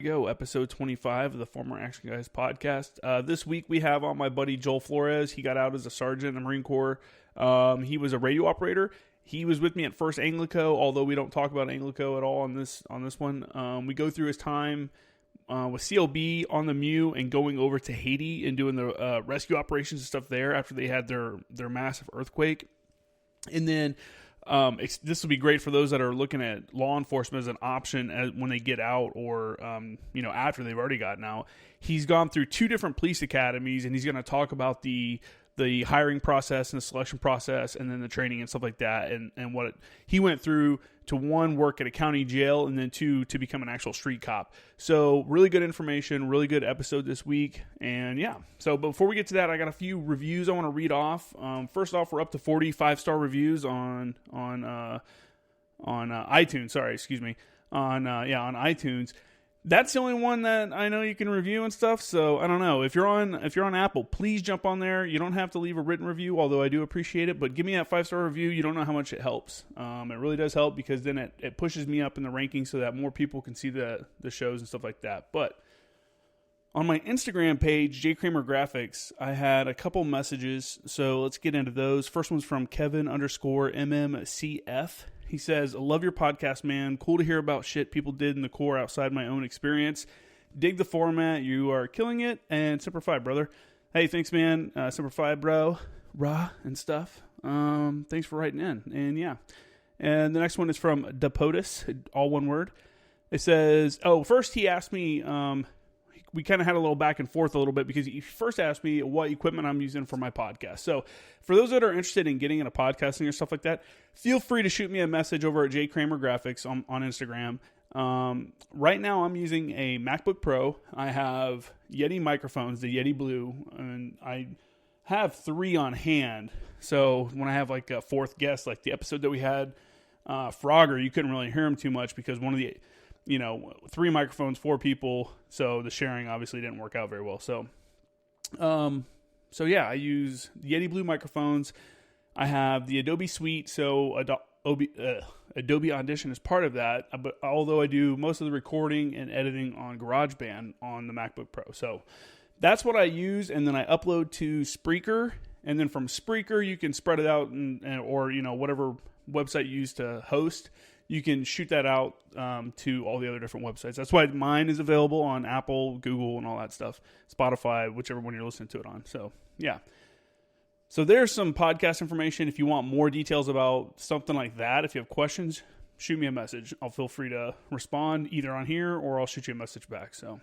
Go, episode 25 of the Former Action Guys podcast. This week we have on my buddy Joel Flores. He got out as a sergeant in the Marine Corps. He was a radio operator. He was with me at First Anglico, although we don't talk about Anglico at all on this one. We go through his time with CLB on the MEU and going over to Haiti and doing the rescue operations and stuff there after they had their massive earthquake. And then this will be great for those that are looking at law enforcement as an option when they get out or, after they've already gotten out. He's gone through 2 different police academies, and he's going to talk about the hiring process and the selection process and then the training and stuff like that and what he went through to, 1, work at a county jail, and then 2, to become an actual street cop. So really good information, really good episode this week. And yeah, so before we get to that, I got a few reviews I want to read off. First off, we're up to 40 5-star reviews on iTunes. On iTunes. That's the only one that I know you can review and stuff. So I don't know if you're on Apple, please jump on there. You don't have to leave a written review, although I do appreciate it. But give me that 5-star review. You don't know how much it helps. It really does help because then it pushes me up in the rankings so that more people can see the shows and stuff like that. But on my Instagram page, J Kramer Graphics, I had a couple messages. So let's get into those. First one's from Kevin_MMCF. He says, I love your podcast, man. Cool to hear about shit people did in the Corps outside my own experience. Dig the format. You are killing it. And Semper Fi, brother. Hey, thanks, man. Semper Fi, bro. Rah and stuff. Thanks for writing in. And yeah. And the next one is from Depotus, all one word. It says, first he asked me, we kind of had a little back and forth a little bit because he first asked me what equipment I'm using for my podcast. So for those that are interested in getting into podcasting or stuff like that, feel free to shoot me a message over at J Kramer Graphics on Instagram. Right now I'm using a MacBook Pro. I have Yeti microphones, the Yeti Blue, and I have 3 on hand. So when I have like a 4th guest, like the episode that we had, Frogger, you couldn't really hear him too much because one of the 3 microphones, 4 people, so the sharing obviously didn't work out very well. So yeah, I use the Yeti Blue microphones. I have the Adobe Suite, so Adobe Audition is part of that, but although I do most of the recording and editing on GarageBand on the MacBook Pro. So that's what I use, and then I upload to Spreaker, and then from Spreaker you can spread it out or whatever website you use to host. You can shoot that out to all the other different websites. That's why mine is available on Apple, Google, and all that stuff. Spotify, whichever one you're listening to it on. So, yeah. So there's some podcast information. If you want more details about something like that, if you have questions, shoot me a message. I'll feel free to respond either on here or I'll shoot you a message back. So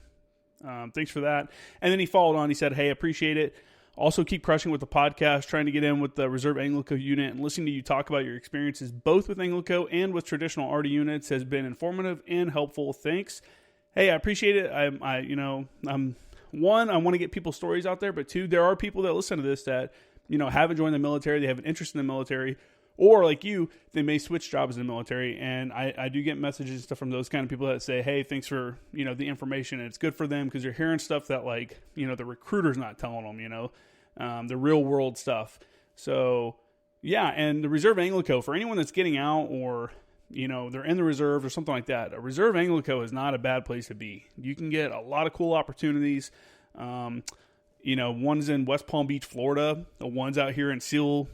thanks for that. And then he followed on. He said, hey, appreciate it. Also, keep crushing with the podcast, trying to get in with the Reserve Anglico unit, and listening to you talk about your experiences both with Anglico and with traditional RD units has been informative and helpful. Thanks. Hey, I appreciate it. I want to get people's stories out there, but 2, there are people that listen to this that, haven't joined the military, they have an interest in the military, or like you, they may switch jobs in the military, and I do get messages and stuff from those kind of people that say, hey, thanks for, the information, and it's good for them because they're hearing stuff that, like, the recruiter's not telling them, the real world stuff. So, yeah, and the Reserve Anglico, for anyone that's getting out or, they're in the reserve or something like that, a Reserve Anglico is not a bad place to be. You can get a lot of cool opportunities. One's in West Palm Beach, Florida. The one's out here in Seal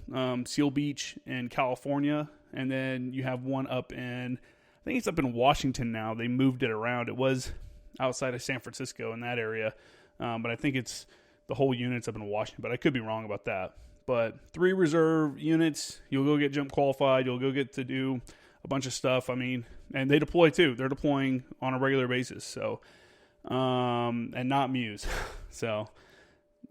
Beach in California. And then you have one up in, I think it's up in Washington now. They moved it around. It was outside of San Francisco in that area. But I think it's the whole unit's up in Washington. But I could be wrong about that. But 3 reserve units, you'll go get jump qualified. You'll go get to do a bunch of stuff. I mean, and they deploy too. They're deploying on a regular basis. So, and not Muse. So,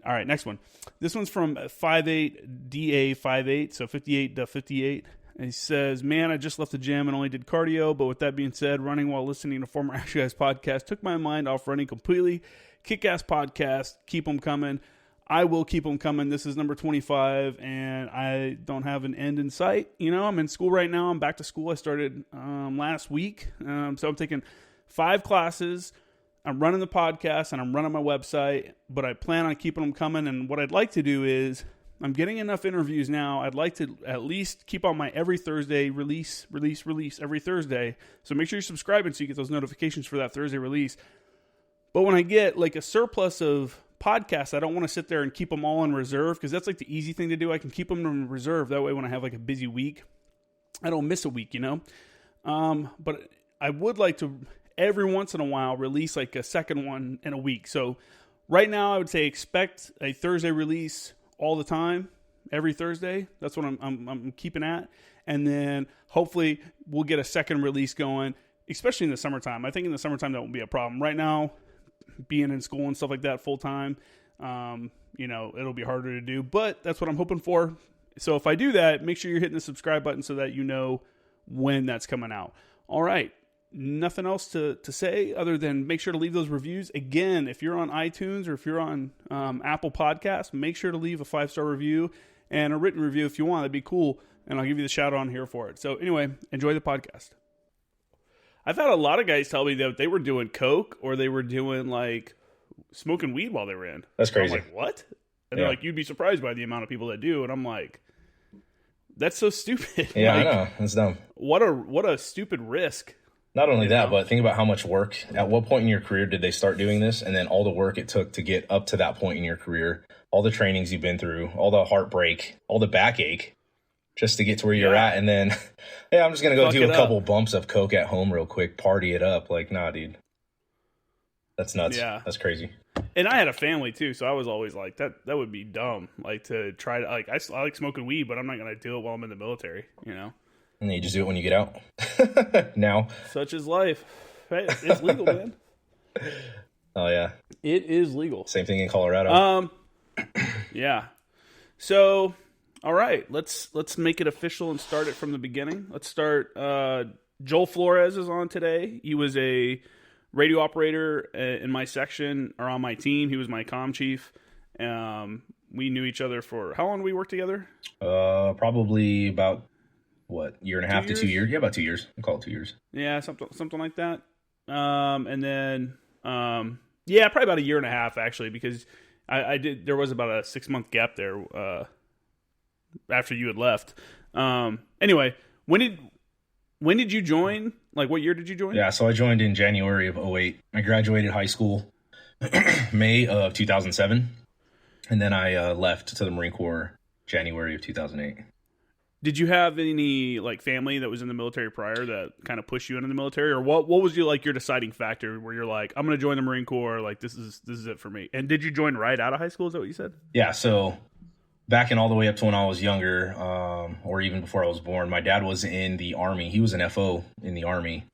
all right, next one. This one's from 58DA58, so 58 to 58. And he says, man, I just left the gym and only did cardio, but with that being said, running while listening to Former Action Guys podcast took my mind off running completely. Kick-ass podcast. Keep them coming. I will keep them coming. This is number 25, and I don't have an end in sight. I'm in school right now. I'm back to school. I started last week, so I'm taking 5 classes. I'm running the podcast, and I'm running my website, but I plan on keeping them coming, and what I'd like to do is I'm getting enough interviews now. I'd like to at least keep on my every Thursday release every Thursday. So make sure you're subscribing so you get those notifications for that Thursday release. But when I get like a surplus of podcasts, I don't want to sit there and keep them all in reserve, because that's like the easy thing to do. I can keep them in reserve. That way when I have like a busy week, I don't miss a week, But I would like to every once in a while release like a second one in a week. So right now I would say expect a Thursday release all the time, every Thursday. That's what I'm keeping at. And then hopefully we'll get a second release going, especially in the summertime. I think in the summertime that won't be a problem. Right now, being in school and stuff like that full time, it'll be harder to do, but that's what I'm hoping for. So if I do that, make sure you're hitting the subscribe button so that you know when that's coming out. All right. Nothing else to say other than make sure to leave those reviews. Again, if you're on iTunes or if you're on Apple Podcasts, make sure to leave a 5-star review and a written review if you want. That'd be cool. And I'll give you the shout out on here for it. So anyway, enjoy the podcast. I've had a lot of guys tell me that they were doing coke or they were doing like smoking weed while they were in. That's crazy. I'm like, what? And they're like, you'd be surprised by the amount of people that do. And I'm like, that's so stupid. Yeah, like, I know. It's dumb. What a stupid risk. Not only that, but think about how much work. At what point in your career did they start doing this? And then all the work it took to get up to that point in your career, all the trainings you've been through, all the heartbreak, all the backache just to get to where you're at. And then, I'm just going to go do a couple bumps of coke at home real quick, party it up. Like, nah, dude. That's nuts. Yeah. That's crazy. And I had a family too, so I was always like, that would be dumb. Like to try to, like, I like smoking weed, but I'm not going to do it while I'm in the military, And then you just do it when you get out. Now. Such is life. Hey, it's legal, man. Oh, yeah. It is legal. Same thing in Colorado. Yeah. So, all right. Let's make it official and start it from the beginning. Let's start. Joel Flores is on today. He was a radio operator in my section or on my team. He was my comm chief. We knew each other for how long did we work together? Probably about year and a half to 2 years? Yeah, about 2 years. I'll call it 2 years. Yeah, something like that. And then probably about a year and a half actually, because I did. There was about a 6-month gap there after you had left. Anyway, when did you join? Like, what year did you join? Yeah, so I joined in January of 2008. I graduated high school May of 2007, and then I left to the Marine Corps January of 2008. Did you have any like family that was in the military prior that kind of pushed you into the military, or what was your deciding factor where you're like, I'm going to join the Marine Corps, like this is it for me? And did you join right out of high school? Is that what you said? Yeah, so back in all the way up to when I was younger, or even before I was born, my dad was in the Army. He was an FO in the Army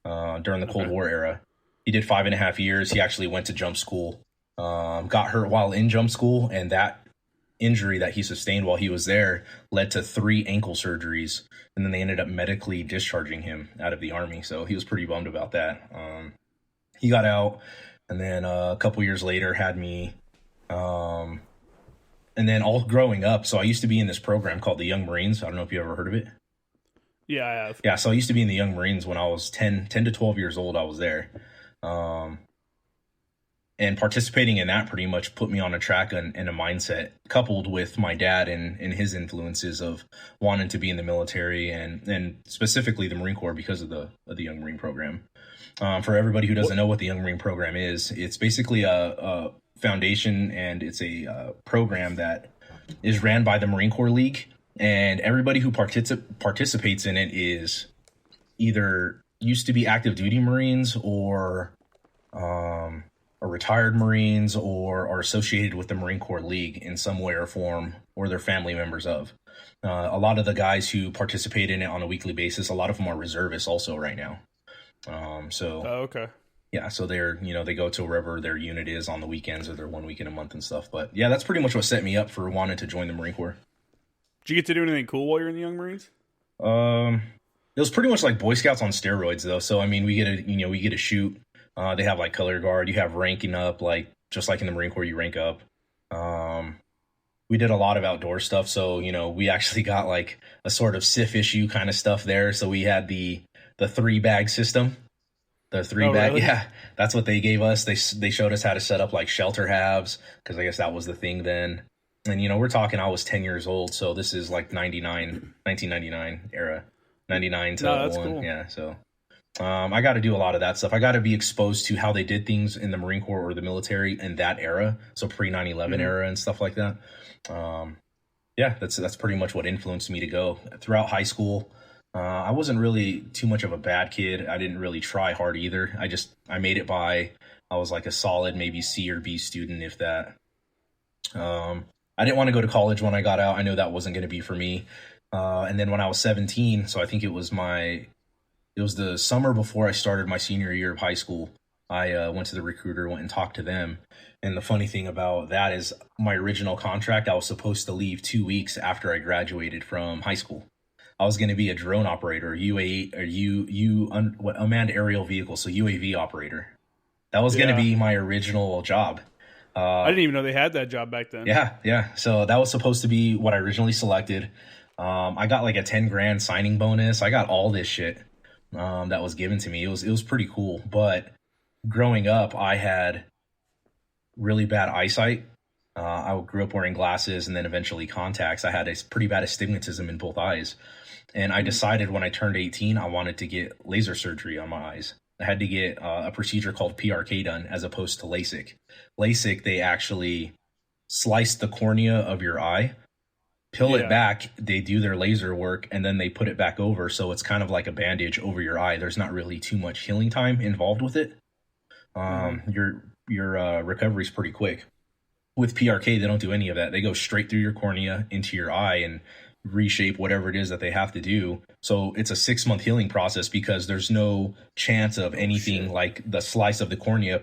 during the Cold War era. He did 5.5 years. He actually went to jump school, got hurt while in jump school, and that injury that he sustained while he was there led to 3 ankle surgeries, and then they ended up medically discharging him out of the Army. So he was pretty bummed about that. He got out, and then a couple years later had me. And then all growing up, so I used to be in this program called the Young Marines. I don't know if you ever heard of it. Yeah, I have. Yeah, so I used to be in the Young Marines when I was 10 to 12 years old. I was there. And participating in that pretty much put me on a track and a mindset, coupled with my dad and his influences of wanting to be in the military and specifically the Marine Corps because of the Young Marine program. For everybody who doesn't know what the Young Marine program is, it's basically a foundation, and it's a program that is ran by the Marine Corps League, and everybody who participates in it is either used to be active duty Marines or retired Marines or are associated with the Marine Corps League in some way or form, or they're family members of. A lot of the guys who participate in it on a weekly basis, a lot of them are reservists also right now. Okay. Yeah, so they're, they go to wherever their unit is on the weekends or their 1 week in a month and stuff. But yeah, that's pretty much what set me up for wanting to join the Marine Corps. Did you get to do anything cool while you're in the Young Marines? It was pretty much like Boy Scouts on steroids though. So, I mean, we get to shoot. They have like color guard. You have ranking up, like just like in the Marine Corps, you rank up. We did a lot of outdoor stuff. So, we actually got like a sort of SIF issue kind of stuff there. So we had the 3-bag system. The 3-bag, really? Yeah, that's what they gave us. They showed us how to set up like shelter halves, because I guess that was the thing then. And, we're talking, I was 10 years old, so this is like 1999 era, 99 to 1. Cool. Yeah, so I got to do a lot of that stuff. I got to be exposed to how they did things in the Marine Corps or the military in that era. So pre 9/11 era and stuff like that. Yeah, that's pretty much what influenced me to go throughout high school. I wasn't really too much of a bad kid. I didn't really try hard either. I made it by. I was like a solid maybe C or B student, if that. I didn't want to go to college when I got out. I knew that wasn't going to be for me. And then when I was 17, so I think it was the summer before I started my senior year of high school, I went to the recruiter, went and talked to them. And the funny thing about that is my original contract, I was supposed to leave 2 weeks after I graduated from high school. I was going to be a drone operator, unmanned aerial vehicle, so UAV operator. That was going to be my original job. I didn't even know they had that job back then. Yeah. So that was supposed to be what I originally selected. I got like a 10 grand signing bonus. I got all this shit that was given to me. It was pretty cool. But growing up, I had really bad eyesight. I grew up wearing glasses and then eventually contacts. I had a pretty bad astigmatism in both eyes. And I decided when I turned 18, I wanted to get laser surgery on my eyes. I had to get a procedure called PRK done as opposed to LASIK. LASIK, they actually slice the cornea of your eye, peel it back, they do their laser work, and then they put it back over. So it's kind of like a bandage over your eye. There's not really too much healing time involved with it. Your recovery is pretty quick. With PRK, they don't do any of that. They go straight through your cornea into your eye and reshape whatever it is that they have to do. So it's a 6-month healing process because there's no chance of anything like the slice of the cornea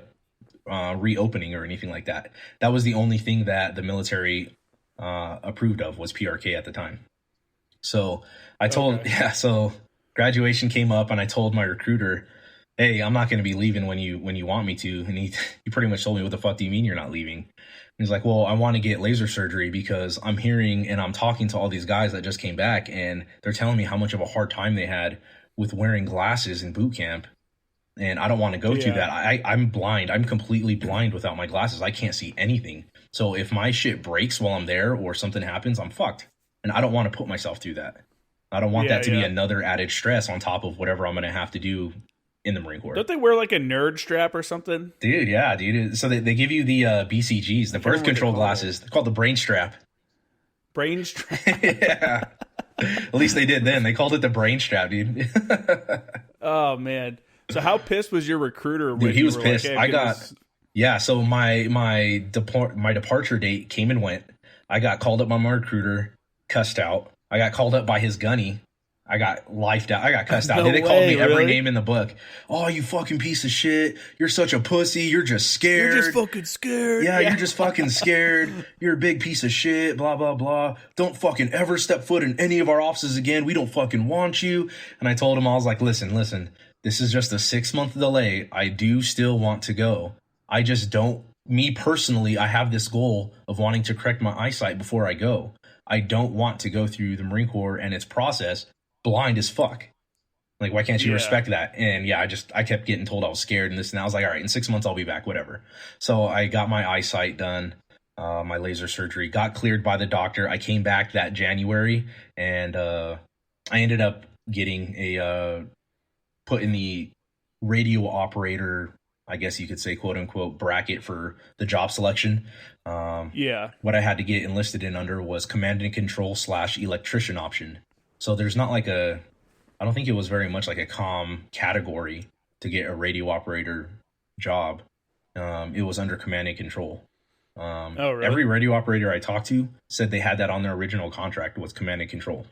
reopening or anything like that. That was the only thing that the military approved of was PRK at the time. So I told, so graduation came up and I told my recruiter, hey, I'm not going to be leaving when you want me to. And he pretty much told me, what the fuck do you mean you're not leaving? He's like, well, I want to get laser surgery because I'm hearing and I'm talking to all these guys that just came back and they're telling me how much of a hard time they had with wearing glasses in boot camp. And I don't want to go through that. I'm blind. I'm completely blind without my glasses. I can't see anything. So if my shit breaks while I'm there or something happens, I'm fucked. And I don't want to put myself through that. I don't want that to be another added stress on top of whatever I'm going to have to do in the Marine Corps. Don't they wear like a nerd strap or something? Dude. So they give you the BCGs, the birth control glasses. They're called the brain strap. Brain strap? Yeah. At least they did then. They called it the brain strap, dude. Oh, man. So how pissed was your recruiter? When Dude, he was pissed. Like, hey, So my departure date came and went. I got called up by my recruiter, cussed out. I got called up by his gunny. I got lifed out. I got cussed out. They called me every name in the book. Oh, you fucking piece of shit. You're such a pussy. You're just scared. You're just fucking scared. Yeah, you're just fucking scared. You're a big piece of shit. Blah, blah, blah. Don't fucking ever step foot in any of our offices again. We don't fucking want you. And I told him, I was like, listen. This is just a 6-month delay. I do still want to go. I just don't. Me personally, I have this goal of wanting to correct my eyesight before I go. I don't want to go through the Marine Corps and its process blind as fuck. Like, why can't you respect that? And I kept getting told I was scared and this and that. I was like, all right, in 6 months I'll be back, whatever. So I got my eyesight done, my laser surgery, got cleared by the doctor. I came back that January and I ended up getting put in the radio operator, I guess you could say, quote unquote, bracket for the job selection. What I had to get enlisted in under was command and control / electrician option. So there's not like I don't think it was very much like a comm category to get a radio operator job. It was under command and control. Really? Every radio operator I talked to said they had that on their original contract was command and control.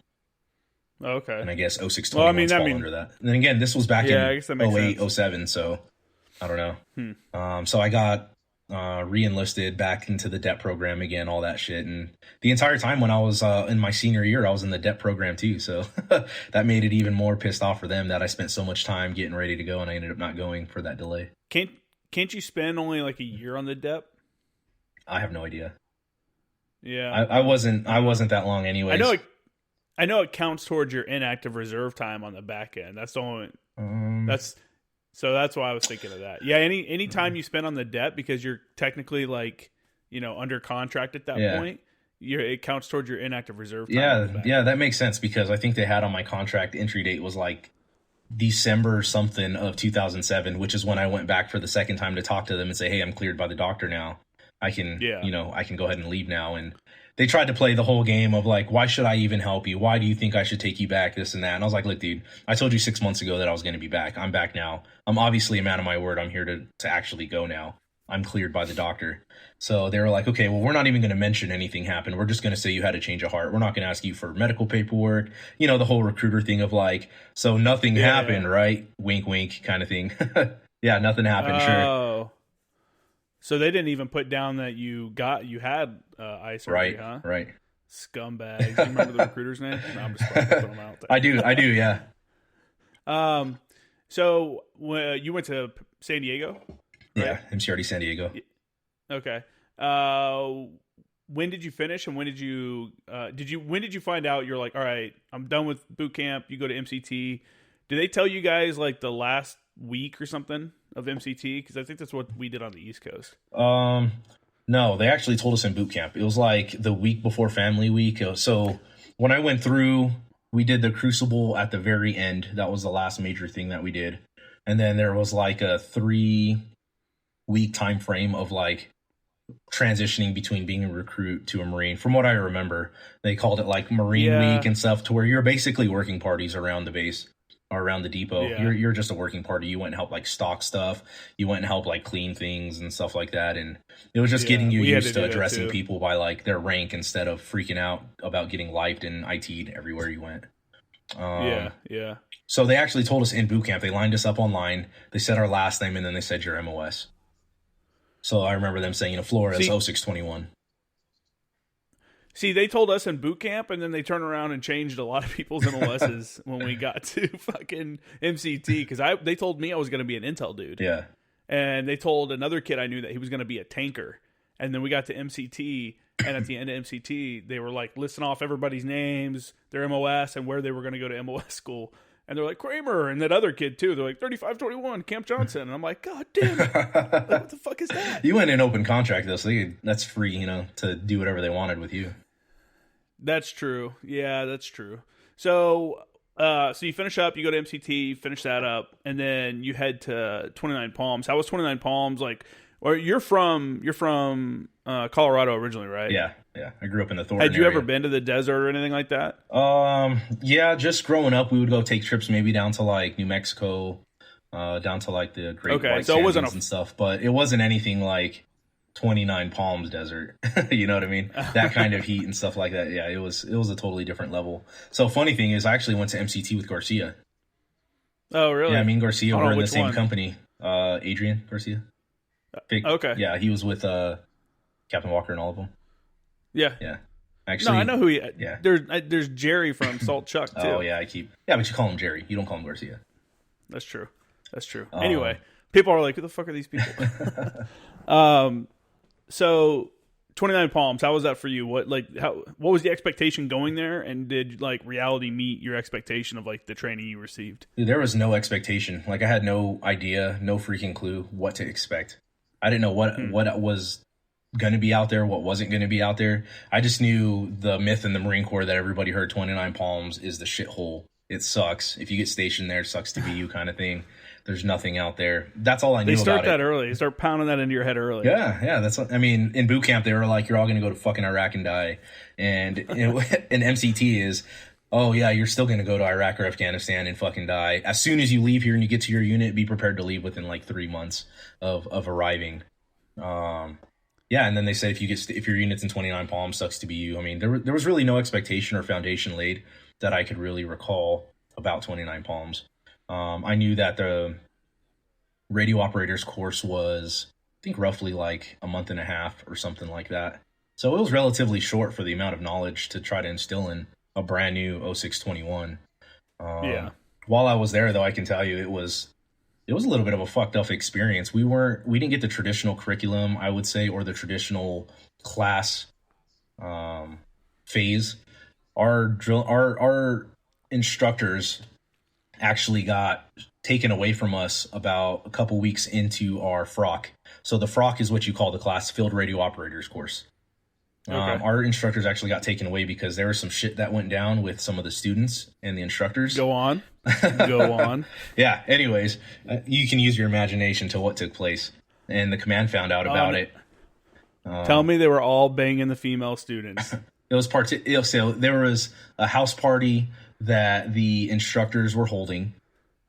Okay. And I guess 0621 fall under that. And then again, this was back in 08, 07, so I don't know. So I got re-enlisted back into the DEP program again, all that shit. And the entire time when I was in my senior year, I was in the DEP program too. So that made it even more pissed off for them that I spent so much time getting ready to go and I ended up not going for that delay. Can't you spend only like a year on the DEP? I have no idea. Yeah. I wasn't that long anyways. I know it counts towards your inactive reserve time on the back end. That's the only So that's why I was thinking of that. Yeah, any time you spend on the DEP, because you're technically like, under contract at that point, it counts towards your inactive reserve time. Yeah, that makes sense because I think they had on my contract entry date was like December something of 2007, which is when I went back for the second time to talk to them and say, hey, I'm cleared by the doctor now. I can, I can go ahead and leave now. And they tried to play the whole game of like, why should I even help you? Why do you think I should take you back? This and that. And I was like, look, dude, I told you 6 months ago that I was going to be back. I'm back now. I'm obviously a man of my word. I'm here to actually go now. I'm cleared by the doctor. So they were like, okay, well, we're not even going to mention anything happened. We're just going to say you had a change of heart. We're not going to ask you for medical paperwork. You know, the whole recruiter thing of like, so nothing happened, right? Wink, wink kind of thing. Yeah, nothing happened. Sure. So they didn't even put down that you had eye surgery, huh? Right. Scumbags. You remember the recruiter's name? No, I'm just throwing them out there. I do, yeah. So you went to San Diego? Right? Yeah, MCRD San Diego. Okay. When did you finish, and when did you find out you're like, all right, I'm done with boot camp, you go to MCT? Did they tell you guys like the last week or something of MCT? Because I think that's what we did on the East Coast. No, they actually told us in boot camp. It was like the week before family week. So when I went through, we did the crucible at the very end. That was the last major thing that we did. And then there was like a 3-week time frame of like transitioning between being a recruit to a Marine. From what I remember, they called it like Marine Week and stuff, to where you're basically working parties around the base or around the depot. You're just a working party. You went and helped like stock stuff. You went and helped like clean things and stuff like that. And it was just getting you used to addressing people by like their rank instead of freaking out about getting lifed and IT'd everywhere you went. So they actually told us in boot camp. They lined us up online. They said our last name, and then they said your MOS. So I remember them saying, Flores 0621. See, they told us in boot camp, and then they turned around and changed a lot of people's MOSs when we got to fucking MCT, because they told me I was going to be an intel dude. Yeah. And they told another kid I knew that he was going to be a tanker. And then we got to MCT, and at the end of MCT, they were like listing off everybody's names, their MOS, and where they were going to go to MOS school. And they're like, Kramer, and that other kid too. They're like, 3521, Camp Johnson. And I'm like, God damn it. Like, what the fuck is that? You went in open contract, though, so that's free, to do whatever they wanted with you. That's true. Yeah, that's true. So you finish up, you go to MCT, finish that up, and then you head to 29 Palms. How was 29 Palms like? Or you're from Colorado originally, right? Yeah. I grew up in the Thornton Had you area. ever been to the desert or anything like that? Yeah, just growing up, we would go take trips maybe down to like New Mexico, down to like the Great White Canyons and stuff. But it wasn't anything like 29 Palms desert. You know what I mean? That kind of heat and stuff like that. Yeah, it was a totally different level. So funny thing is, I actually went to MCT with Garcia. Oh, really? Yeah, me and Garcia were in the same company. Adrian Garcia. Okay. Yeah, he was with Captain Walker and all of them. Yeah. Actually, no, I know who he. Yeah. There's Jerry from Salt Chuck too. Oh yeah, but you call him Jerry. You don't call him Garcia. That's true. Anyway, people are like, who the fuck are these people? So 29 Palms, how was that for you? What was the expectation going there, and did like reality meet your expectation of like the training you received? Dude, there was no expectation. Like I had no idea, no freaking clue what to expect. I didn't know what was going to be out there, what wasn't going to be out there. I just knew the myth in the Marine Corps that everybody heard 29 Palms is the shithole. It sucks. If you get stationed there, it sucks to be you kind of thing. There's nothing out there. That's all I knew about it. They start that early. They start pounding that into your head early. Yeah. In boot camp, they were like, you're all going to go to fucking Iraq and die. And in MCT is, oh yeah, you're still going to go to Iraq or Afghanistan and fucking die. As soon as you leave here and you get to your unit, be prepared to leave within like 3 months of arriving. Yeah, and then they said if your unit's in 29 Palms, sucks to be you. I mean, there was really no expectation or foundation laid that I could really recall about 29 Palms. I knew that the radio operators course was, I think, roughly like a month and a half or something like that. So it was relatively short for the amount of knowledge to try to instill in a brand new 0621. While I was there, though, I can tell you it was a little bit of a fucked up experience. We didn't get the traditional curriculum, I would say, or the traditional class phase. Our instructors actually got taken away from us about a couple weeks into our FROC. So the FROC is what you call the class Field Radio Operators course. Okay. Our instructors actually got taken away because there was some shit that went down with some of the students and the instructors. Go on. Go on. Yeah. Anyways, you can use your imagination to what took place, and the command found out about it. Tell me they were all banging the female students. It was so there was a house party that the instructors were holding.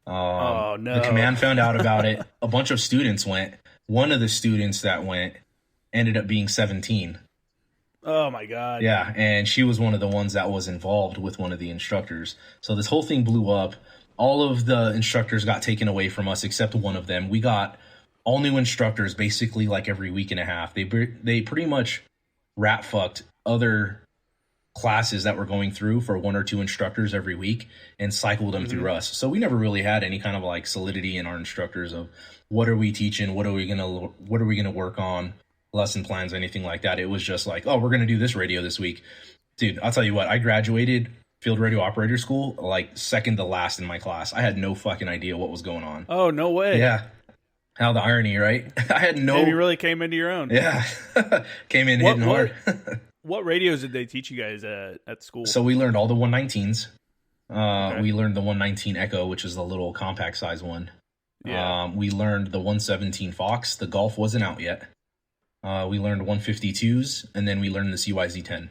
Oh no! The command found out about it. A bunch of students went. One of the students that went ended up being 17. Oh my god! Yeah, and she was one of the ones that was involved with one of the instructors. So this whole thing blew up. All of the instructors got taken away from us except one of them. We got all new instructors basically like every week and a half. They pretty much rat fucked other classes that were going through for one or two instructors every week and cycled them through us. So we never really had any kind of like solidity in our instructors of what are we teaching, what are we gonna work on, lesson plans, anything like that. It was just like, oh, we're gonna do this radio this week. Dude, I'll tell you what, I graduated field radio operator school like second to last in my class. I had no fucking idea what was going on. Oh, no way. Yeah. How the irony, right? I had no... Maybe you really came into your own. Yeah. Came in hitting hard. What radios did they teach you guys at school? So we learned all the 119s. Okay. We learned the 119 Echo, which is the little compact size one. Yeah. We learned the 117 Fox. The Golf wasn't out yet. We learned 152s, and then we learned the CYZ-10.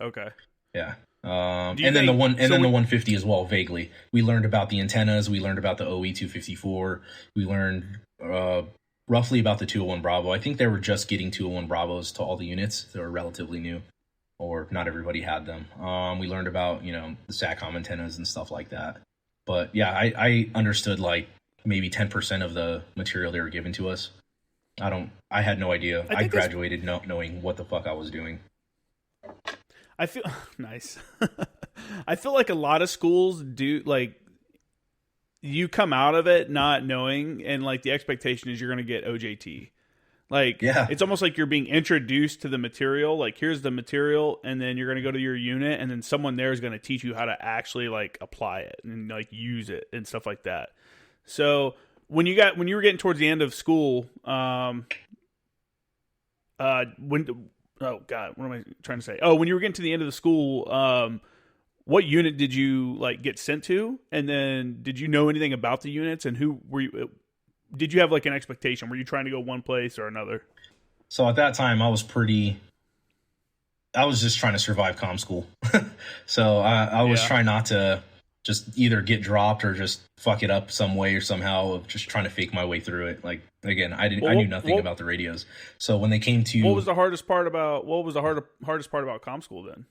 Okay. Yeah. And then the 150 as well, vaguely. We learned about the antennas. We learned about the OE-254. We learned roughly about the 201 Bravo. I think they were just getting 201 Bravos to all the units. They were relatively new, or not everybody had them. We learned about, the SATCOM antennas and stuff like that. But yeah, I understood like maybe 10% of the material they were given to us. I had no idea. I graduated not knowing what the fuck I was doing. I feel nice. I feel like a lot of schools do, like, you come out of it not knowing, and like the expectation is you're going to get OJT. Like, yeah. It's almost like you're being introduced to the material. Like, here's the material, and then you're going to go to your unit, and then someone there is going to teach you how to actually like apply it and like use it and stuff like that. So when you were getting towards the end of school, oh God, what am I trying to say? Oh, when you were getting to the end of the school, what unit did you like get sent to? And then did you know anything about the units, and who were you? Did you have like an expectation? Were you trying to go one place or another? So at that time I was just trying to survive comm school. So I was trying not to just either get dropped or just fuck it up some way or somehow, of just trying to fake my way through it. Like, again, I knew nothing about the radios. So when they came to... What was the hardest part about comm school then?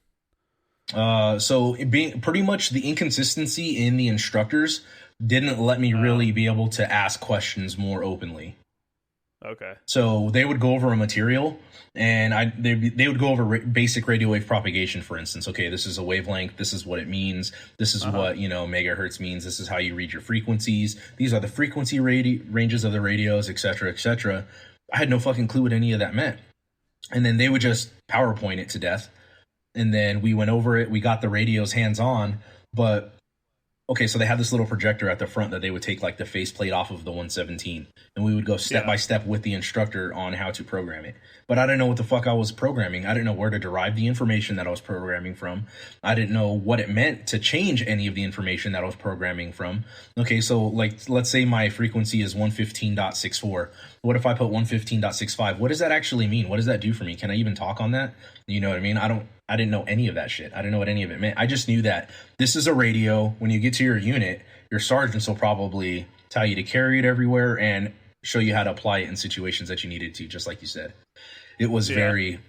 So it being pretty much the inconsistency in the instructors didn't let me really be able to ask questions more openly. Okay. So they would go over a material, and they would go over basic radio wave propagation, for instance. Okay, this is a wavelength. This is what it means. This is what megahertz means. This is how you read your frequencies. These are the frequency ranges of the radios, etc., etc. I had no fucking clue what any of that meant. And then they would just PowerPoint it to death. And then we went over it. We got the radios hands on, but okay, so they had this little projector at the front that they would take like the faceplate off of the 117, and we would go step by step with the instructor on how to program it. But I didn't know what the fuck I was programming. I didn't know where to derive the information that I was programming from. I didn't know what it meant to change any of the information that I was programming from. Okay, so like let's say my frequency is 115.64. What if I put 115.65? What does that actually mean? What does that do for me? Can I even talk on that? You know what I mean? I didn't know any of that shit. I didn't know what any of it meant. I just knew that this is a radio. When you get to your unit, your sergeants will probably tell you to carry it everywhere and show you how to apply it in situations that you needed to, just like you said. It was very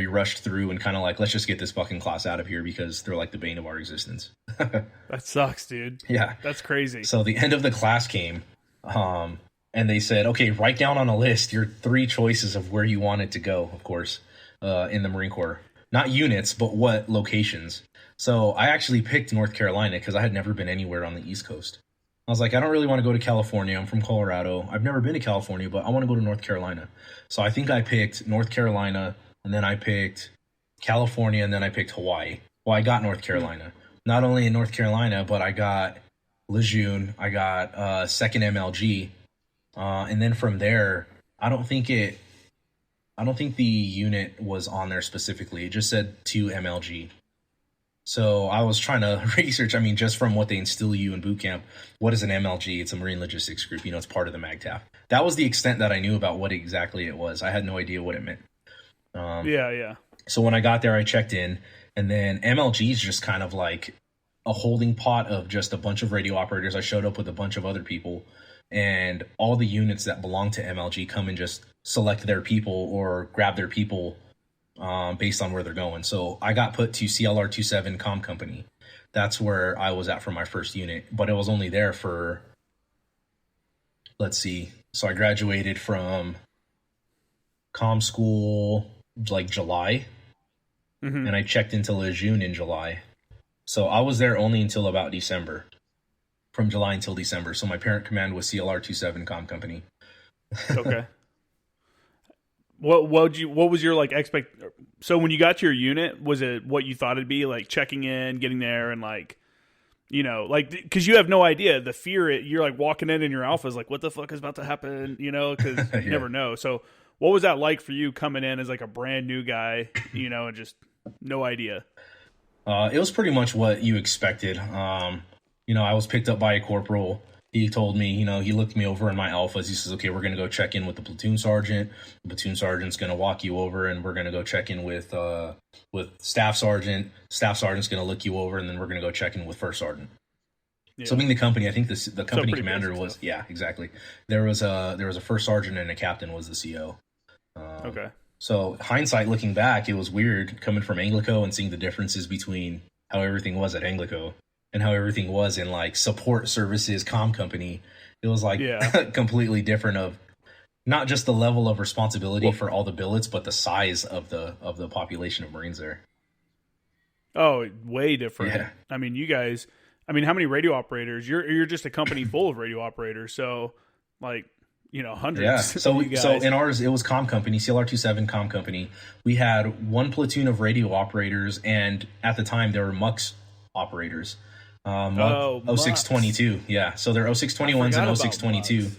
rushed through and kind of like, let's just get this fucking class out of here because they're like the bane of our existence. That sucks, dude. Yeah. That's crazy. So the end of the class came, and they said, okay, write down on a list your 3 choices of where you wanted to go, of course, in the Marine Corps. Not units, but what locations. So I actually picked North Carolina because I had never been anywhere on the East Coast. I was like, I don't really want to go to California. I'm from Colorado. I've never been to California, but I want to go to North Carolina. So I think I picked North Carolina, and then I picked California, and then I picked Hawaii. Well, I got North Carolina. Not only in North Carolina, but I got Lejeune. I got 2nd MLG. And then from there, I don't think the unit was on there specifically. It just said 2 MLG. So I was trying to research, I mean, just from what they instill you in boot camp, what is an MLG? It's a Marine Logistics Group. It's part of the MAGTF. That was the extent that I knew about what exactly it was. I had no idea what it meant. Yeah. So when I got there, I checked in, and then MLG is just kind of like a holding pot of just a bunch of radio operators. I showed up with a bunch of other people, and all the units that belong to MLG come and just select their people or grab their people based on where they're going. So I got put to CLR 27 Comm Company. That's where I was at for my first unit, but it was only there for, let's see. So I graduated from comm school like July, and I checked into Lejeune in July. So I was there only until about December, from July until December. So my parent command was CLR 27 Comm Company. Okay. What was your like so when you got to your unit, was it what you thought it'd be, like checking in, getting there, and like, like, because you have no idea the fear, you're like walking in and your alpha is like, what the fuck is about to happen, because you never know. So what was that like for you coming in as like a brand new guy, and just no idea? It was pretty much what you expected. I was picked up by a corporal. He told me, he looked me over in my alphas. He says, okay, we're going to go check in with the platoon sergeant. The platoon sergeant's going to walk you over, and we're going to go check in with staff sergeant. Staff sergeant's going to look you over, and then we're going to go check in with first sergeant. Yeah. So being the company, I think the company commander was, yeah, exactly. There was a first sergeant and a captain was the CO. Okay. So hindsight, looking back, it was weird coming from Anglico and seeing the differences between how everything was at Anglico and how everything was in like support services comm company. It was like completely different, of not just the level of responsibility for all the billets, but the size of the population of Marines there. Oh, way different. Yeah. I mean, you guys, how many radio operators? You're just a company full of radio operators. So like, hundreds. Yeah. So in ours, it was comm company, CLR 27 comm company. We had one platoon of radio operators, and at the time there were MUX operators. 0622. Yeah. So they're 0621s and 0622.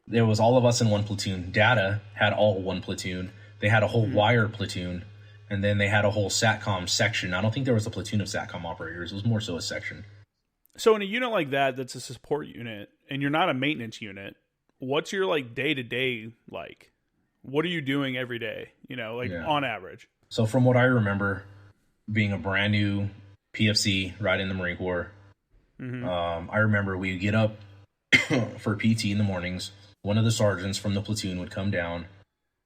There was all of us in one platoon. Data had all one platoon. They had a whole wire platoon, and then they had a whole SATCOM section. I don't think there was a platoon of SATCOM operators. It was more so a section. So in a unit like that, that's a support unit, and you're not a maintenance unit, what's your like day-to-day like? What are you doing every day, on average? So from what I remember, being a brand new PFC right in the Marine Corps, I remember we'd get up for PT in the mornings. One of the sergeants from the platoon would come down,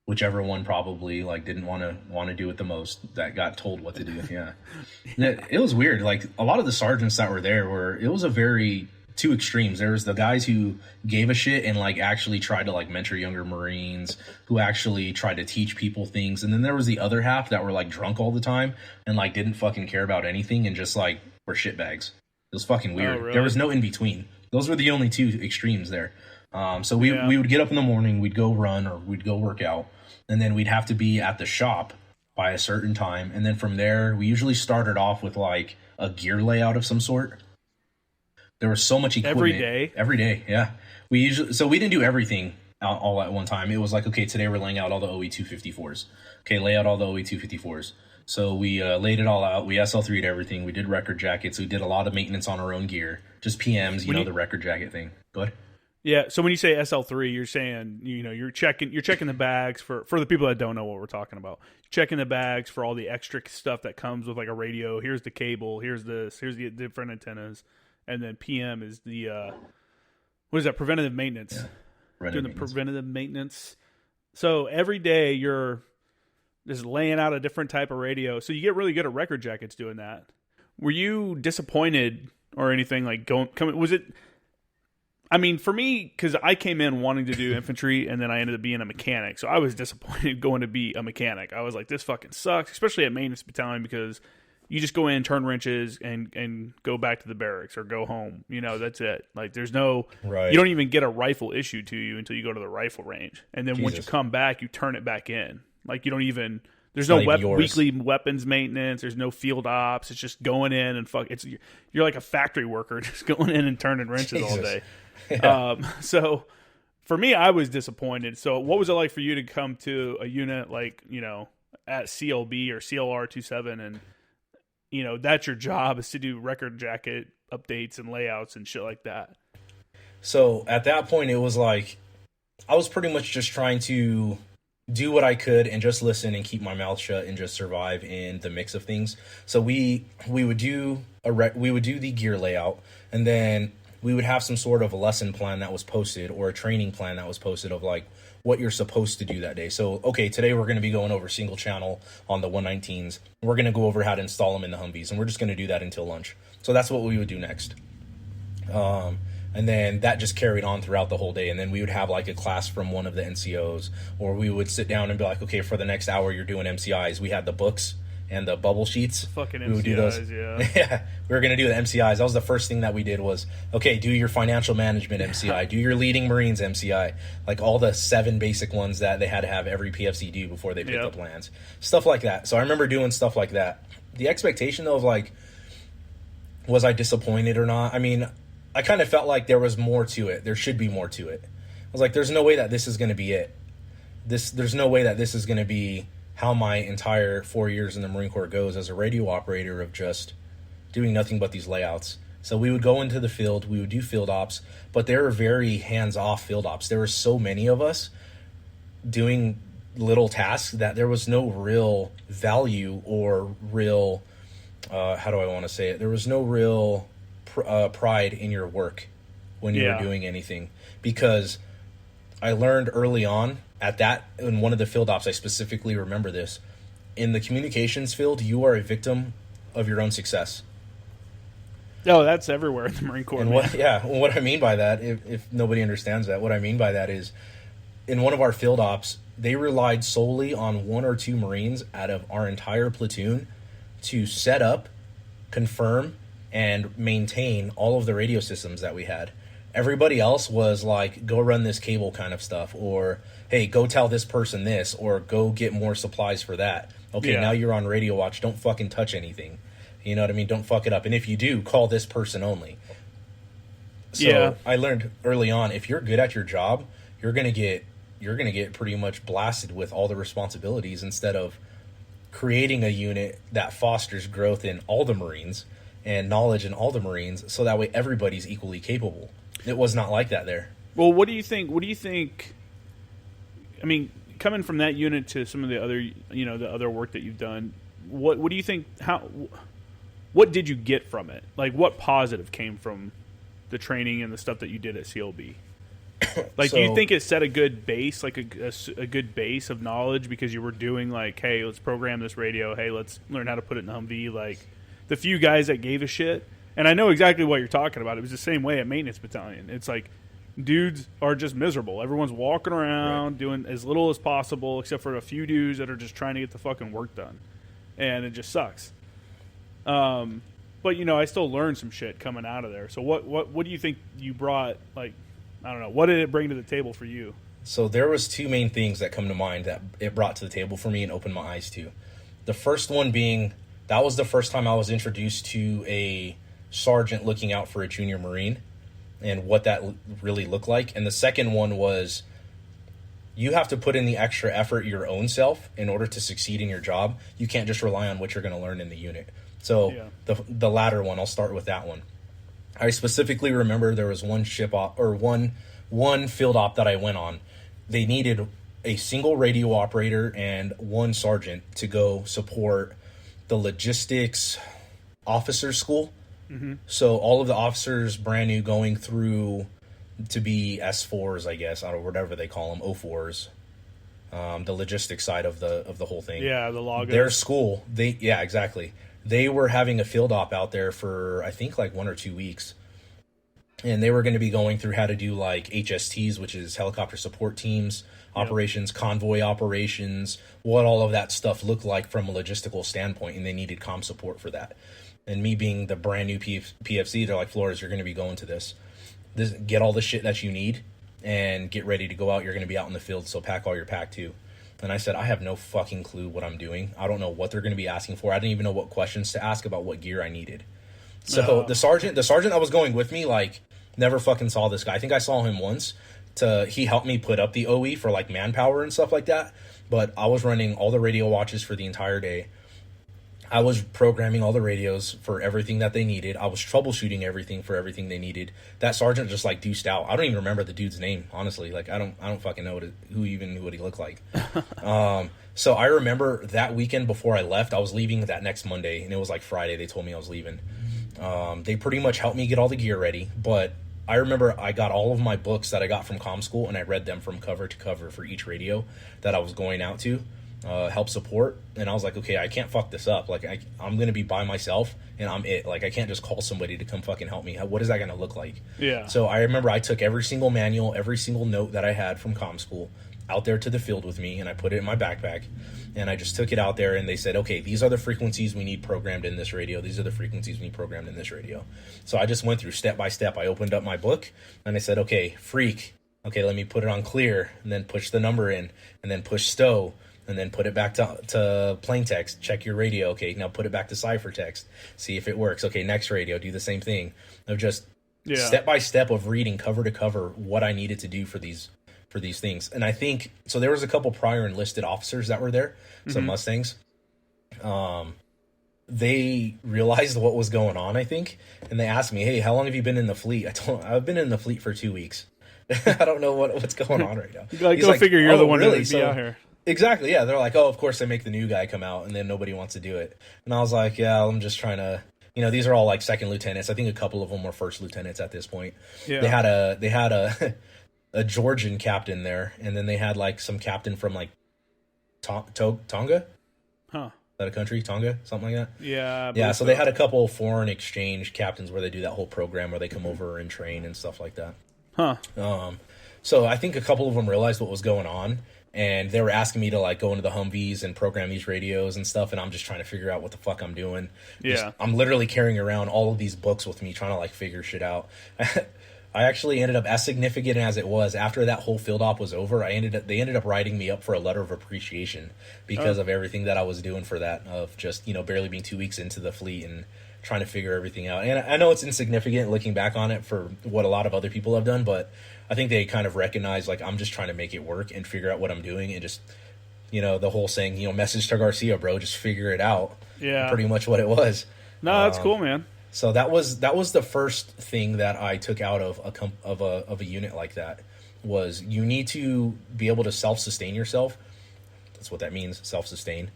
whichever one probably like didn't want to do it the most, that got told what to do. Yeah. It was weird. Like a lot of the sergeants that were there it was a very two extremes. There was the guys who gave a shit and like actually tried to like mentor younger Marines, who actually tried to teach people things. And then there was the other half that were like drunk all the time and like didn't fucking care about anything and just like were shitbags. It was fucking weird. Oh, really? There was no in between. Those were the only two extremes there. So we would get up in the morning, we'd go run or we'd go work out, and then we'd have to be at the shop by a certain time. And then from there, we usually started off with like a gear layout of some sort. There was so much equipment. Every day, yeah. We didn't do everything all at one time. It was like, okay, today we're laying out all the OE 254s. Okay, lay out all the OE 254s. So we laid it all out. We SL3'd everything. We did record jackets. We did a lot of maintenance on our own gear. Just PMs, the record jacket thing. Go ahead. Yeah, so when you say SL3, you're saying, you're checking the bags for the people that don't know what we're talking about. Checking the bags for all the extra stuff that comes with like a radio. Here's the cable. Here's this. Here's the different antennas. And then PM is the what is that? Preventative maintenance. Yeah. Doing the preventative maintenance. So every day you're just laying out a different type of radio. So you get really good at record jackets doing that. Were you disappointed or anything like was it? I mean, for me, because I came in wanting to do infantry, and then I ended up being a mechanic. So I was disappointed going to be a mechanic. I was like, this fucking sucks, especially at maintenance battalion, because you just go in, turn wrenches, and go back to the barracks or go home. That's it. Like, there's no... Right. You don't even get a rifle issued to you until you go to the rifle range. And then once you come back, you turn it back in. Like, you don't even... There's no weekly weapons maintenance. There's no field ops. It's just going in and you're like a factory worker just going in and turning wrenches all day. Yeah. So for me, I was disappointed. So what was it like for you to come to a unit like, at CLB or CLR 27 that's your job, is to do record jacket updates and layouts and shit like that. So at that point, it was like I was pretty much just trying to do what I could and just listen and keep my mouth shut and just survive in the mix of things. So we would do the gear layout, and then we would have some sort of a lesson plan that was posted, or a training plan that was posted, of like what you're supposed to do that day. So, okay, today we're going to be going over single channel on the 119s. We're going to go over how to install them in the Humvees, and we're just going to do that until lunch. So that's what we would do next. And then that just carried on throughout the whole day. And then we would have like a class from one of the NCOs, or we would sit down and be like, okay, for the next hour you're doing MCIs. We had the books and the bubble sheets. Fucking we would do those. Yeah. Yeah, we were going to do the MCIs. That was the first thing that we did was, okay, do your financial management MCI, do your leading Marines MCI, like all the 7 basic ones that they had to have every PFC do before they picked up lands. Stuff like that. So I remember doing stuff like that. The expectation, though, of like, was I disappointed or not? I mean, I kind of felt like there was more to it. There should be more to it. I was like, there's no way that this is going to be it. There's no way that this is going to be how my entire 4 years in the Marine Corps goes as a radio operator, of just doing nothing but these layouts. So we would go into the field, we would do field ops, but they were very hands-off field ops. There were so many of us doing little tasks that there was no real value or real, how do I want to say it? There was no real pride in your work when you were doing anything, because I learned early on in one of the field ops, I specifically remember this, in the communications field, you are a victim of your own success. Oh, that's everywhere in the Marine Corps. And what I mean by that, if nobody understands that, what I mean by that is, in one of our field ops, they relied solely on 1 or 2 Marines out of our entire platoon to set up, confirm, and maintain all of the radio systems that we had. Everybody else was like, go run this cable kind of stuff, or hey, go tell this person this, or go get more supplies for that. Okay, now you're on radio watch. Don't fucking touch anything. You know what I mean? Don't fuck it up. And if you do, call this person only. So I learned early on, if you're good at your job, you're gonna get pretty much blasted with all the responsibilities, instead of creating a unit that fosters growth in all the Marines and knowledge in all the Marines, so that way everybody's equally capable. It was not like that there. Well, what do you think? I mean, coming from that unit to some of the other, the other work that you've done, what do you think? What did you get from it? Like, what positive came from the training and the stuff that you did at CLB? Like, do you think it set a good base, like a good base of knowledge, because you were doing like, hey, let's program this radio. Hey, let's learn how to put it in the Humvee. Like, the few guys that gave a shit. And I know exactly what you're talking about. It was the same way at Maintenance Battalion. It's like, dudes are just miserable. Everyone's walking around doing as little as possible, except for a few dudes that are just trying to get the fucking work done. And it just sucks. But, I still learned some shit coming out of there. So what do you think you brought, like, I don't know, what did it bring to the table for you? So there was 2 main things that come to mind that it brought to the table for me and opened my eyes to. The first one being, that was the first time I was introduced to a sergeant looking out for a junior Marine and what that really looked like. And the second one was, you have to put in the extra effort your own self in order to succeed in your job. You can't just rely on what you're going to learn in the unit. So the latter one, I'll start with that one. I specifically remember there was one ship op, or one field op that I went on. They needed a single radio operator and 1 sergeant to go support the logistics officer school. Mm-hmm. So all of the officers, brand new, going through to be S4s, I guess, or whatever they call them, O4s. The logistics side of the whole thing. Yeah, the logos. Their school, exactly. They were having a field op out there for, I think, like 1 or 2 weeks. And they were going to be going through how to do like HSTs, which is helicopter support teams, operations, convoy operations, what all of that stuff looked like from a logistical standpoint. And they needed comm support for that. And me being the brand new PFC, they're like, Flores, you're going to be going to this. Get all the shit that you need and get ready to go out. You're going to be out in the field, so pack all your pack too. And I said, I have no fucking clue what I'm doing. I don't know what they're going to be asking for. I didn't even know what questions to ask about what gear I needed. So the sergeant that was going with me, like, never fucking saw this guy. I think I saw him once. He helped me put up the OE for like manpower and stuff like that. But I was running all the radio watches for the entire day. I was programming all the radios for everything that they needed. I was troubleshooting everything for everything they needed. That sergeant just like deuced out. I don't even remember the dude's name, honestly. Like I don't fucking know who even knew what he looked like. So I remember that weekend before I left, I was leaving that next Monday, and it was like Friday. They told me I was leaving. They pretty much helped me get all the gear ready, but I remember I got all of my books that I got from comm school, and I read them from cover to cover for each radio that I was going out to help support. And I was like, okay, I can't fuck this up. Like I'm going to be by myself, and I'm it. Like I can't just call somebody to come fucking help me. What is that going to look like? Yeah. So I remember I took every single manual, every single note that I had from comm school out there to the field with me, and I put it in my backpack, and I just took it out there, and they said, okay, these are the frequencies we need programmed in this radio. These are the frequencies we need programmed in this radio. So I just went through step by step. I opened up my book, and I said, okay, freak. Okay, let me put it on clear, and then push the number in, and then push stow, and then put it back to plain text. Check your radio. Okay, now put it back to ciphertext. See if it works. Okay, next radio, do the same thing. Of just step by step of reading cover to cover what I needed to do for these things. And I think so there was a couple prior enlisted officers that were there, some Mustangs. They realized what was going on, I think, and they asked me, hey, how long have you been in the fleet? I told them, I've been in the fleet for 2 weeks. I don't know what's going on right now. Go figure you're the one really? To be out here. Exactly, yeah. They're like, oh, of course they make the new guy come out, and then nobody wants to do it. And I was like, yeah, I'm just trying to, these are all like second lieutenants. I think a couple of them were first lieutenants at this point. Yeah. They had a a Georgian captain there, and then they had like some captain from like Tonga. Huh. Is that a country? Tonga? Something like that? Yeah. Yeah, so they had a couple foreign exchange captains where they do that whole program where they come over and train and stuff like that. Huh. So I think a couple of them realized what was going on, and they were asking me to like go into the Humvees and program these radios and stuff, and I'm just trying to figure out what the fuck I'm doing. Yeah. I'm literally carrying around all of these books with me trying to like figure shit out. I actually ended up, as significant as it was, after that whole field op was over, they ended up writing me up for a letter of appreciation because of everything that I was doing for that, of just, barely being 2 weeks into the fleet and trying to figure everything out. And I know it's insignificant looking back on it for what a lot of other people have done, but I think they kind of recognize, like, I'm just trying to make it work and figure out what I'm doing, and just, the whole saying, message to Garcia, bro, just figure it out. Yeah. Pretty much what it was. No, that's cool, man. So that was the first thing that I took out of a unit like that, was you need to be able to self-sustain yourself. That's what that means, self-sustain.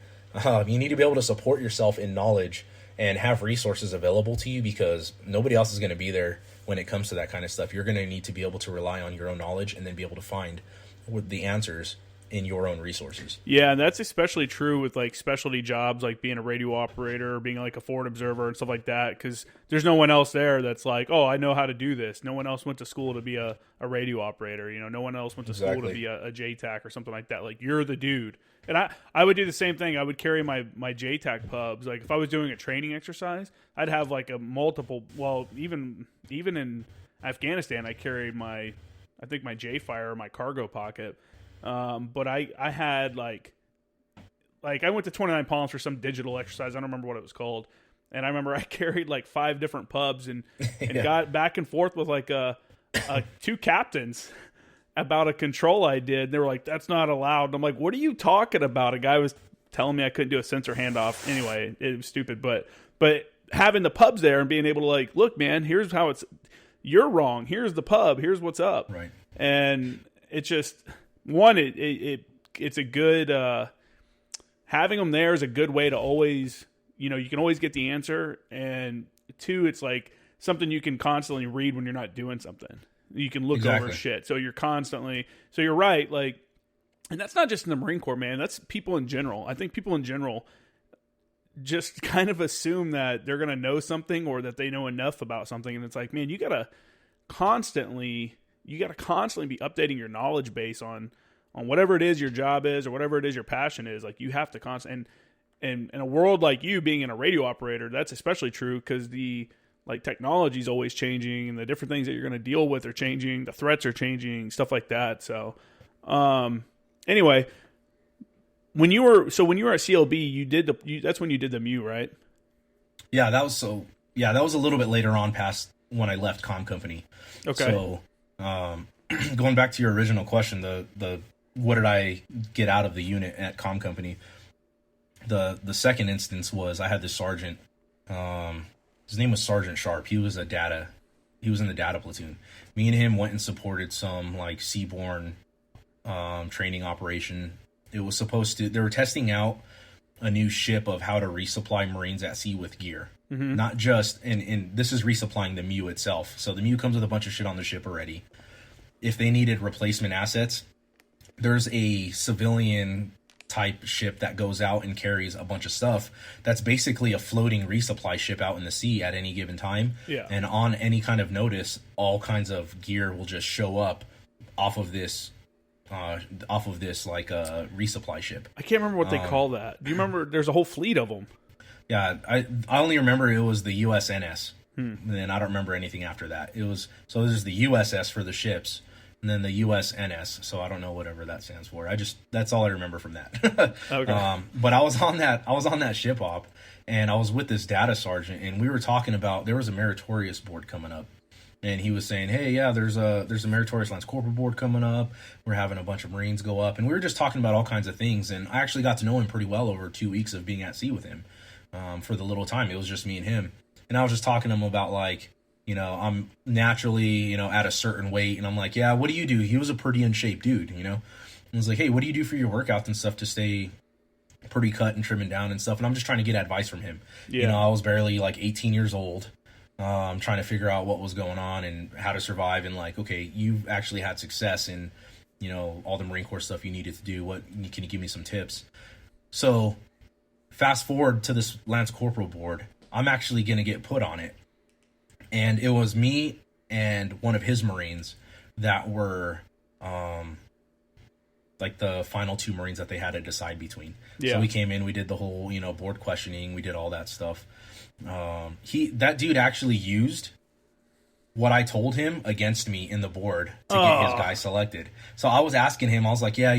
You need to be able to support yourself in knowledge and have resources available to you, because nobody else is going to be there when it comes to that kind of stuff. You're going to need to be able to rely on your own knowledge and then be able to find the answers in your own resources. Yeah, and that's especially true with like specialty jobs, like being a radio operator or being like a forward observer and stuff like that, because there's no one else there that's like, oh, I know how to do this. No one else went to school to be a radio operator. No one else went to school to be a JTAC or something like that. Like, you're the dude. And I would do the same thing. I would carry my JTAC pubs. Like, if I was doing a training exercise, I'd have like a multiple. Well, even in Afghanistan, I carried my J-Fire or my cargo pocket. But I had like I went to 29 Palms for some digital exercise. I don't remember what it was called. And I remember I carried like 5 different pubs and got back and forth with like 2 captains about a control I did. They were like, that's not allowed. And I'm like, what are you talking about? A guy was telling me I couldn't do a sensor handoff. Anyway, it was stupid. But having the pubs there and being able to like, look, man, here's how you're wrong. Here's the pub. Here's what's up. Right. And it's just, one, it's a good, having them there is a good way to always, you can always get the answer. And 2, it's like something you can constantly read when you're not doing something. You can look over shit. So you're constantly, so you're right. Like, and that's not just in the Marine Corps, man. That's people in general. I think people in general just kind of assume that they're going to know something or that they know enough about something. And it's like, man, you got to constantly be updating your knowledge base on whatever it is your job is or whatever it is your passion is. Like, you have to constantly, and in a world like you being in a radio operator, that's especially true, because the technology is always changing and the different things that you're going to deal with are changing. The threats are changing, stuff like that. So, anyway, when you were at CLB, that's when you did the MU, right? Yeah, that was a little bit later on past when I left Comm Company. Okay. So, going back to your original question, the what did I get out of the unit at Comm Company? The second instance was I had this sergeant. His name was Sergeant Sharp. He was in the data platoon. Me and him went and supported some like seaborne training operation. It was they were testing out a new ship of how to resupply Marines at sea with gear. Mm-hmm. Not just, and this is resupplying the MEU itself. So the MEU comes with a bunch of shit on the ship already. If they needed replacement assets, there's a civilian type ship that goes out and carries a bunch of stuff. That's basically a floating resupply ship out in the sea at any given time. Yeah. And on any kind of notice, all kinds of gear will just show up off of this like a resupply ship. I can't remember what they call that. Do you remember? There's a whole fleet of them. Yeah, I only remember it was the USNS. And then I don't remember anything after that. This is the USS for the ships, and then the USNS. So I don't know whatever that stands for. That's all I remember from that. Okay. But I was on that ship op, and I was with this data sergeant, and we were talking about there was a meritorious board coming up. And he was saying, hey, yeah, there's a meritorious Lance Corporal board coming up. We're having a bunch of Marines go up. And we were just talking about all kinds of things. And I actually got to know him pretty well over 2 weeks of being at sea with him for the little time. It was just me and him. And I was just talking to him about, like, I'm naturally, at a certain weight. And I'm like, yeah, what do you do? He was a pretty in shape dude, And I was like, hey, what do you do for your workouts and stuff to stay pretty cut and trimming down and stuff? And I'm just trying to get advice from him. Yeah. I was barely, like, 18 years old. Trying to figure out what was going on and how to survive, and like, okay, you've actually had success in, all the Marine Corps stuff you needed to do. Can you give me some tips? So fast forward to this Lance Corporal board, I'm actually going to get put on it. And it was me and one of his Marines that were, like the final two Marines that they had to decide between. Yeah. So we came in, we did the whole, board questioning. We did all that stuff. That dude actually used what I told him against me in the board to get his guy selected. So I was asking him, I was like, yeah,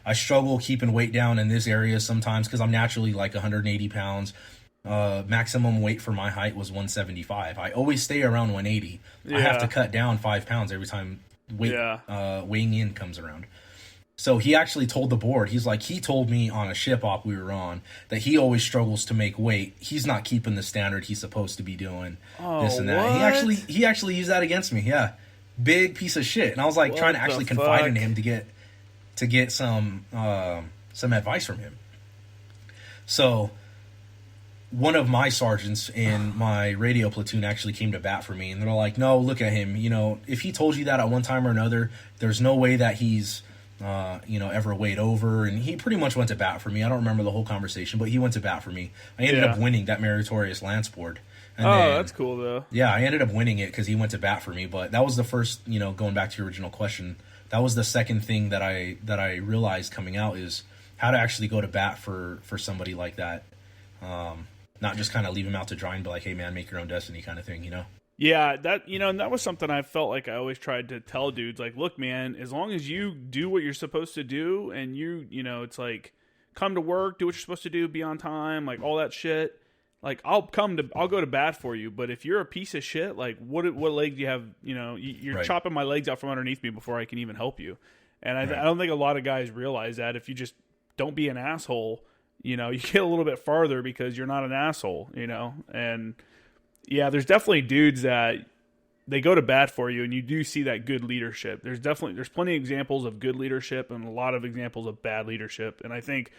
I struggle keeping weight down in this area sometimes because I'm naturally like 180 pounds. Maximum weight for my height was 175. I always stay around 180. Yeah. I have to cut down 5 pounds every time weighing in comes around. So he actually told the board, he's like, he told me on a ship op we were on that he always struggles to make weight. He's not keeping the standard he's supposed to be doing, this and that. What? He actually used that against me. Yeah. Big piece of shit. And I was like trying to actually confide in him to get some advice from him. So one of my sergeants in my radio platoon actually came to bat for me, and they're like, no, look at him. If he told you that at one time or another, there's no way that he's ever weighed over, and he pretty much went to bat for me. I don't remember the whole conversation, but he went to bat for me. I ended up winning that meritorious Lance board. And that's cool though. Yeah, I ended up winning it because he went to bat for me. But that was the first, going back to your original question, that was the second thing that I realized coming out is how to actually go to bat for somebody like that. Not just kind of leave him out to dry and be like, hey man, make your own destiny kind of thing, Yeah, that and that was something I felt like I always tried to tell dudes, like, look, man, as long as you do what you're supposed to do, and it's like, come to work, do what you're supposed to do, be on time, like all that shit. Like, I'll go to bat for you, but if you're a piece of shit, like, what leg do you have? You're chopping my legs out from underneath me before I can even help you. And I don't think a lot of guys realize that if you just don't be an asshole, you get a little bit farther because you're not an asshole, and. Yeah, there's definitely dudes that they go to bat for you, and you do see that good leadership. There's plenty of examples of good leadership and a lot of examples of bad leadership. And I think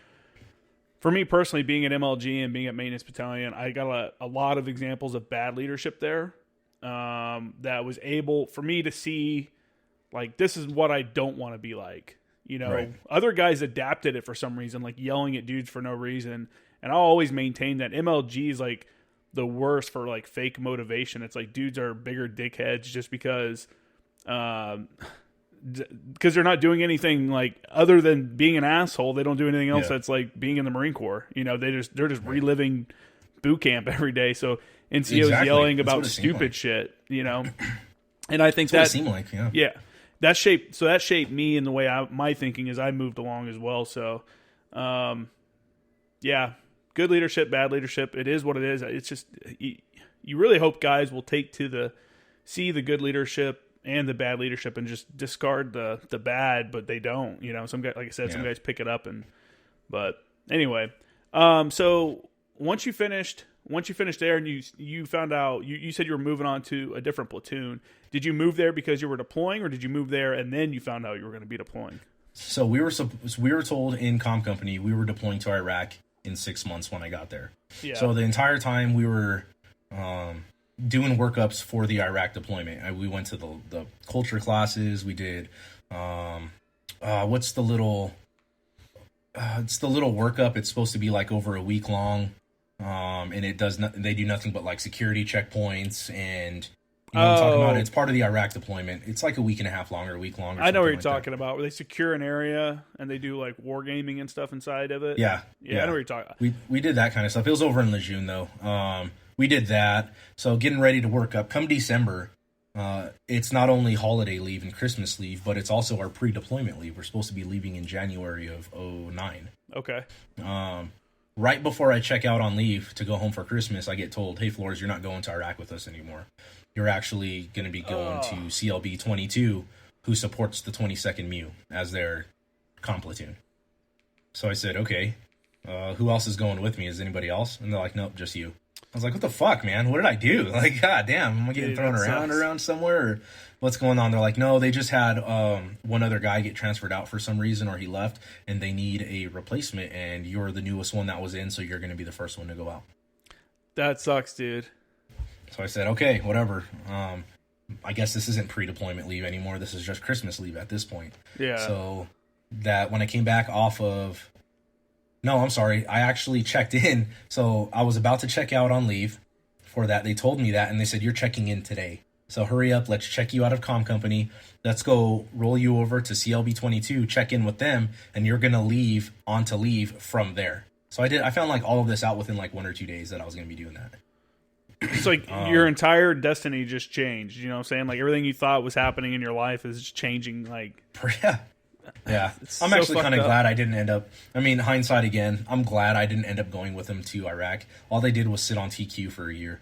for me personally, being at MLG and being at Maintenance Battalion, I got a lot of examples of bad leadership there that was able for me to see, like, this is what I don't want to be like. Other guys adapted it for some reason, like yelling at dudes for no reason. And I'll always maintain that MLG is like the worst for like fake motivation. It's like dudes are bigger dickheads just because they're not doing anything like other than being an asshole. They don't do anything else that's like being in the Marine Corps. They're just reliving boot camp every day. So NCO's yelling about stupid shit, And I think that's what it seemed like, that shaped me in the way my thinking as I moved along as well. So, good leadership, bad leadership. It is what it is. It's just you really hope guys will see the good leadership and the bad leadership and just discard the bad, but they don't. Some guys, like I said, some guys pick it up. But anyway, So once you finished there, and you found out you said you were moving on to a different platoon. Did you move there because you were deploying, or did you move there and then you found out you were going to be deploying? So we were told in comm company we were deploying to Iraq in 6 months when I got there. Yeah. So the entire time we were doing workups for the Iraq deployment. We went to the culture classes. We did what's the little it's the little workup. It's supposed to be like over a week long, and it does not. They do nothing but like security checkpoints and. You know what I'm talking about? It's part of the Iraq deployment. It's like a week and a half long or a week long. I know what you're talking about. Where they secure an area and they do like wargaming and stuff inside of it. Yeah. I know what you're talking about. We did that kind of stuff. It was over in Lejeune though. We did that. So getting ready to work up. Come December, it's not only holiday leave and Christmas leave, but it's also our pre-deployment leave. We're supposed to be leaving in January of 2009. Okay. Right before I check out on leave to go home for Christmas, I get told, "Hey, Flores, you're not going to Iraq with us anymore. You're actually going to be going to CLB 22, who supports the 22nd MU as their comm platoon." So I said, "Okay, who else is going with me? Is anybody else?" And they're like, "Nope, just you." I was like, "What the fuck, man? What did I do? Like, god damn, am I getting thrown around somewhere? Or what's going on?" They're like, "No, they just had one other guy get transferred out for some reason, or he left, and they need a replacement, and you're the newest one that was in, so you're going to be the first one to go out." That sucks, dude. So I said, "Okay, whatever. I guess this isn't pre-deployment leave anymore. This is just Christmas leave at this point." Yeah. So that when I came back off of... No, I'm sorry. I actually checked in. So I was about to check out on leave for that. They told me that, and they said, "You're checking in today. So hurry up. Let's check you out of comm company. Let's go roll you over to CLB 22, check in with them, and you're going to leave onto leave from there." So I found like all of this out within like 1 or 2 days that I was going to be doing that. It's like your entire destiny just changed. You know what I'm saying? Like everything you thought was happening in your life is just changing. Like, yeah. I'm so actually kind of fucked up. glad I didn't end up. I mean, hindsight again, I'm glad I didn't end up going with them to Iraq. All they did was sit on TQ for a year.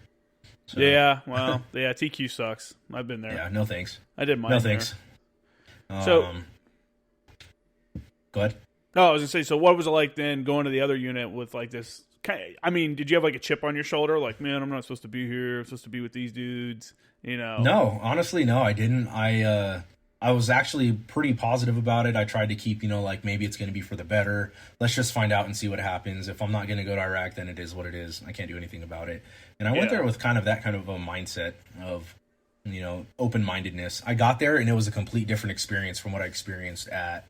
So, yeah, well, yeah, TQ sucks. I've been there. Yeah, no thanks. I did mine. No thanks. So, go ahead. no, I was gonna say. So, what was it like then going to the other unit with like this? I mean, did you have like a chip on your shoulder? Like, man, I'm not supposed to be here. I'm supposed to be with these dudes. You know? No, honestly, no, I didn't. I was actually pretty positive about it. I tried to keep, like maybe it's going to be for the better. Let's just find out and see what happens. If I'm not going to go to Iraq, then it is what it is. I can't do anything about it. And I went there with kind of that kind of a mindset of, open-mindedness. I got there and it was a complete different experience from what I experienced at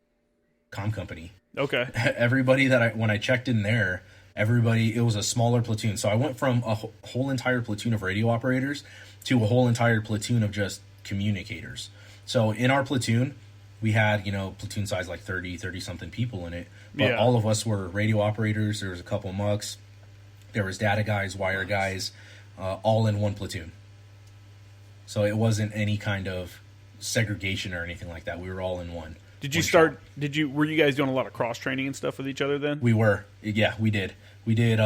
comm company. Okay. Everybody when I checked in there, it was a smaller platoon. So I went from a whole entire platoon of radio operators to a whole entire platoon of just communicators. So in our platoon, we had, platoon size like 30 something people in it. But all of us were radio operators. There was a couple mucks. There was data guys, wire guys, all in one platoon. So it wasn't any kind of segregation or anything like that. We were all in one. Were you guys doing a lot of cross training and stuff with each other then? We were. Yeah, we did. We did.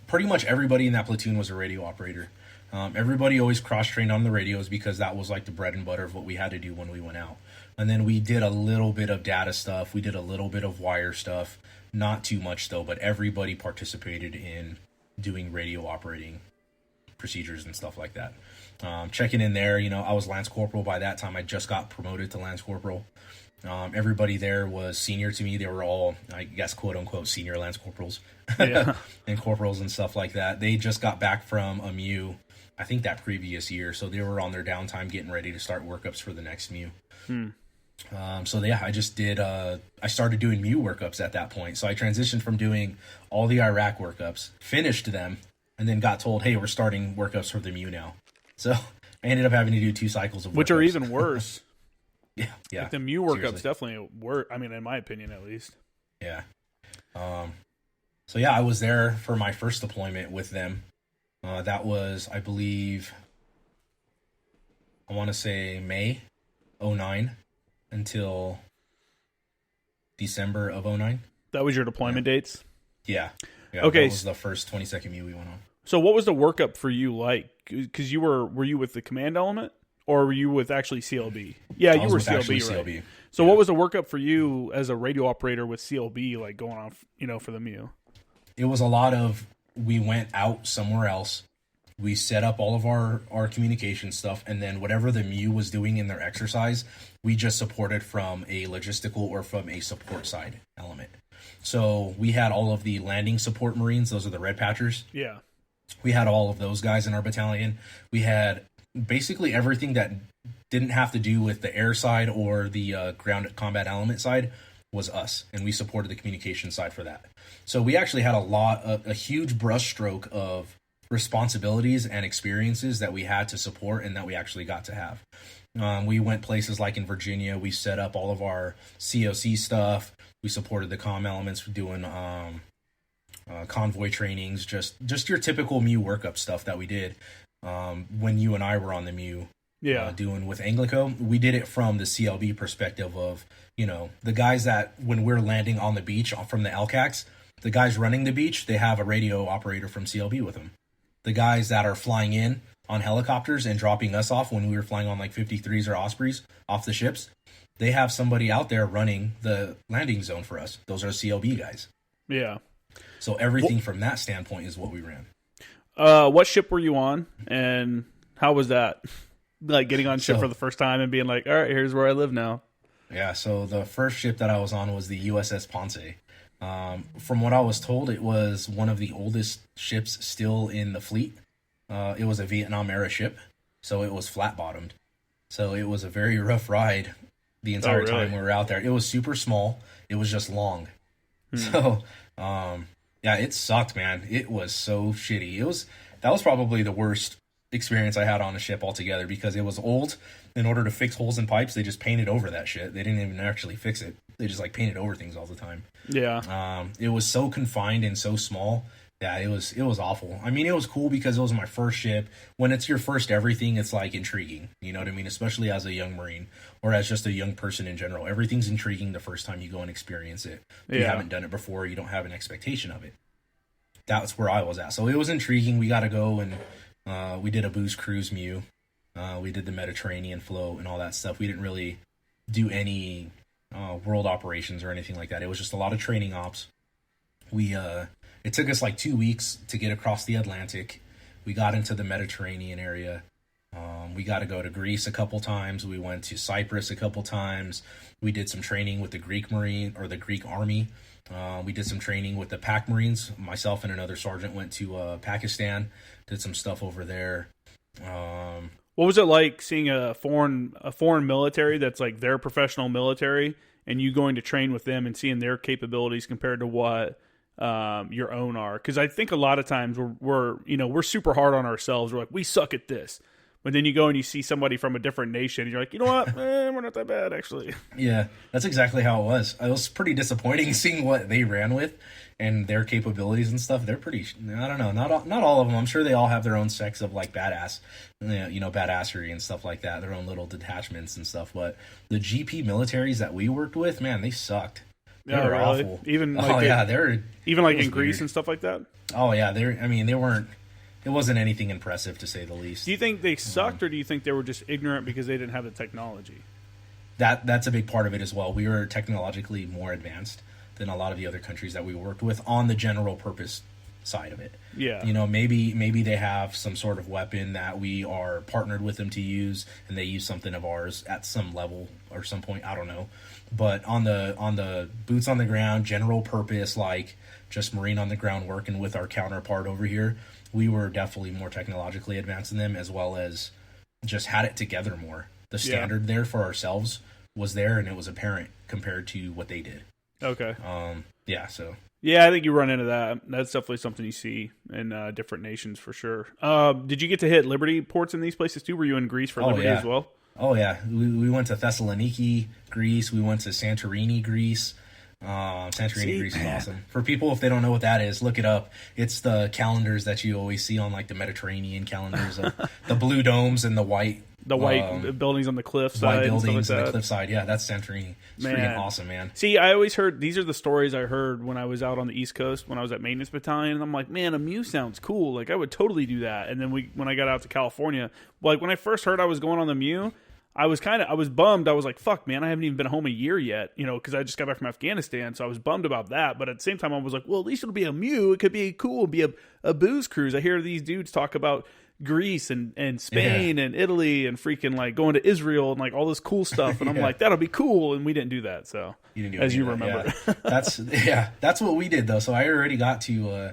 Pretty much everybody in that platoon was a radio operator. Everybody always cross-trained on the radios because that was like the bread and butter of what we had to do when we went out. And then we did a little bit of data stuff. We did a little bit of wire stuff. Not too much though, but everybody participated in doing radio operating procedures and stuff like that. Checking in there, I was Lance Corporal by that time. I just got promoted to Lance Corporal. Everybody there was senior to me. They were all, I guess, quote unquote, senior Lance Corporals and corporals and stuff like that. They just got back from a MU, I think that previous year. So they were on their downtime getting ready to start workups for the next MU. So yeah, I just did, I started doing MU workups at that point. So I transitioned from doing all the Iraq workups, finished them, and then got told, hey, we're starting workups for the MU now. So I ended up having to do 2 cycles of workups. Which are even worse. Yeah. Like the MU workups definitely were, I mean, in my opinion at least. Yeah. So yeah, I was there for my first deployment with them. That was, I believe, I want to say May 2009 until December of 2009. That was your deployment dates? Yeah. Okay. That was the first 22nd MU we went on. So what was the workup for you like? Because were you with the command element? Or were you with actually CLB? Yeah, you were CLB, right? CLB. So what was the workup for you as a radio operator with CLB, like going on, for the MU? it was a lot of, we went out somewhere else. We set up all of our communication stuff, and then whatever the MU was doing in their exercise, we just supported from a logistical or from a support side element. So we had all of the landing support Marines. Those are the red patchers. Yeah. We had all of those guys in our battalion. We had basically everything that didn't have to do with the air side or the ground combat element side was us, and we supported the communication side for that. So we actually had a huge brushstroke of responsibilities and experiences that we had to support and that we actually got to have. We went places like in Virginia. We set up all of our COC stuff. We supported the comm elements doing convoy trainings, just your typical MU workup stuff that we did when you and I were on the MU. Yeah. Doing with Anglico. We did it from the CLB perspective of, the guys that when we're landing on the beach from the LCACs, the guys running the beach, they have a radio operator from CLB with them. The guys that are flying in on helicopters and dropping us off when we were flying on like 53s or Ospreys off the ships, they have somebody out there running the landing zone for us. Those are CLB guys. Yeah. So everything from that standpoint is what we ran. What ship were you on, and how was that? Like getting on ship for the first time and being like, all right, here's where I live now. Yeah, so the first ship that I was on was the USS Ponce. From what I was told, it was one of the oldest ships still in the fleet. It was a Vietnam era ship, so it was flat bottomed. So it was a very rough ride the entire time we were out there. It was super small. It was just long. So, yeah, it sucked, man. It was so shitty. That was probably the worst experience I had on a ship altogether, because it was old. In order to fix holes in pipes, they just painted over that shit. They didn't even actually fix it. They just like painted over things all the time. Yeah. It was so confined and so small. Yeah, it was awful. I mean, it was cool because it was my first ship. When it's your first everything, it's like intriguing. You know what I mean? Especially as a young Marine or as just a young person in general. Everything's intriguing the first time you go and experience it. If you haven't done it before, you don't have an expectation of it. That's where I was at. So it was intriguing. We got to go and we did a booze cruise MU. We did the Mediterranean float and all that stuff. We didn't really do any world operations or anything like that. It was just a lot of training ops. It took us like 2 weeks to get across the Atlantic. We got into the Mediterranean area. We got to go to Greece a couple times. We went to Cyprus a couple times. We did some training with the Greek Marine or the Greek Army. We did some training with the Pak Marines. Myself and another sergeant went to Pakistan, did some stuff over there. What was it like seeing a foreign military that's like their professional military, and you going to train with them and seeing their capabilities compared to what your own are? Because I think a lot of times we're super hard on ourselves. We're like, we suck at this. But then you go and you see somebody from a different nation, and you're like, you know what? We're not that bad, actually. Yeah, that's exactly how it was. It was pretty disappointing seeing what they ran with and their capabilities and stuff. They're pretty, I don't know, not all of them. I'm sure they all have their own sects of like badass, badassery and stuff like that, their own little detachments and stuff. But the GP militaries that we worked with, man, they sucked. They were really? awful. Even like they're even like in Greece and stuff like that. Oh yeah, they weren't. It wasn't anything impressive, to say the least. Do you think they sucked, or do you think they were just ignorant because they didn't have the technology? That's a big part of it as well. We were technologically more advanced than a lot of the other countries that we worked with on the general purpose side of it. Yeah. Maybe they have some sort of weapon that we are partnered with them to use, and they use something of ours at some level or some point. I don't know. But on the boots on the ground, general purpose, like just Marine on the ground working with our counterpart over here, we were definitely more technologically advanced than them, as well as just had it together more. The standard there for ourselves was there, and it was apparent compared to what they did. Okay. Yeah, I think you run into that. That's definitely something you see in different nations for sure. Did you get to hit Liberty ports in these places too? Were you in Greece for Liberty as well? Oh, yeah. We went to Thessaloniki, Greece. We went to Santorini, Greece. Greece is awesome. For people, if they don't know what that is, look it up. It's the calendars that you always see on like the Mediterranean calendars of the blue domes and the white buildings on the cliff side. White buildings on the cliff side. Yeah, that's Santorini. It's freaking awesome, man. See, I always heard, these are the stories I heard when I was out on the East Coast, when I was at Maintenance Battalion, and I'm like, man, a Mew sounds cool. Like, I would totally do that. And then when I got out to California, like when I first heard I was going on the Mew, I was bummed. I was like, fuck, man, I haven't even been home a year yet, because I just got back from Afghanistan. So I was bummed about that. But at the same time, I was like, well, at least it'll be a Mew. It could be cool. It'll be a booze cruise. I hear these dudes talk about Greece and Spain and Italy and freaking like going to Israel and like all this cool stuff. And I'm like, that'll be cool. And we didn't do that. So as you remember, that's what we did though. So I already got to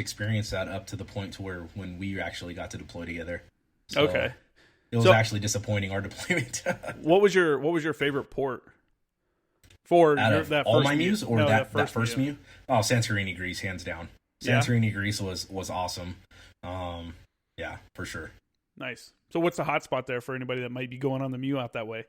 experience that up to the point to where when we actually got to deploy together. So okay. It was actually disappointing, our deployment. What was your favorite port for that all first my Mews or no, that first Mew? Oh, Santorini, Greece, hands down. Santorini, Greece was awesome. Yeah, for sure. Nice. So what's the hot spot there for anybody that might be going on the Mew out that way?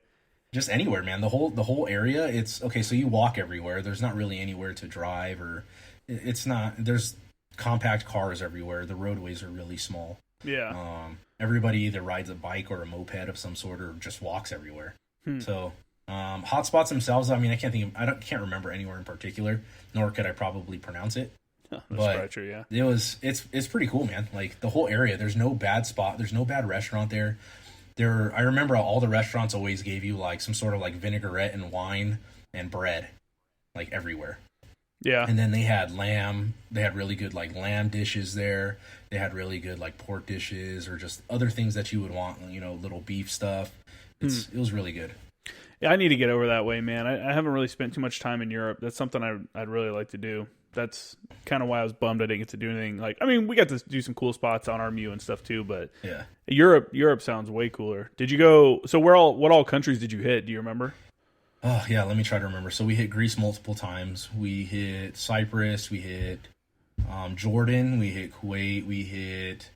Just anywhere, man. The whole area. It's okay. So you walk everywhere. There's not really anywhere to drive, or it's not. There's compact cars everywhere. The roadways are really small. Yeah. Everybody either rides a bike or a moped of some sort, or just walks everywhere. So, hotspots themselves. I mean, I can't remember anywhere in particular, nor could I probably pronounce it. That's probably true. Yeah. It's pretty cool, man. Like the whole area. There's no bad spot. There's no bad restaurant there. I remember all the restaurants always gave you like some sort of like vinaigrette and wine and bread, like everywhere. Yeah. And then they had lamb. They had really good like lamb dishes there. They had really good like pork dishes or just other things that you would want, little beef stuff. It was really good. Yeah, I need to get over that way, man. I haven't really spent too much time in Europe. That's something I'd really like to do. That's kind of why I was bummed I didn't get to do anything. Like, I mean, we got to do some cool spots on our Mew and stuff too, but yeah, Europe sounds way cooler. Did you go? So what all countries did you hit? Do you remember? Oh yeah, let me try to remember. So we hit Greece multiple times. We hit Cyprus. We hit Jordan. We hit Kuwait. We hit.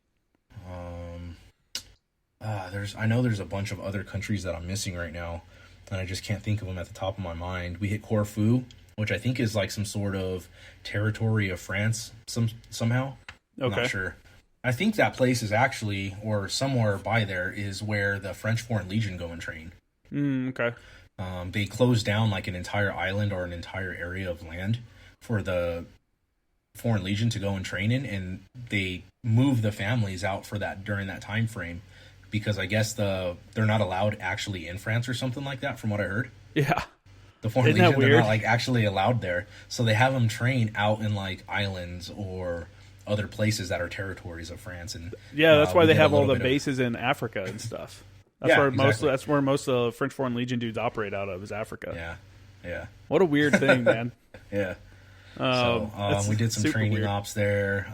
I know there's a bunch of other countries that I'm missing right now, and I just can't think of them at the top of my mind. We hit Corfu, which I think is like some sort of territory of France somehow. Okay. I'm not sure. I think that place is actually, or somewhere by there, is where the French Foreign Legion go and train. Okay. They closed down like an entire island or an entire area of land for the Foreign Legion to go and train in, and they moved the families out for that during that time frame because I guess they're not allowed actually in France or something like that, from what I heard. Yeah. The Foreign Legion, they're not like actually allowed there, so they have them train out in like islands or other places that are territories of France. And that's why they have all the bases in Africa and stuff. That's where most of the French Foreign Legion dudes operate out of, is Africa. Yeah. What a weird thing, man. Yeah. We did some training ops there.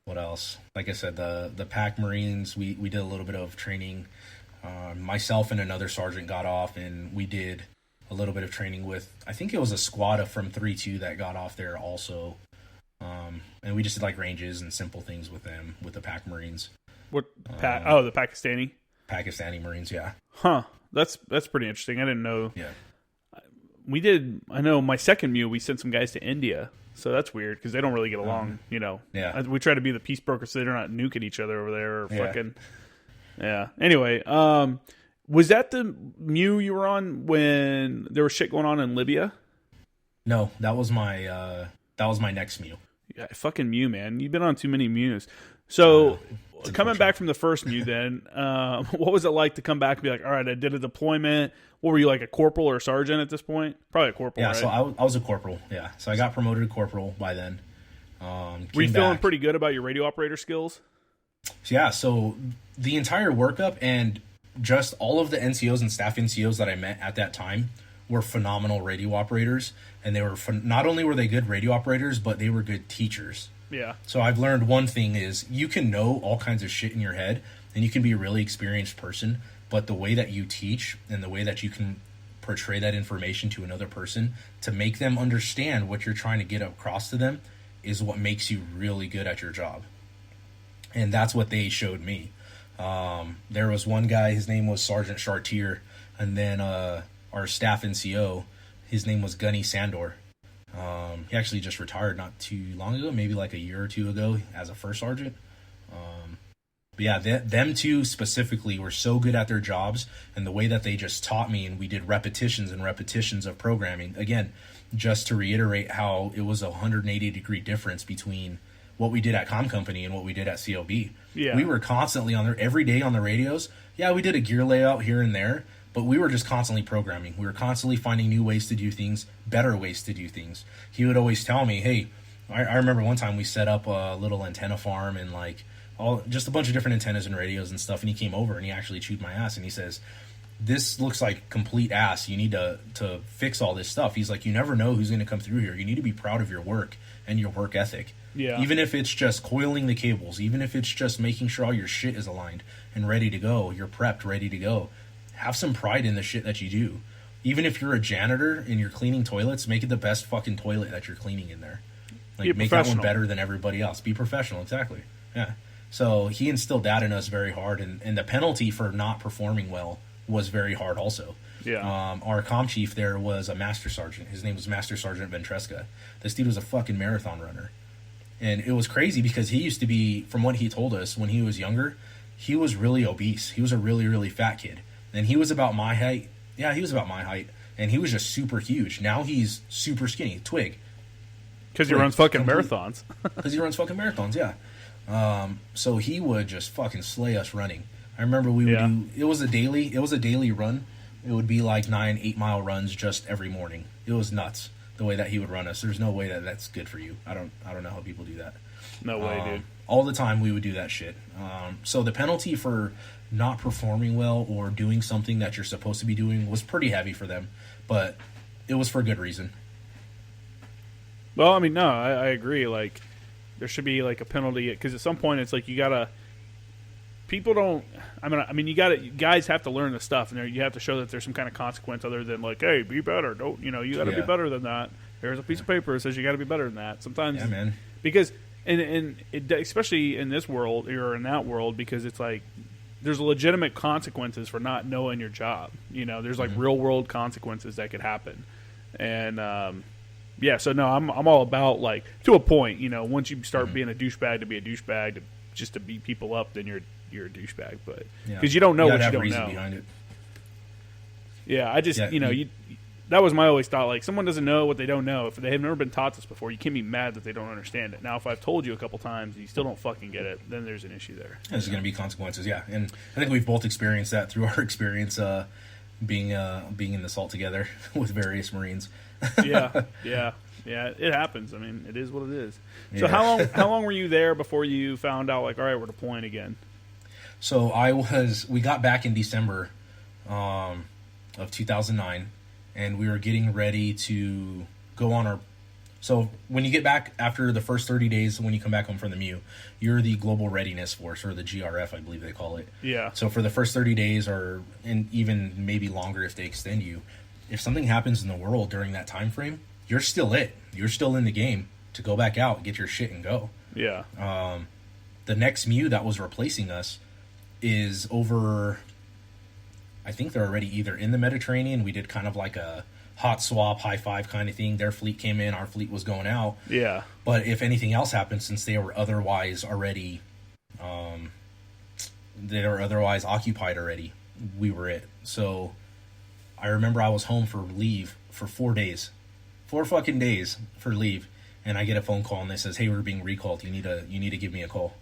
What else? Like I said, the Pac Marines, we did a little bit of training. Myself and another sergeant got off, and we did a little bit of training with, I think it was a squad from 3-2 that got off there also. And we just did like ranges and simple things with them, with the Pac Marines. What? The Pakistani? Pakistani Marines, yeah. Huh. That's pretty interesting. I didn't know. Yeah. We did. I know my second Mew, we sent some guys to India, so that's weird because they don't really get along. Yeah. We try to be the peace broker so they're not nuking each other over there or fucking. Yeah. Anyway, was that the Mew you were on when there was shit going on in Libya? No, that was my next Mew. Yeah, fucking Mew, man. You've been on too many Mews. So coming back from the first Mew, then what was it like to come back and be like, all right, I did a deployment? What were you, like a corporal or a sergeant at this point? Probably a corporal. Yeah, right? so I was a corporal. Yeah, so I got promoted to corporal by then. Were you feeling pretty good about your radio operator skills? Yeah, so the entire workup and just all of the NCOs and staff NCOs that I met at that time were phenomenal radio operators, and they were not only were they good radio operators, but they were good teachers. Yeah. So I've learned one thing is you can know all kinds of shit in your head, and you can be a really experienced person, but the way that you teach and the way that you can portray that information to another person to make them understand what you're trying to get across to them is what makes you really good at your job. And that's what they showed me. There was one guy, his name was Sergeant Chartier, and then our staff NCO, his name was Gunny Sandor. He actually just retired not too long ago, maybe like a year or two ago as a first sergeant. But yeah, them two specifically were so good at their jobs, and the way that they just taught me, and we did repetitions and repetitions of programming. Again, just to reiterate how it was a 180-degree difference between what we did at Com Company and what we did at CLB. Yeah. We were constantly on there every day on the radios. Yeah, we did a gear layout here and there, but we were just constantly programming. We were constantly finding new ways to do things, better ways to do things. He would always tell me, hey, I remember one time we set up a little antenna farm and like just a bunch of different antennas and radios and stuff. And he came over and he actually chewed my ass and he says, this looks like complete ass. You need to fix all this stuff. He's like, you never know who's going to come through here. You need to be proud of your work and your work ethic. Yeah. Even if it's just coiling the cables, even if it's just making sure all your shit is aligned and ready to go, you're prepped, ready to go. Have some pride in the shit that you do. Even if you're a janitor and you're cleaning toilets, make it the best fucking toilet that you're cleaning in there. Like, make that one better than everybody else. Be professional, exactly. Yeah. So he instilled that in us very hard, and the penalty for not performing well was very hard also. Yeah. Our comm chief there was a master sergeant. His name was Master Sergeant Ventresca. This dude was a fucking marathon runner. And it was crazy because he used to be, from what he told us when he was younger, he was really obese. He was a really, really fat kid. And he was about my height. Yeah, he was about my height. And he was just super huge. Now he's super skinny. Twig. Because he runs fucking marathons. Because he runs fucking marathons, yeah. So he would just fucking slay us running. I remember we would do, it was a daily run. It would be like 9-8 mile runs just every morning. It was nuts the way that he would run us. There's no way that that's good for you. I don't know how people do that. No way, dude. All the time we would do that shit. So the penalty for not performing well or doing something that you're supposed to be doing was pretty heavy for them, but it was for good reason. Well, I mean, no, I agree. Like, there should be like a penalty because at some point it's like you gotta. People don't. I mean, you guys have to learn the stuff, and you have to show that there's some kind of consequence other than like, hey, be better. Don't you got to be better than that. There's a piece of paper that says you got to be better than that. Sometimes, yeah, man. Because and it, especially in this world or in that world, because it's like there's legitimate consequences for not knowing your job. There's like real world consequences that could happen, and yeah. So no, I'm all about like to a point. Once you start being a douchebag to be a douchebag just to beat people up, then you're a douchebag, but because you don't know what you don't know. Behind it. Yeah, I just that was my always thought. Like, someone doesn't know what they don't know. If they have never been taught this before, you can't be mad that they don't understand it. Now, if I've told you a couple times and you still don't fucking get it, then there's an issue there. There's going to be consequences, yeah. And I think we've both experienced that through our experience being in the SALT together with various Marines. Yeah. It happens. I mean, it is what it is. So how long were you there before you found out, like, all right, we're deploying again? So we got back in December of 2009, and we were getting ready to go on our. So when you get back after the first 30 days, when you come back home from the MU, you're the Global Readiness Force, or the GRF, I believe they call it. Yeah. So for the first 30 days, and even maybe longer if they extend you, if something happens in the world during that time frame, you're still You're still in the game to go back out, get your shit, and go. Yeah. The next MU that was replacing us is over. I think they're already either in the Mediterranean. We did kind of like a hot swap, high five kind of thing. Their fleet came in, our fleet was going out. Yeah. But if anything else happened, since they were otherwise already, they were otherwise occupied already, we were it. So I remember I was home for leave for 4 days. 4 fucking days for leave, and I get a phone call and they says, "Hey, we're being recalled. You need to give me a call."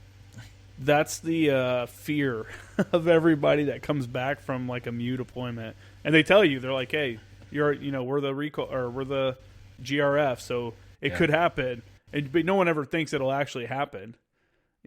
That's the fear of everybody that comes back from like a MU deployment, and they tell you, they're like, "Hey, we're the recall, or we're the GRF, so it could happen," but no one ever thinks it'll actually happen.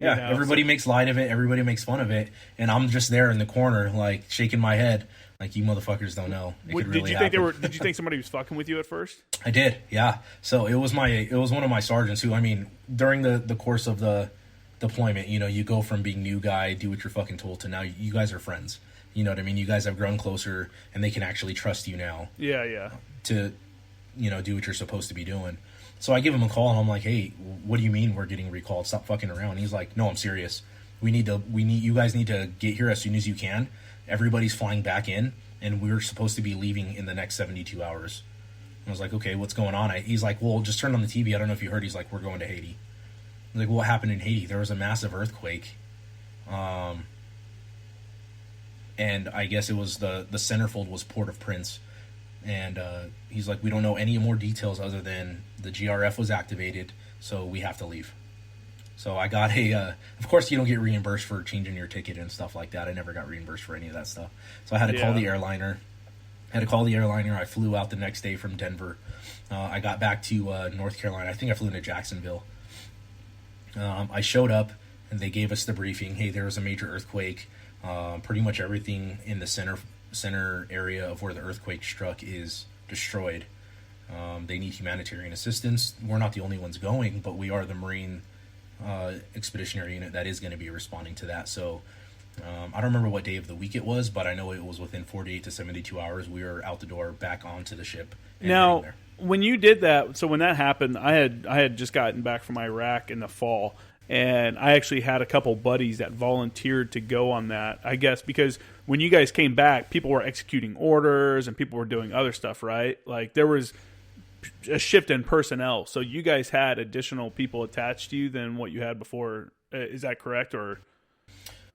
Everybody makes light of it, everybody makes fun of it, and I'm just there in the corner, like shaking my head. Like, you motherfuckers don't know. Did you think somebody was fucking with you at first? I did, yeah. So it was one of my sergeants who, I mean, during the course of the deployment, you go from being new guy, do what you're fucking told, to now you guys are friends. You know what I mean? You guys have grown closer, and they can actually trust you now. Yeah. To, do what you're supposed to be doing. So I give him a call, and I'm like, "Hey, what do you mean we're getting recalled? Stop fucking around." And he's like, "No, I'm serious. You guys need to get here as soon as you can. Everybody's flying back in, and we're supposed to be leaving in the next 72 hours. And I was like, "Okay, what's going on?" He's like, "Well, just turn on the TV. I don't know if you heard." He's like, "We're going to Haiti." I was like, "What happened in Haiti?" There was a massive earthquake. And I guess it was the centerfold was Port-au-Prince. And he's like, "We don't know any more details other than the GRF was activated, so we have to leave." So I got of course you don't get reimbursed for changing your ticket and stuff like that. I never got reimbursed for any of that stuff. So I had to call the airliner. I flew out the next day from Denver. I got back to North Carolina. I think I flew into Jacksonville. I showed up and they gave us the briefing. Hey, there was a major earthquake. Pretty much everything in the center area of where the earthquake struck is destroyed. They need humanitarian assistance. We're not the only ones going, but we are the Marine Expeditionary Unit that is going to be responding to that. So I don't remember what day of the week it was, but I know it was within 48 to 72 hours. We were out the door, back onto the ship. Now, when you did that, so when that happened, I had just gotten back from Iraq in the fall, and I actually had a couple buddies that volunteered to go on that, I guess, because when you guys came back, people were executing orders and people were doing other stuff, right? Like, there was a shift in personnel, so you guys had additional people attached to you than what you had before. Is that correct? Or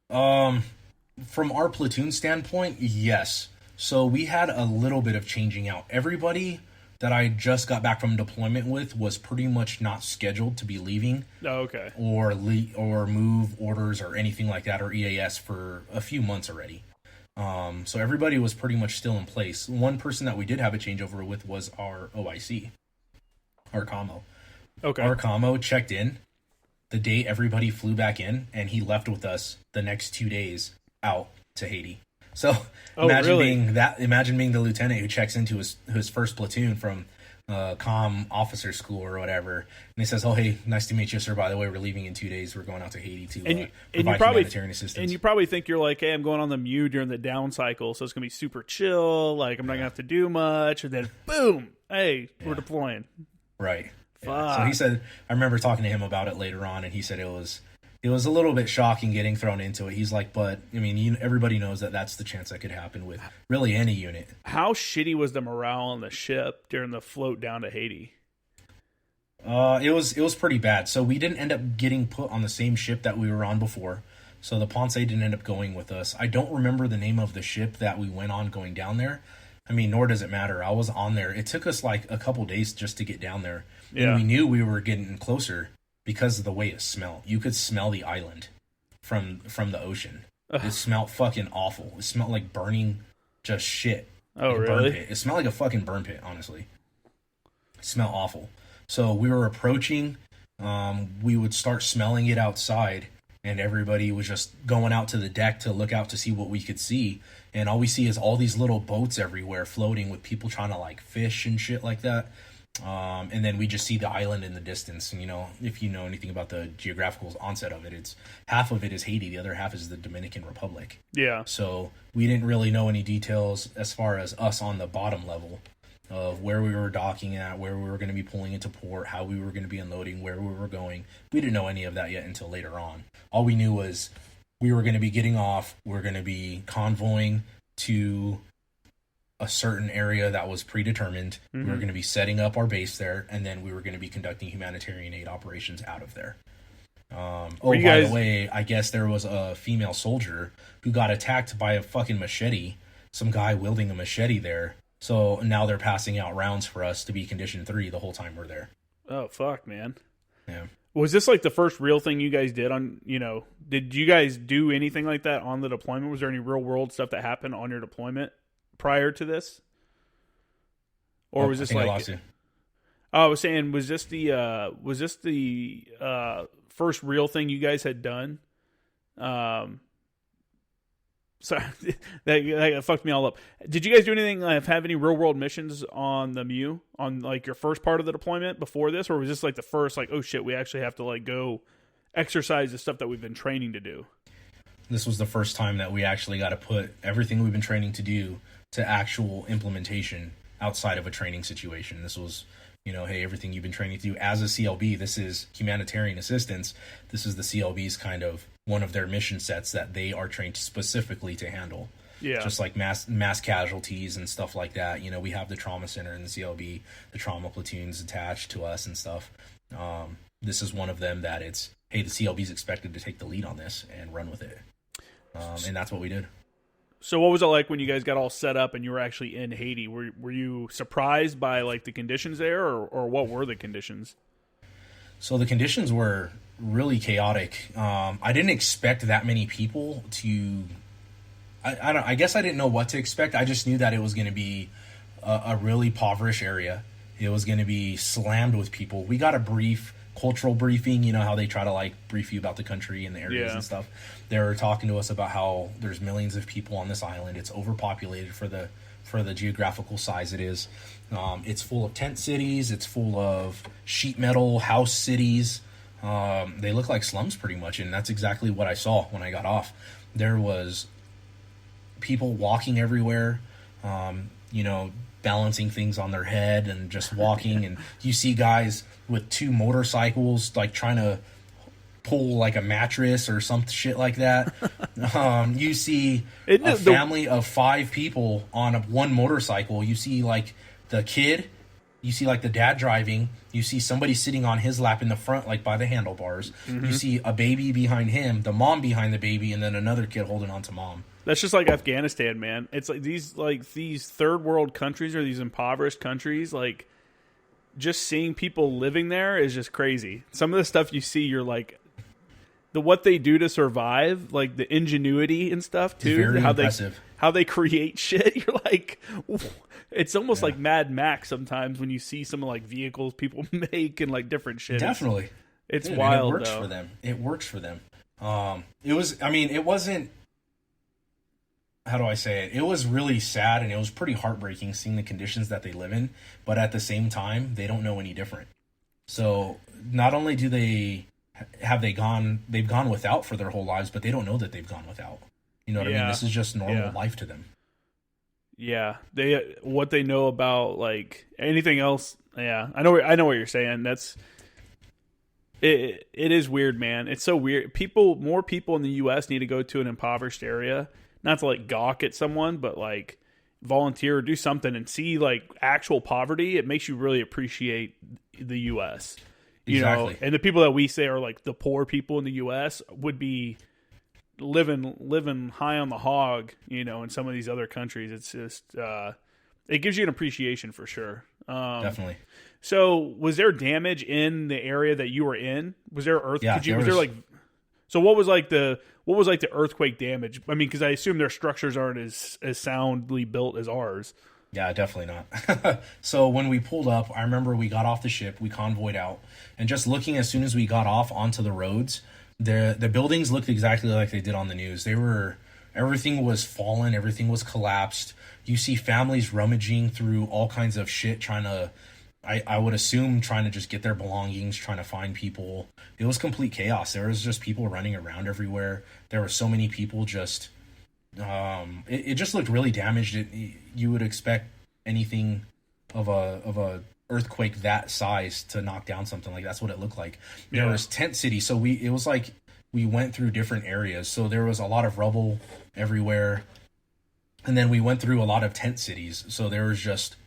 from our platoon standpoint, yes. So we had a little bit of changing out. Everybody that I just got back from deployment with was pretty much not scheduled to be leaving. Oh, okay. Or move orders or anything like that, or EAS for a few months already. So everybody was pretty much still in place. One person that we did have a changeover with was our OIC, our commo. Okay. Our commo checked in the day everybody flew back in, and he left with us the next 2 days out to Haiti. So imagine being the lieutenant who checks into his first platoon from comm officer school or whatever, and he says, "Oh, hey, nice to meet you, sir. By the way, we're leaving in 2 days. We're going out to Haiti to provide humanitarian assistance." And you probably think you're like, "Hey, I'm going on the MEU during the down cycle, so it's gonna be super chill. Like, I'm not gonna have to do much." And then, boom! Hey, we're deploying. Right. Yeah. So he said, I remember talking to him about it later on, and he said it was a little bit shocking getting thrown into it. He's like, but I mean, everybody knows that that's the chance that could happen with really any unit. How shitty was the morale on the ship during the float down to Haiti? It was pretty bad. So we didn't end up getting put on the same ship that we were on before. So the Ponce didn't end up going with us. I don't remember the name of the ship that we went on going down there. I mean, nor does it matter. I was on there. It took us like a couple days just to get down there. Yeah. And we knew we were getting closer because of the way it smelled. You could smell the island from the ocean. Ugh. It smelled fucking awful. It smelled like burning just shit. Oh, really? It smelled like a fucking burn pit, honestly. It smelled awful. So we were approaching. We would start smelling it outside, and everybody was just going out to the deck to look out to see what we could see. And all we see is all these little boats everywhere floating with people trying to like fish and shit like that. And then we just see the island in the distance. And, if you know anything about the geographical onset of it, it's half of it is Haiti. The other half is the Dominican Republic. Yeah. So we didn't really know any details as far as us on the bottom level of where we were docking at, where we were going to be pulling into port, how we were going to be unloading, where we were going. We didn't know any of that yet until later on. All we knew was we were going to be getting off. We're going to be convoying to a certain area that was predetermined. Mm-hmm. We were going to be setting up our base there, and then we were going to be conducting humanitarian aid operations out of there. By the way, I guess there was a female soldier who got attacked by a fucking machete. Some guy wielding a machete there. So now they're passing out rounds for us to be Condition 3 the whole time we're there. Oh, fuck, man. Yeah. Was this like the first real thing you guys did on, did you guys do anything like that on the deployment? Was there any real world stuff that happened on your deployment prior to this? Or was this like... I lost you. I was saying, was this the first real thing you guys had done? Sorry, that fucked me all up. Did you guys do anything, have any real world missions on the MEU on like your first part of the deployment before this, or was this like the first, like, oh shit, we actually have to like go exercise the stuff that we've been training to do? This was the first time that we actually got to put everything we've been training to do to actual implementation outside of a training situation. This was, hey, everything you've been training to do as a CLB, this is humanitarian assistance. This is the CLB's kind of one of their mission sets that they are trained specifically to handle. Yeah. Just like mass casualties and stuff like that. We have the trauma center in the CLB, the trauma platoons attached to us and stuff. This is one of them that it's, hey, the CLB's expected to take the lead on this and run with it. And that's what we did. So what was it like when you guys got all set up and you were actually in Haiti? Were you surprised by like the conditions there, or what were the conditions? So the conditions were really chaotic. I didn't expect that many people to. I guess I didn't know what to expect. I just knew that it was going to be a really impoverished area. It was going to be slammed with people. We got a brief cultural briefing. You know how they try to like brief you about the country and the areas and stuff. They were talking to us about how there's millions of people on this island. It's overpopulated for the geographical size it is. It's full of tent cities. It's full of sheet metal house cities. They look like slums pretty much, and that's exactly what I saw when I got off. There was people walking everywhere, balancing things on their head and just walking. And you see guys with 2 motorcycles, like trying to pull like a mattress or some shit like that. You see a family of 5 people on one motorcycle. You see like the kid, you see like the dad driving, you see somebody sitting on his lap in the front, like by the handlebars. You see a baby behind him, the mom behind the baby, and then another kid holding on to mom. That's just like Afghanistan, man. It's like these third world countries or these impoverished countries, like just seeing people living there is just crazy. Some of the stuff you see, you're like, what they do to survive, like the ingenuity and stuff too. Very impressive. How they create shit. You're like, it's almost like Mad Max sometimes when you see some of like vehicles people make and like different shit. Definitely, it's wild. It works for them. It works for them. It wasn't. How do I say it? It was really sad and it was pretty heartbreaking seeing the conditions that they live in. But at the same time, they don't know any different. So not only do they've gone without for their whole lives, but they don't know that they've gone without. You know what I mean? This is just normal life to them. Yeah, what they know about like anything else. Yeah, I know what you're saying. It is weird, man. It's so weird. More people in the U.S. need to go to an impoverished area. Not to like gawk at someone, but like volunteer or do something and see like actual poverty. It makes you really appreciate the U.S. You know, and the people that we say are like the poor people in the U.S. would be living high on the hog. You know, in some of these other countries, it's just it gives you an appreciation for sure. Definitely. So, was there damage in the area that you were in? Was there earth? Yeah, was there like? So what was like the earthquake damage? I mean, because I assume their structures aren't as soundly built as ours. Yeah, definitely not. So when we pulled up, I remember we got off the ship, we convoyed out, and just looking as soon as we got off onto the roads, the buildings looked exactly like they did on the news. Everything was fallen, everything was collapsed. You see families rummaging through all kinds of shit, trying to, I would assume, trying to just get their belongings, trying to find people. It was complete chaos. There was just people running around everywhere. There were so many people just... it just looked really damaged. You would expect anything of a earthquake that size to knock down something like that's what it looked like. There was tent city, so it was like we went through different areas. So there was a lot of rubble everywhere. And then we went through a lot of tent cities. So there was just,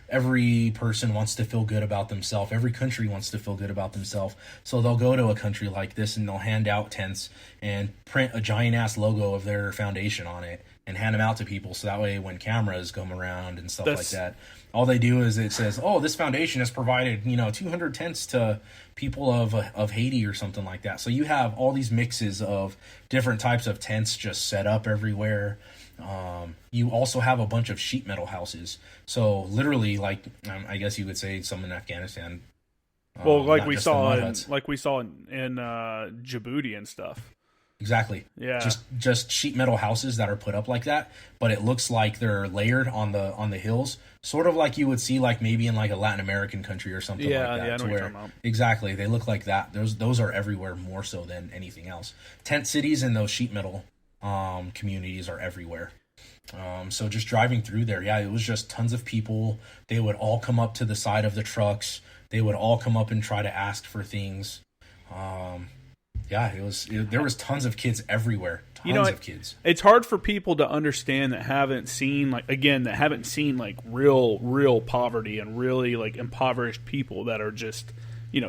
every person wants to feel good about themselves. Every country wants to feel good about themselves. So they'll go to a country like this and they'll hand out tents and print a giant ass logo of their foundation on it and hand them out to people. So that way when cameras come around and stuff like that, all they do is it says, oh, this foundation has provided, 200 tents to people of Haiti or something like that. So you have all these mixes of different types of tents just set up everywhere. You also have a bunch of sheet metal houses. So literally, like, I guess you could say some in Afghanistan. Well, like we saw in Djibouti and stuff. Exactly. Yeah. Just sheet metal houses that are put up like that, but it looks like they're layered on the hills, sort of like you would see like maybe in like a Latin American country or something like that. Yeah, I know what you're talking about. Exactly, they look like that. Those are everywhere more so than anything else. Tent cities and those sheet metal communities are everywhere. So just driving through there, it was just tons of people. They would all come up to the side of the trucks. They would all come up and try to ask for things. There was tons of kids everywhere. Tons of kids. It's hard for people to understand that haven't seen real poverty and really like impoverished people that are just,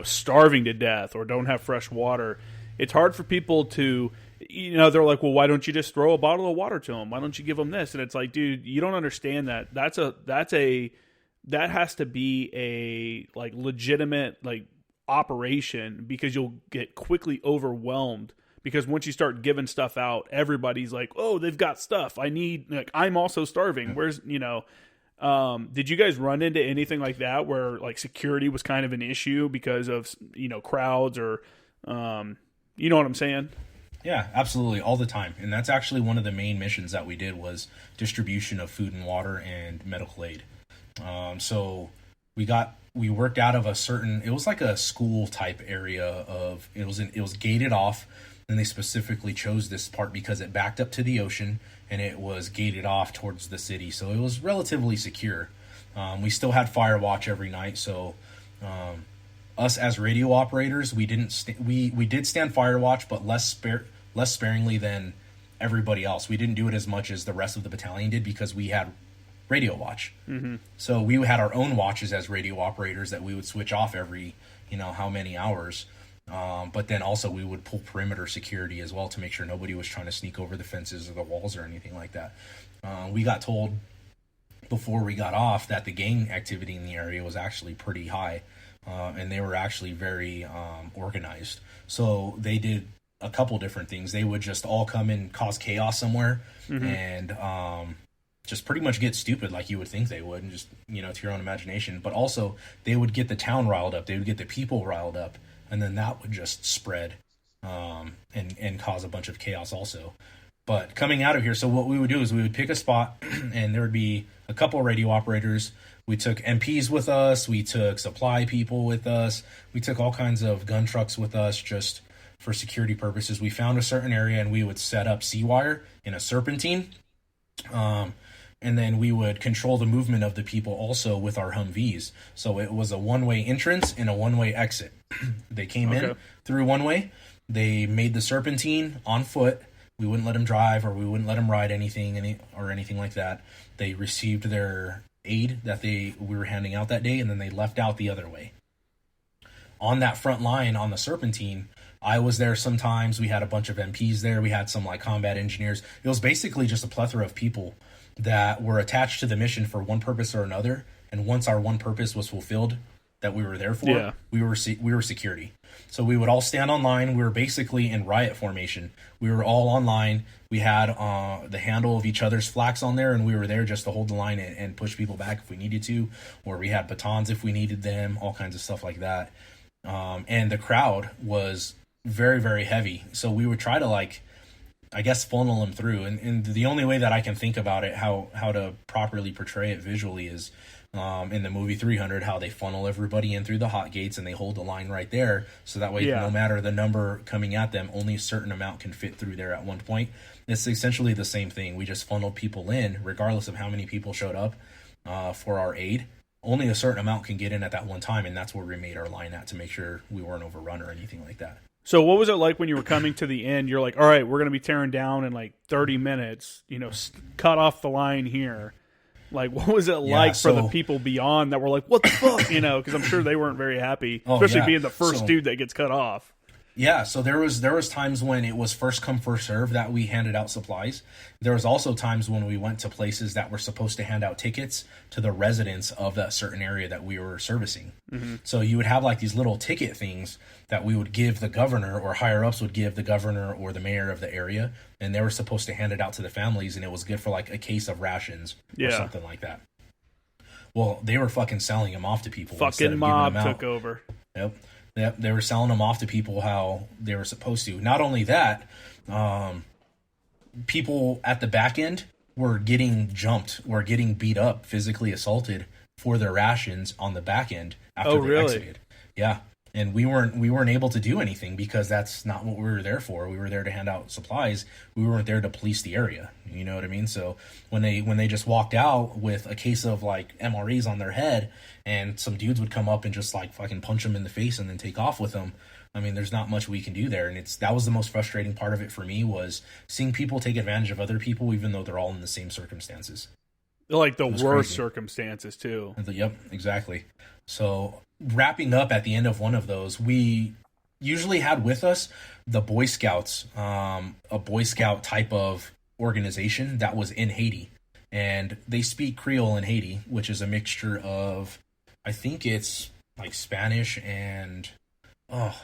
starving to death or don't have fresh water. It's hard for people to, they're like, well, why don't you just throw a bottle of water to them? Why don't you give them this? And it's like, dude, you don't understand that. That has to be a like legitimate, like operation, because you'll get quickly overwhelmed, because once you start giving stuff out, everybody's like, oh, they've got stuff I need. Like, I'm also starving. Where's, did you guys run into anything like that where like security was kind of an issue because of, crowds or, you know what I'm saying? Yeah, absolutely. All the time. And that's actually one of the main missions that we did, was distribution of food and water and medical aid. So we worked out of it was like a school type area it was gated off. And they specifically chose this part because it backed up to the ocean and it was gated off towards the city. So it was relatively secure. We still had fire watch every night. So, us as radio operators, we did stand fire watch, but less sparingly than everybody else. We didn't do it as much as the rest of the battalion did because we had radio watch. Mm-hmm. So we had our own watches as radio operators that we would switch off every, how many hours. But then also we would pull perimeter security as well to make sure nobody was trying to sneak over the fences or the walls or anything like that. We got told before we got off that the gang activity in the area was actually pretty high, and they were actually very organized. So they did a couple different things. They would just all come and cause chaos somewhere, mm-hmm. and just pretty much get stupid like you would think they would, and just, to your own imagination. But also they would get the town riled up. They would get the people riled up. And then that would just spread and cause a bunch of chaos also. But coming out of here, so what we would do is we would pick a spot, and there would be a couple radio operators. We took MPs with us. We took supply people with us. We took all kinds of gun trucks with us just for security purposes. We found a certain area, and we would set up C-wire in a serpentine. And then we would control the movement of the people also with our Humvees. So it was a one-way entrance and a one-way exit. They came in through one way. They made the serpentine on foot. We wouldn't let them drive, or we wouldn't let them ride anything like that. They received their aid that we were handing out that day, and then they left out the other way. On that front line on the serpentine, I was there sometimes. We had a bunch of MPs there. We had some like combat engineers. It was basically just a plethora of people that were attached to the mission for one purpose or another. And once our one purpose was fulfilled that we were there for, we were security. So we would all stand on line. We were basically in riot formation. We were all on line. We had the handle of each other's flags on there, and we were there just to hold the line and push people back if we needed to, or we had batons if we needed them, all kinds of stuff like that. And the crowd was very, very heavy. So we would try to funnel them through. And the only way that I can think about it, how to properly portray it visually, is in the movie 300, how they funnel everybody in through the hot gates and they hold the line right there. So that way, no matter the number coming at them, only a certain amount can fit through there at one point. It's essentially the same thing. We just funneled people in, regardless of how many people showed up for our aid. Only a certain amount can get in at that one time, and that's where we made our line at to make sure we weren't overrun or anything like that. So what was it like when you were coming to the end? You're like, all right, we're going to be tearing down in like 30 minutes, cut off the line here. Like, what was it like for the people beyond that were like, what the fuck? Because I'm sure they weren't very happy, especially being the first dude that gets cut off. Yeah, so there was times when it was first come, first serve that we handed out supplies. There was also times when we went to places that were supposed to hand out tickets to the residents of that certain area that we were servicing. Mm-hmm. So you would have like these little ticket things that we would give the governor, or higher ups would give the governor or the mayor of the area, and they were supposed to hand it out to the families, and it was good for like a case of rations or something like that. Well, they were fucking selling them off to people. Fucking mob took over. Yep. They were selling them off to people how they were supposed to. Not only that, people at the back end were getting jumped, were getting beat up, physically assaulted for their rations on the back end after they exited. Yeah. And we weren't able to do anything because that's not what we were there for. We were there to hand out supplies. We weren't there to police the area. You know what I mean? So when they just walked out with a case of like MREs on their head, and some dudes would come up and just like fucking punch them in the face and then take off with them, I mean, there's not much we can do there. And that was the most frustrating part of it for me, was seeing people take advantage of other people, even though they're all in the same circumstances. Like the worst circumstances too. Yep, exactly. So wrapping up at the end of one of those, we usually had with us the Boy Scouts, a Boy Scout type of organization that was in Haiti. And they speak Creole in Haiti, which is a mixture of, I think it's like Spanish and Oh,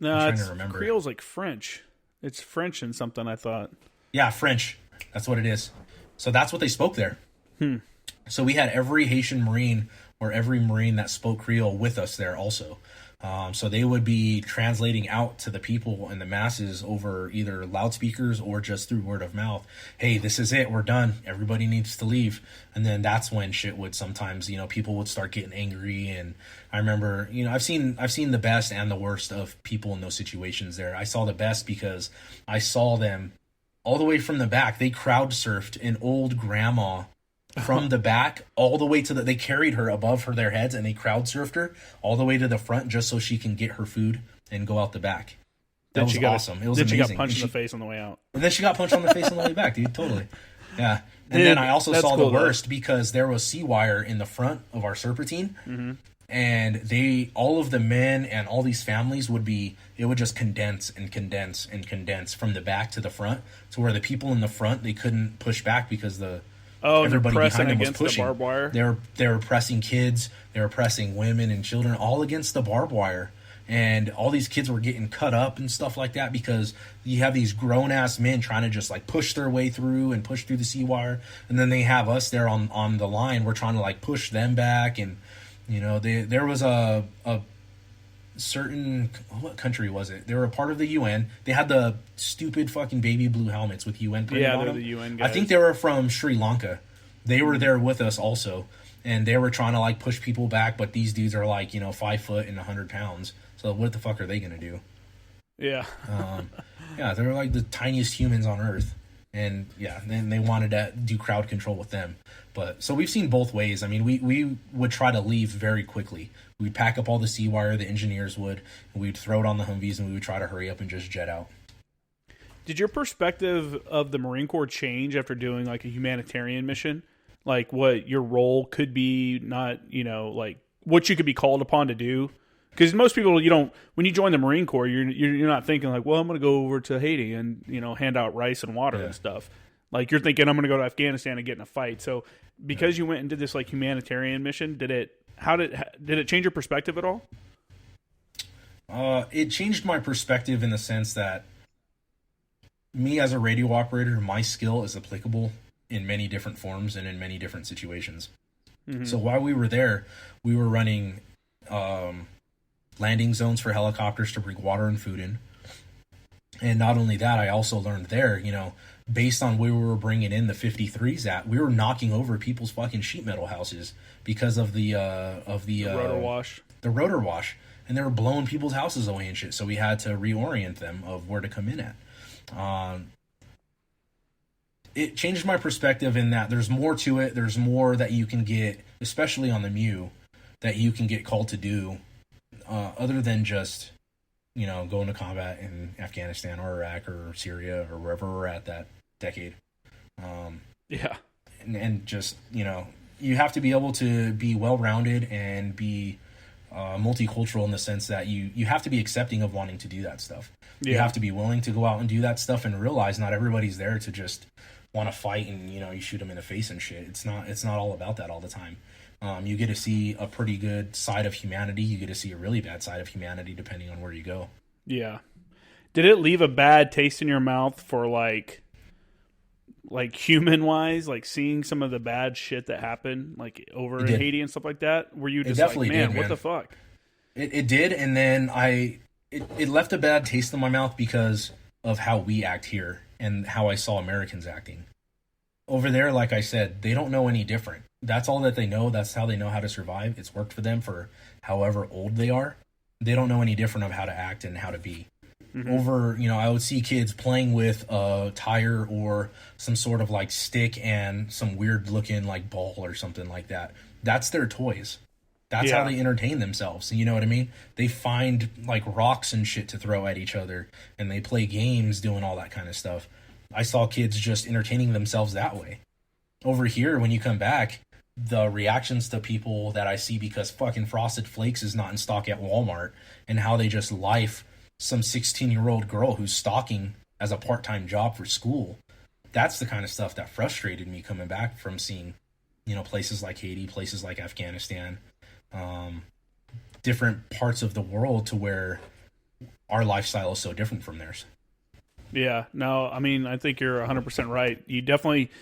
No, I'm trying it's to remember. Creole's like French. It's French and something, I thought. Yeah, French. That's what it is. So that's what they spoke there. So we had every Haitian Marine or every Marine that spoke Creole with us there also. So they would be translating out to the people and the masses over either loudspeakers or just through word of mouth. Hey, this is it. We're done. Everybody needs to leave. And then that's when shit would sometimes, people would start getting angry. And I remember, I've seen the best and the worst of people in those situations there. I saw the best because I saw them all the way from the back. They crowd surfed an old grandma from the back all the way to they carried her above their heads, and they crowd surfed her all the way to the front just so she can get her food and go out the back. That was awesome. It was amazing. She got punched in the face on the way out. And then she got punched on the face on the way back, dude. Totally. Yeah. And then I also saw the worst because there was sea wire in the front of our serpentine. Mm-hmm. And all of the men and all these families it would just condense and condense and condense from the back to the front to where the people in the front, they couldn't push back because everybody behind them was pushing. The barbed wire. They were pressing kids, they were pressing women and children, all against the barbed wire. And all these kids were getting cut up and stuff like that because you have these grown ass men trying to just like push their way through and push through the sea wire, and then they have us there on the line. We're trying to like push them back, and there was a certain, what country was it? They were a part of the UN. They had the stupid fucking baby blue helmets with UN printed on them. The UN guys. I think they were from Sri Lanka. They were there with us also, and they were trying to like push people back, but these dudes are like 5 foot and 100 pounds. So what the fuck are they gonna do? Yeah. Yeah, they're like the tiniest humans on Earth, and yeah, then they wanted to do crowd control with them. But so we've seen both ways. I mean, we would try to leave very quickly. We'd pack up all the sea wire, the engineers would, and we'd throw it on the Humvees, and we would try to hurry up and just jet out. Did your perspective of the Marine Corps change after doing like a humanitarian mission? Like what your role could be, not, like what you could be called upon to do? Because most people, when you join the Marine Corps, you're not thinking like, well, I'm going to go over to Haiti and, hand out rice and water and stuff. Like you're thinking, I'm going to go to Afghanistan and get in a fight. So because you went and did this like humanitarian mission, did it change your perspective at all? It changed my perspective in the sense that me as a radio operator, my skill is applicable in many different forms and in many different situations. Mm-hmm. So while we were there, we were running landing zones for helicopters to bring water and food in. And not only that, I also learned there, based on where we were bringing in the 53s at, we were knocking over people's fucking sheet metal houses because of the rotor wash. The rotor wash. And they were blowing people's houses away and shit. So we had to reorient them of where to come in at. It changed my perspective in that there's more to it. There's more that you can get, especially on the MEU, that you can get called to do. Other than just, going to combat in Afghanistan or Iraq or Syria or wherever we're at that decade. Yeah. And just, you have to be able to be well-rounded and be multicultural in the sense that you have to be accepting of wanting to do that stuff. Yeah. You have to be willing to go out and do that stuff and realize not everybody's there to just want to fight and, you shoot them in the face and shit. It's not all about that all the time. You get to see a pretty good side of humanity. You get to see a really bad side of humanity depending on where you go. Yeah. Did it leave a bad taste in your mouth for like human wise, like seeing some of the bad shit that happened like over in Haiti and stuff like that? Were you just like, man, what the fuck? It did. And then it left a bad taste in my mouth because of how we act here and how I saw Americans acting. Over there, like I said, they don't know any different. That's all that they know. That's how they know how to survive. It's worked for them for however old they are. They don't know any different of how to act and how to be. Mm-hmm. Over, I would see kids playing with a tire or some sort of like stick and some weird looking like ball or something like that. That's their toys. That's how they entertain themselves. You know what I mean? They find like rocks and shit to throw at each other and they play games doing all that kind of stuff. I saw kids just entertaining themselves that way. Over here, when you come back, the reactions to people that I see because fucking Frosted Flakes is not in stock at Walmart and how they just life some 16-year-old girl who's stalking as a part-time job for school. That's the kind of stuff that frustrated me coming back from seeing, places like Haiti, places like Afghanistan, different parts of the world to where our lifestyle is so different from theirs. Yeah, no, I mean, I think you're 100% right. You definitely,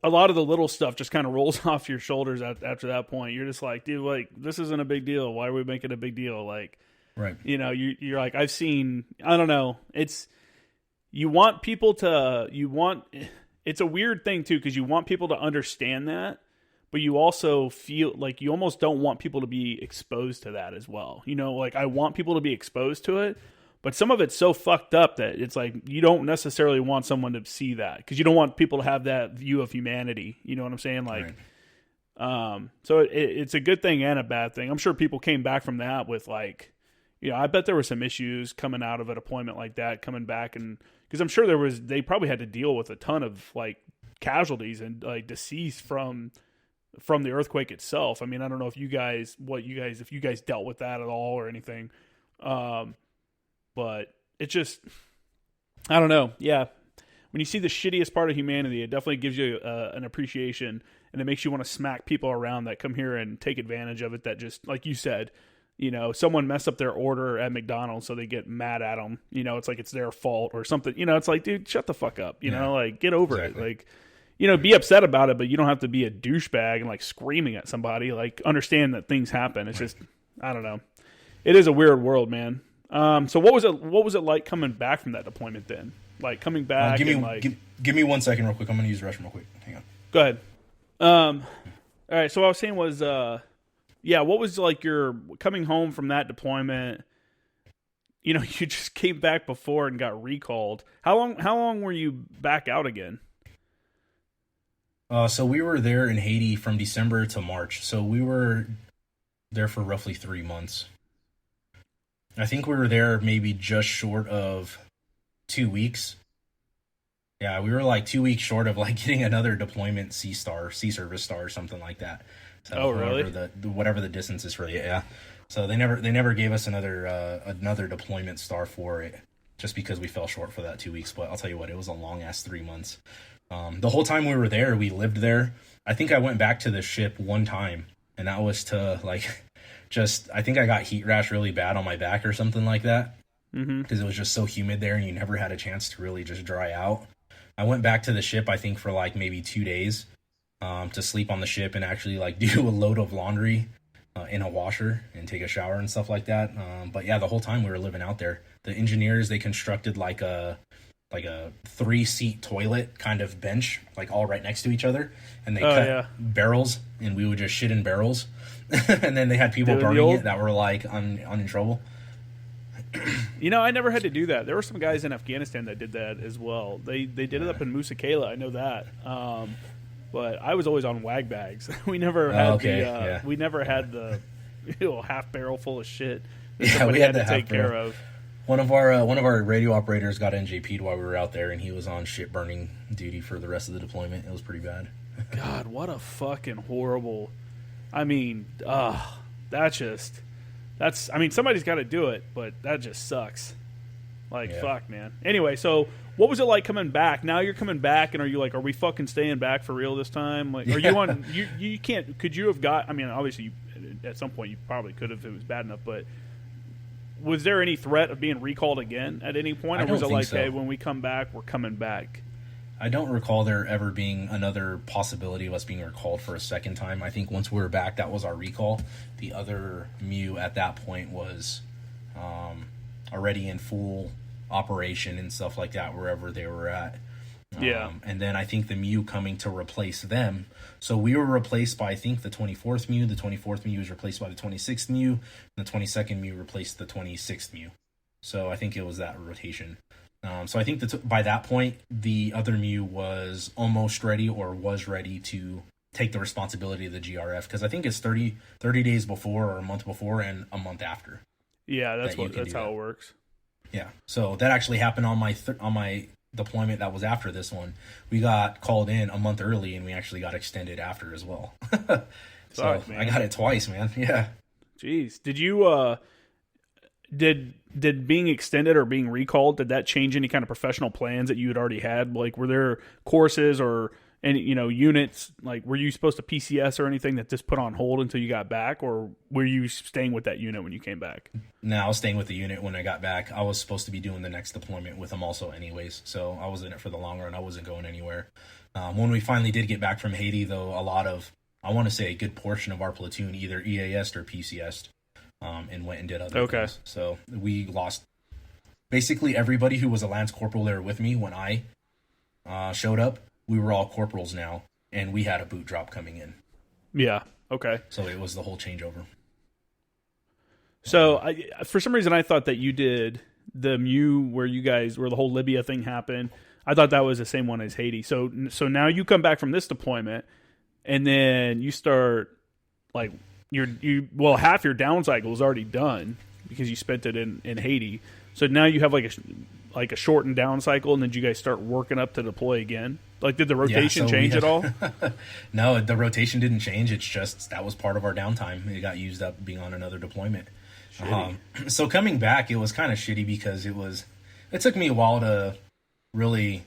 a lot of the little stuff just kind of rolls off your shoulders after that point. You're just like, dude, like, this isn't a big deal. Why are we making a big deal? Like, right. You know, you're like, I've seen, I don't know. It's a weird thing too, because you want people to understand that, but you also feel like you almost don't want people to be exposed to that as well. You know, like I want people to be exposed to it, but some of it's so fucked up that it's like you don't necessarily want someone to see that because you don't want people to have that view of humanity. You know what I'm saying? Like, right. So it's a good thing and a bad thing. I'm sure people came back from that with like, you know, I bet there were some issues coming out of a deployment like that, coming back, and because I'm sure they probably had to deal with a ton of like casualties and like deceased from the earthquake itself. I mean, I don't know if you guys dealt with that at all or anything. But it just, I don't know. Yeah. When you see the shittiest part of humanity, it definitely gives you an appreciation, and it makes you want to smack people around that come here and take advantage of it. That just, like you said, you know, someone messed up their order at McDonald's, so they get mad at them. You know, it's like it's their fault or something. You know, it's like, dude, shut the fuck up. You know, like get over it. Like, you know, be upset about it, but you don't have to be a douchebag and like screaming at somebody. Like, understand that things happen. It's just, I don't know. It is a weird world, man. So what was it like coming back from that deployment then? Like coming back give me 1 second real quick. I'm going to use the restroom real quick. Hang on. Go ahead. All right. So what I was saying was, what was like your coming home from that deployment? You know, you just came back before and got recalled. How long were you back out again? So we were there in Haiti from December to March. So we were there for roughly 3 months. I think we were there maybe just short of 2 weeks. Yeah, we were like 2 weeks short of like getting another deployment sea service star or something like that. So oh, really? Whatever the distance is for you, yeah. So they never gave us another deployment star for it, just because we fell short for that 2 weeks. But I'll tell you what, it was a long ass 3 months. The whole time we were there, we lived there. I think I went back to the ship one time, and that was to like. I think I got heat rash really bad on my back or something like that because it was just so humid there and you never had a chance to really just dry out. I went back to the ship, I think, for like maybe 2 days to sleep on the ship and actually like do a load of laundry in a washer and take a shower and stuff like that. But yeah, the whole time we were living out there. The engineers, they constructed like a 3-seat toilet kind of bench, like all right next to each other. And they cut barrels and we would just shit in barrels. And then they had people burning it that were like in trouble. You know, I never had to do that. There were some guys in Afghanistan that did that as well. They did it up in Musa Kala. I know that. But I was always on wag bags. We never had we never had the half barrel full of shit that somebody had to take care of. One of our radio operators got NJP'd while we were out there, and he was on shit burning duty for the rest of the deployment. It was pretty bad. God, what a fucking horrible. I mean, somebody's got to do it, but that just sucks. Like, fuck, man. Anyway, so what was it like coming back? Now you're coming back, and are we fucking staying back for real this time? Like, are you on? You can't. Could you have got? I mean, obviously, at some point you probably could have if it was bad enough, but. Was there any threat of being recalled again at any point, or was it like, hey, when we come back, we're coming back? I don't recall there ever being another possibility of us being recalled for a second time. I think once we were back, that was our recall. The other MEU at that point was already in full operation and stuff like that, wherever they were at. And then I think the MEU coming to replace them. So we were replaced by, I think, the 24th MEU. The 24th MEU was replaced by the 26th MEU. And the 22nd MEU replaced the 26th MEU. So I think it was that rotation. So I think that by that point, the other MEU was almost ready or was ready to take the responsibility of the GRF. Because I think it's 30 days before or a month before and a month after. Yeah, that's how it works. Yeah. So that actually happened on my deployment that was after this one. We got called in a month early and we actually got extended after as well. So I got it twice, man. Yeah. Jeez. Did you did being extended or being recalled, did that change any kind of professional plans that you had already had? Like, were there courses or And, units, like, were you supposed to PCS or anything that just put on hold until you got back, or were you staying with that unit when you came back? No, I was staying with the unit when I got back. I was supposed to be doing the next deployment with them also anyways, so I was in it for the long run. I wasn't going anywhere. When we finally did get back from Haiti, though, I want to say a good portion of our platoon either EAS'd or PCS'd and went and did other things. So we lost basically everybody who was a Lance Corporal there with me when I showed up. We were all corporals now, and we had a boot drop coming in. Yeah, okay. So it was the whole changeover. So for some reason, I thought that you did the MU where the whole Libya thing happened. I thought that was the same one as Haiti. So now you come back from this deployment, and then you start, like, half your down cycle is already done because you spent it in Haiti. So now you have like a shortened down cycle, and then you guys start working up to deploy again. Like, did the rotation change at all? No, the rotation didn't change. It's just that was part of our downtime. It got used up being on another deployment. So coming back, it was kind of shitty because it took me a while to really,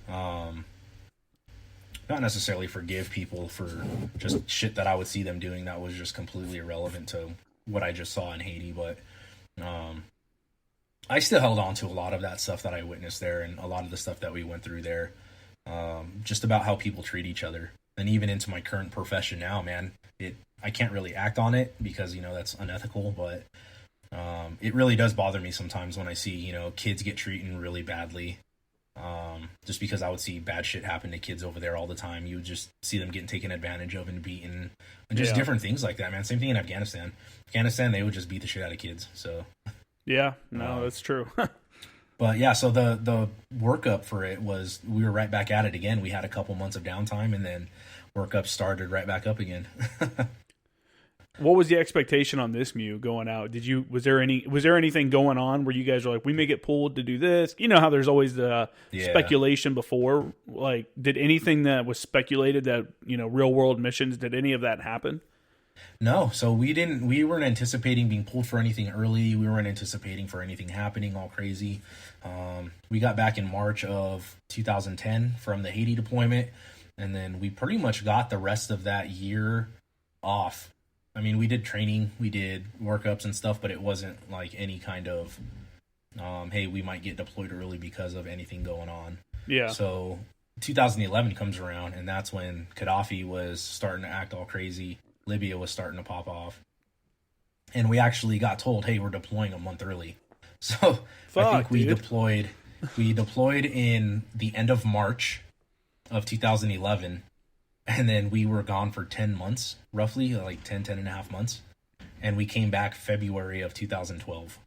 not necessarily forgive people for just shit that I would see them doing that was just completely irrelevant to what I just saw in Haiti. But I still held on to a lot of that stuff that I witnessed there and a lot of the stuff that we went through there. Just about how people treat each other, and even into my current profession now, man, I can't really act on it because, that's unethical, but, it really does bother me sometimes when I see, kids get treated really badly. Just because I would see bad shit happen to kids over there all the time. You would just see them getting taken advantage of and beaten and just different things like that, man. Same thing in Afghanistan. They would just beat the shit out of kids. So yeah, no, that's true. But yeah, so the workup for it was we were right back at it again. We had a couple months of downtime, and then workup started right back up again. What was the expectation on this MU going out? Was there anything going on where you guys were like, we may get pulled to do this? You know how there's always the speculation before. Like, did anything that was speculated that, real world missions, did any of that happen? No, so we weren't anticipating being pulled for anything early. We weren't anticipating for anything happening all crazy. We got back in March of 2010 from the Haiti deployment, and then we pretty much got the rest of that year off. I mean, we did training, we did workups and stuff, but it wasn't like any kind of, hey, we might get deployed early because of anything going on. Yeah. So 2011 comes around, and that's when Gaddafi was starting to act all crazy. Libya was starting to pop off, and we actually got told, hey, we're deploying a month early. So I think we deployed in the end of March of 2011, and then we were gone for 10 months, roughly, like 10 and a half months, and we came back February of 2012.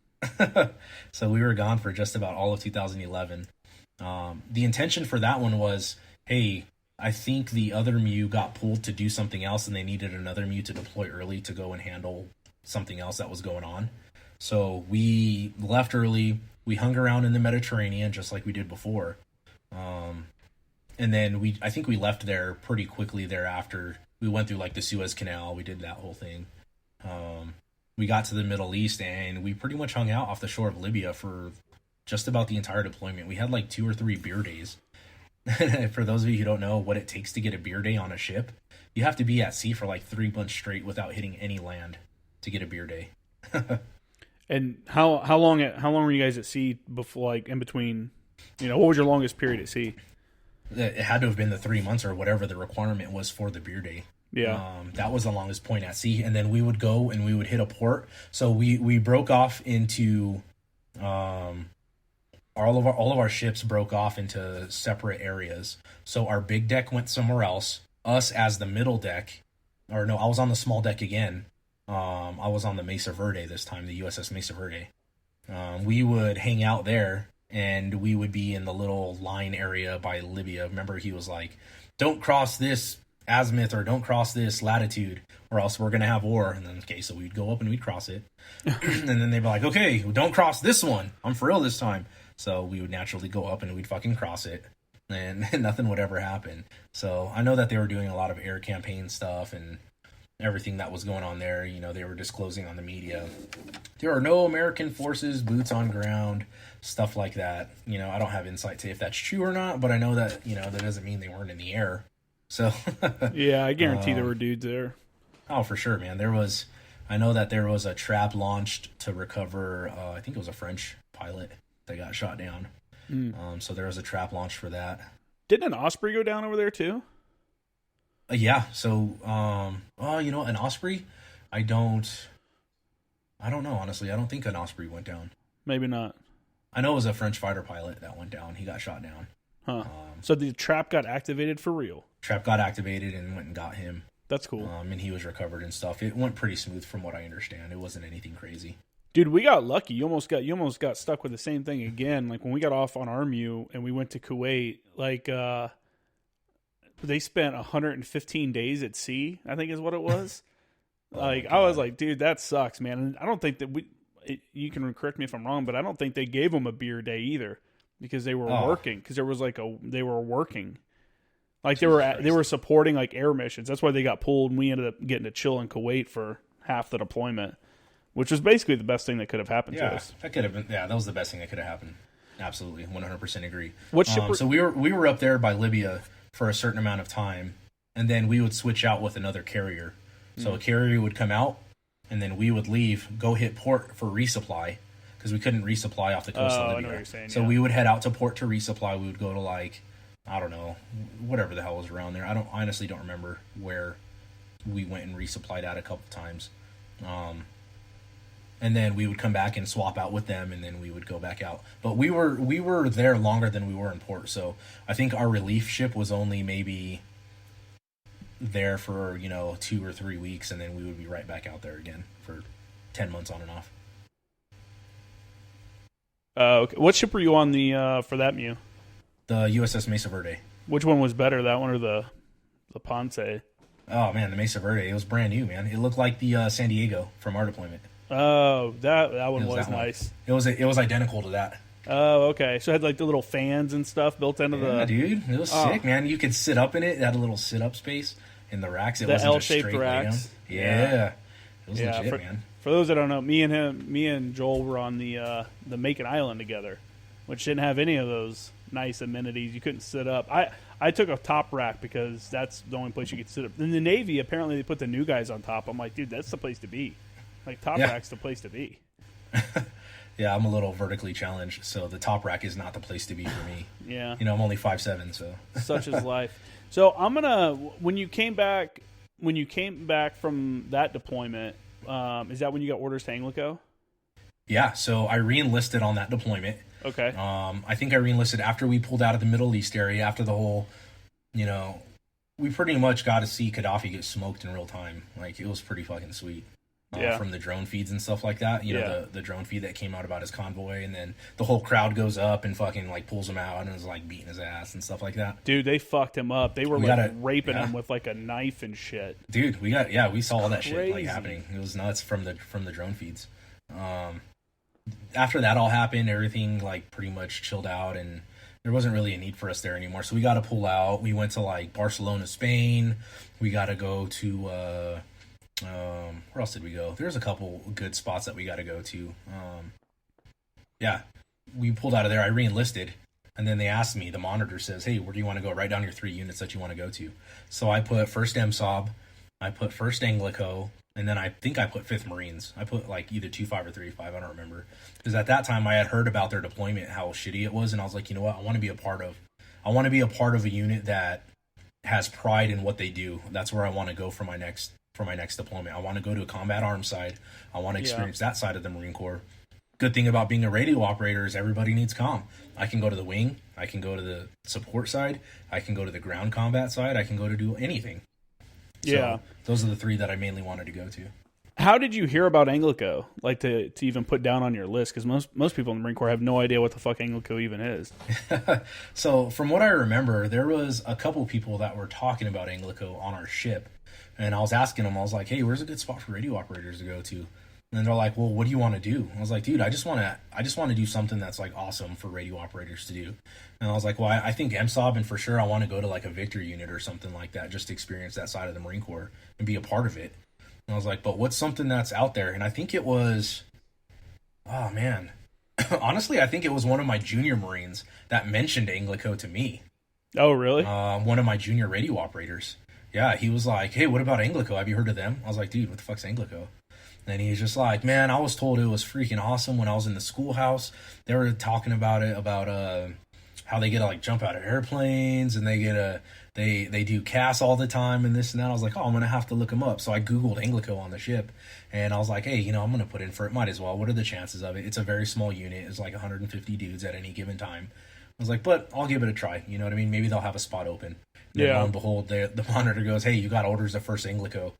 So we were gone for just about all of 2011. The intention for that one was, hey, I think the other MU got pulled to do something else, and they needed another MU to deploy early to go and handle something else that was going on. So we left early. We hung around in the Mediterranean just like we did before. And then I think we left there pretty quickly thereafter. We went through like the Suez Canal. We did that whole thing. We got to the Middle East, and we pretty much hung out off the shore of Libya for just about the entire deployment. We had like 2 or 3 beer days. For those of you who don't know what it takes to get a beer day on a ship, you have to be at sea for like 3 months straight without hitting any land to get a beer day. And how long were you guys at sea before, like, in between? What was your longest period at sea? It had to have been the 3 months or whatever the requirement was for the beer day. Yeah. That was the longest point at sea. And then we would go and we would hit a port. So we broke off into, all of our ships broke off into separate areas. So our big deck went somewhere else. Us as the middle deck, or no, I was on the small deck again. I was on the Mesa Verde this time, the USS Mesa Verde. We would hang out there, and we would be in the little line area by Libya. Remember, he was like, don't cross this azimuth or don't cross this latitude or else we're going to have war. And then, okay, so we'd go up and we'd cross it. And then they'd be like, okay, don't cross this one. I'm for real this time. So we would naturally go up and we'd fucking cross it, and nothing would ever happen. So I know that they were doing a lot of air campaign stuff and everything that was going on there. You know, they were disclosing on the media. There are no American forces, boots on ground, stuff like that. You know, I don't have insight to if that's true or not, but I know that, you know, that doesn't mean they weren't in the air. So, yeah, I guarantee there were dudes there. Oh, for sure, man. I know that there was a trap launched to recover, I think it was a French pilot that got shot down. So there was a trap launched for that. Didn't an Osprey go down over there too? Yeah. So, you know, an Osprey, I don't know, honestly. I don't think an Osprey went down. Maybe not. I know it was a French fighter pilot that went down. He got shot down. Huh. So the trap got activated for real? Trap got activated and went and got him. That's cool. And he was recovered and stuff. It went pretty smooth from what I understand. It wasn't anything crazy. Dude, we got lucky. You almost got stuck with the same thing again. Like when we got off on RMU and we went to Kuwait, like they spent 115 days at sea, I think is what it was. Like I was like, dude, that sucks, man. And I don't think that you can correct me if I'm wrong, but I don't think they gave them a beer day either because they were working. Because there was they were working. Like they were supporting like air missions. That's why they got pulled, and we ended up getting to chill in Kuwait for half the deployment, which was basically the best thing that could have happened to us. That could have been. Yeah, that was the best thing that could have happened. Absolutely, 100% agree. What ship? So we were up there by Libya for a certain amount of time, and then we would switch out with another carrier. So a carrier would come out, and then we would leave, go hit port for resupply because we couldn't resupply off the coast of Libya. I know what you're saying, so we would head out to port to resupply. We would go to like, I don't know, whatever the hell was around there. I honestly don't remember where we went and resupplied at a couple times. And then we would come back and swap out with them, and then we would go back out. But we were there longer than we were in port. So I think our relief ship was only maybe there for 2 or 3 weeks, and then we would be right back out there again for 10 months on and off. Okay. What ship were you on for that Mew? The USS Mesa Verde. Which one was better, that one or the Ponce? Oh man, the Mesa Verde. It was brand new, man. It looked like the San Diego from our deployment. Oh, that one was nice. It was identical to that. Oh, okay. So it had like the little fans and stuff built into the. Dude, it was sick, man. You could sit up in it. It had a little sit up space in the racks. It wasn't L-shaped just straight racks. Yeah. It was legit, man. For those that don't know, me and Joel were on the Macon Island together, which didn't have any of those nice amenities. You couldn't sit up. I took a top rack because that's the only place you could sit up. In the Navy, apparently they put the new guys on top. I'm like, dude, that's the place to be. Like top rack's the place to be. Yeah, I'm a little vertically challenged, so the top rack is not the place to be for me. Yeah. I'm only 5'7", so. Such is life. So I'm gonna when you came back from that deployment, is that when you got orders to Anglico? Yeah, so I re-enlisted on that deployment. Okay. I think I re-enlisted after we pulled out of the Middle East area, after the whole, we pretty much got to see Gaddafi get smoked in real time. Like, it was pretty fucking sweet. From the drone feeds and stuff like that. The drone feed that came out about his convoy, and then the whole crowd goes up and fucking like pulls him out and is like beating his ass and stuff like that. Dude, they fucked him up. They were raping him with like a knife and shit. Dude, we saw all that shit like happening. It was nuts from the drone feeds. After that all happened, everything like pretty much chilled out, and there wasn't really a need for us there anymore. So we got to pull out. We went to like Barcelona, Spain. We got to go to where else did we go? There's a couple good spots that we got to go to. We pulled out of there. I re-enlisted, and then they asked me. The monitor says, "Hey, where do you want to go? Write down your 3 units that you want to go to." So I put 1st MSOB, I put 1st Anglico, and then I think I put 5th Marines. I put like either 2.5 or 3.5. I don't remember, because at that time I had heard about their deployment, how shitty it was, and I was like, you know what? I want to be a part of a unit that has pride in what they do. That's where I want to go for my next deployment. I want to go to a combat arms side. I want to experience that side of the Marine Corps. Good thing about being a radio operator is everybody needs comm. I can go to the wing. I can go to the support side. I can go to the ground combat side. I can go to do anything. So those are the 3 that I mainly wanted to go to. How did you hear about Anglico? Like to even put down on your list? Because most people in the Marine Corps have no idea what the fuck Anglico even is. So from what I remember, there was a couple people that were talking about Anglico on our ship. And I was asking them, I was like, hey, where's a good spot for radio operators to go to? And they're like, well, what do you want to do? I was like, dude, I just want to do something that's like awesome for radio operators to do. And I was like, well, I think MSOB, and for sure I want to go to like a Victor unit or something like that, just to experience that side of the Marine Corps and be a part of it. And I was like, but what's something that's out there? And I think it was, oh man, honestly, I think it was one of my junior Marines that mentioned Anglico to me. Oh, really? One of my junior radio operators. Yeah, he was like, hey, what about Anglico? Have you heard of them? I was like, dude, what the fuck's Anglico? And he's just like, man, I was told it was freaking awesome when I was in the schoolhouse. They were talking about it, about how they get to like jump out of airplanes, and they do CAS all the time and this and that. I was like, oh, I'm going to have to look them up. So I Googled Anglico on the ship, and I was like, hey, I'm going to put in for it. Might as well. What are the chances of it? It's a very small unit. It's like 150 dudes at any given time. I was like, but I'll give it a try. You know what I mean? Maybe they'll have a spot open. And yeah. Lo and behold, the monitor goes, hey, you got orders of first Anglico.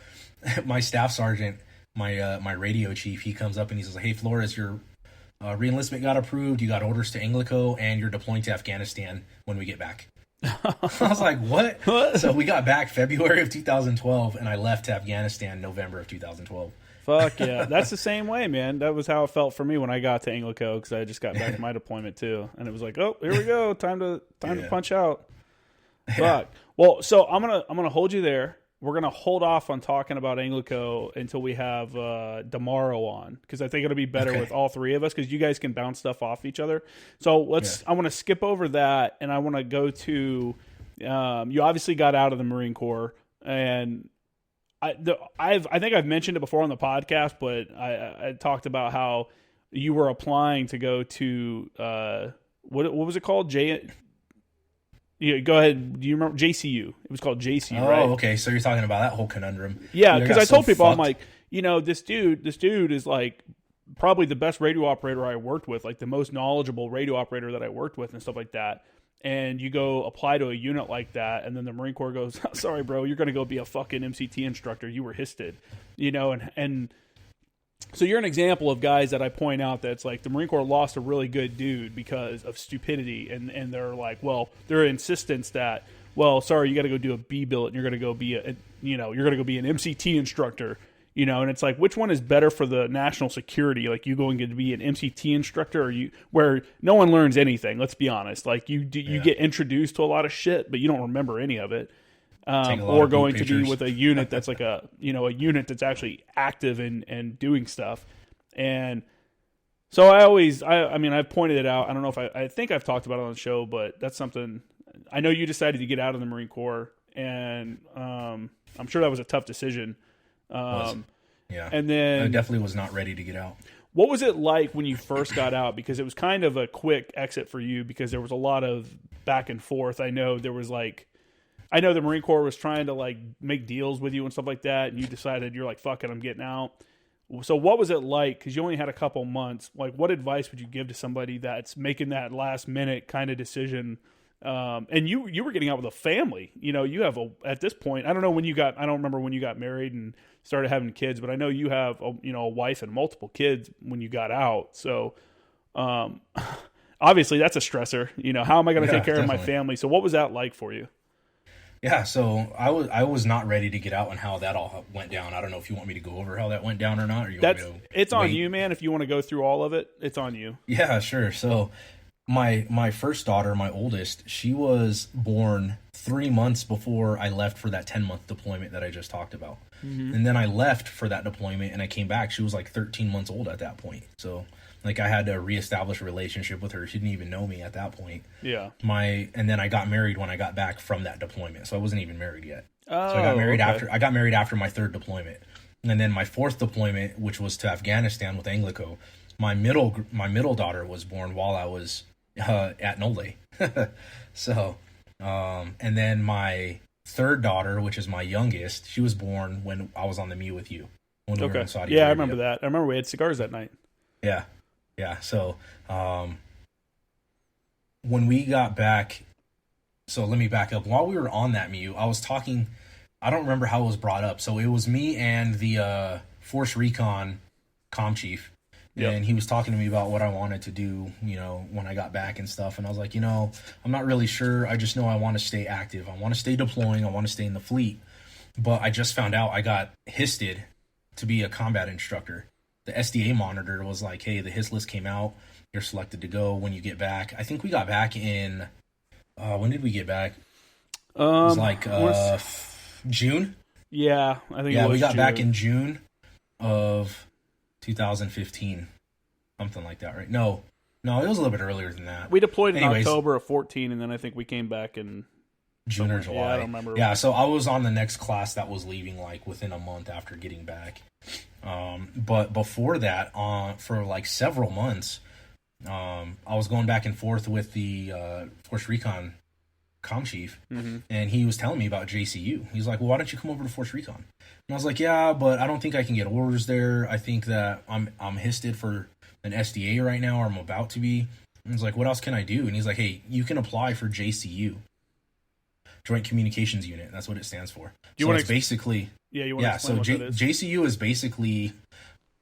My staff sergeant, my radio chief, he comes up and he says, hey, Flores, your reenlistment got approved. You got orders to Anglico, and you're deploying to Afghanistan when we get back. I was like, what? So we got back February of 2012, and I left to Afghanistan November of 2012. Fuck yeah. That's the same way, man. That was how it felt for me when I got to Anglico, because I just got back from my deployment too. And it was like, oh, here we go. Time to punch out. Fuck. Yeah. Well, so I'm gonna hold you there. We're going to hold off on talking about Anglico until we have Damaro on, because I think it'll be better with all three of us, because you guys can bounce stuff off each other. So I want to skip over that, and I want to go to you obviously got out of the Marine Corps, and I think I've mentioned it before on the podcast, but I talked about how you were applying to go to what was it called? Yeah, go ahead. Do you remember JCU? It was called JCU, right? Oh, okay. So you're talking about that whole conundrum. Yeah, because I told people, I'm like, this dude is like probably the best radio operator I worked with, like the most knowledgeable radio operator that I worked with and stuff like that. And you go apply to a unit like that, and then the Marine Corps goes, sorry, bro, you're going to go be a fucking MCT instructor. You were HISted, and so you're an example of guys that I point out that's like the Marine Corps lost a really good dude because of stupidity, and they're like, well, their insistence that, well, sorry, you got to go do a B billet, and you're going to go be you're going to go be an MCT instructor, and it's like, which one is better for the national security? Like, you going to be an MCT instructor, or where no one learns anything? Let's be honest. Like, you get introduced to a lot of shit, but you don't remember any of it. Or going to be with a unit that's like a unit that's actually active and doing stuff. And so I've pointed it out. I don't know if I think I've talked about it on the show, but that's something. I know you decided to get out of the Marine Corps, and I'm sure that was a tough decision. Yeah. And then I definitely was not ready to get out. What was it like when you first got out? Because it was kind of a quick exit for you, because there was a lot of back and forth. I know the Marine Corps was trying to like make deals with you and stuff like that, and you decided you're like, fuck it, I'm getting out. So what was it like? Because you only had a couple months. Like, what advice would you give to somebody that's making that last minute kind of decision? And you were getting out with a family. You have at this point, I don't remember when you got married and started having kids, but I know you have a wife and multiple kids when you got out. So obviously that's a stressor. How am I going to take care of my family? So what was that like for you? Yeah, so I was not ready to get out and how that all went down. I don't know if you want me to go over how that went down or not. Or it's on you, man. If you want to go through all of it, it's on you. Yeah, sure. So my first daughter, my oldest, she was born 3 months before I left for that 10-month deployment that I just talked about. Mm-hmm. And then I left for that deployment, and I came back. She was like 13 months old at that point. So like I had to reestablish a relationship with her. She didn't even know me at that point. Yeah. And then I got married when I got back from that deployment. So I wasn't even married yet. Oh, so I got married after my third deployment. And then my fourth deployment, which was to Afghanistan with Anglico, my middle daughter was born while I was at Nole. So and then my third daughter, which is my youngest, she was born when I was on the MEU with you. When we were in Saudi Arabia. I remember that. I remember we had cigars that night. Yeah. Yeah, so when we got back, so let me back up. While we were on that MEU, I was talking, I don't remember how it was brought up. So it was me and the Force Recon comm chief, and he was talking to me about what I wanted to do, when I got back and stuff. And I was like, I'm not really sure. I just know I want to stay active. I want to stay deploying. I want to stay in the fleet. But I just found out I got HISted to be a combat instructor. the SDA monitor was like, hey, the hit list came out. You're selected to go when you get back. I think we got back in, when did we get back? It was like June. Yeah, I think. Yeah, it was we got June. back in June of 2015, something like that, right? No, it was a little bit earlier than that. We deployed in October of 14, and then I think we came back in June or July. Yeah, I don't remember. Yeah, so I was on the next class that was leaving like within a month after getting back. But before that, for like several months, I was going back and forth with the Force Recon comm chief, and he was telling me about JCU. He's like, well, why don't you come over to Force Recon? And I was like, yeah, but I don't think I can get orders there. I think that I'm histed for an SDA right now, or I'm about to be. And he's like, what else can I do? And he's like, hey, you can apply for JCU, Joint Communications Unit. That's what it stands for. Do you want to basically you want to explain what that is? JCU is basically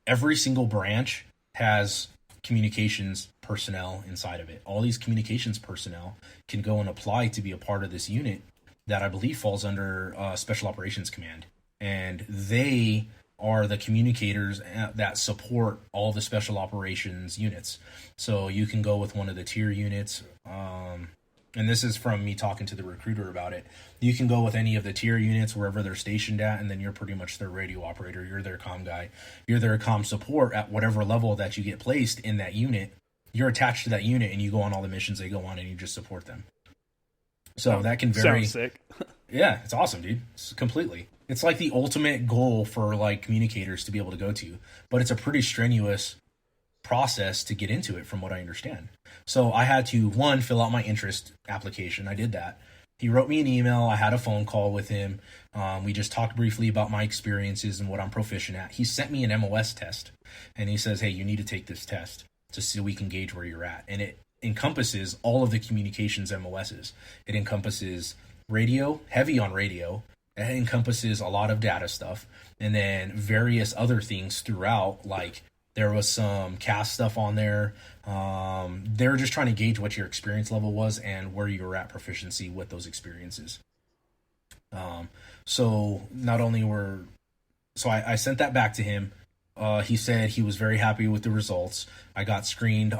every single branch has communications personnel inside of it. All these communications personnel can go and apply to be a part of this unit that I believe falls under Special Operations Command. And they are the communicators that support all the Special Operations units. So you can go with one of the tier units. And this is from me talking to the recruiter about it. You can go with any of the tier units wherever they're stationed at, and then you're pretty much their radio operator. You're their comm guy. You're their comm support at whatever level that you get placed in that unit. You're attached to that unit, and you go on all the missions they go on, and you just support them. So that can vary. Sounds sick. Yeah, it's awesome, dude. It's completely. It's like the ultimate goal for like communicators to be able to go to, but it's a pretty strenuous process to get into it, from what I understand. So I had to, one, fill out my interest application. I did that. He wrote me an email. I had a phone call with him. We just talked briefly about my experiences and what I'm proficient at. He sent me an MOS test, and he says, hey, you need to take this test to see we can gauge where you're at. And it encompasses all of the communications MOSs. It encompasses radio, heavy on radio. It encompasses a lot of data stuff, and then various other things throughout, like there was some cast stuff on there. They're just trying to gauge what your experience level was and where you were at proficiency with those experiences. So not only I sent that back to him. He said he was very happy with the results. I got screened.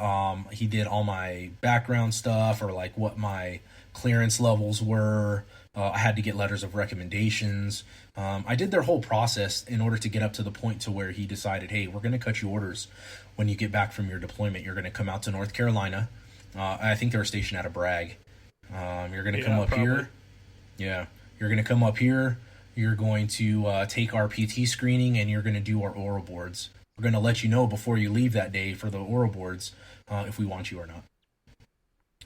He did all my background stuff, or like what my clearance levels were. I had to get letters of recommendations. I did their whole process in order to get up to the point to where he decided, hey, we're going to cut you orders when you get back from your deployment. You're going to come out to North Carolina. I think they were stationed out of Bragg. You're going to come up here. Yeah. You're going to come up here. You're going to take our PT screening, and you're going to do our oral boards. We're going to let you know before you leave that day for the oral boards if we want you or not.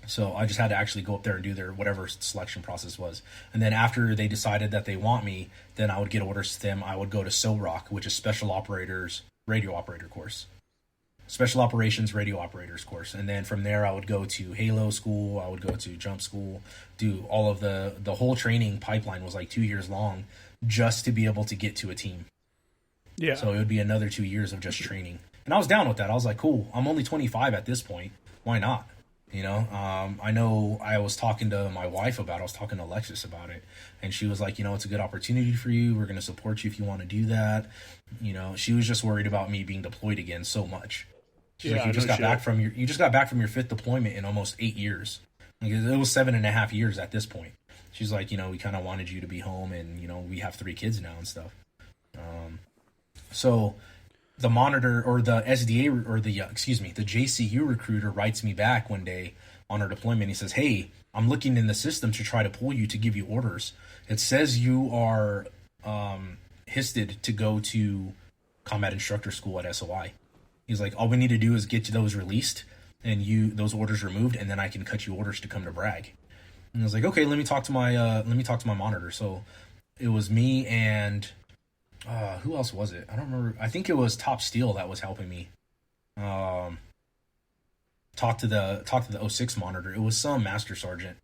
So I just had to actually go up there and do their whatever selection process was. And then after they decided that they want me, then I would get orders to them. I would go to SOROC, which is Special Operators Radio Operator course. Special Operations Radio Operators course. And then from there I would go to Halo School, I would go to Jump School, do all of the whole training pipeline was like 2 years long just to be able to get to a team. Yeah. So it would be another 2 years of just training. And I was down with that. I was like, cool, I'm only 25 at this point. Why not? You know, I know I was talking to my wife about it. I was talking to Alexis about it. And she was like, you know, it's a good opportunity for you. We're going to support you if you want to do that. You know, she was just worried about me being deployed again so much. She's like, you just got back from your fifth deployment in almost 8 years. Like, it was 7.5 years at this point. She's like, you know, we kind of wanted you to be home, and, you know, we have 3 kids now and stuff. So the monitor, or the SDA, or the JCU recruiter writes me back one day on our deployment. He says, hey, I'm looking in the system to try to pull you to give you orders. It says you are histed to go to combat instructor school at SOI. He's like, all we need to do is get you those released and those orders removed, and then I can cut you orders to come to Bragg. And I was like, okay, let me talk to my monitor. So it was me and who else was it? I don't remember. I think it was Top Steel that was helping me talk to the 06 monitor. It was some master sergeant,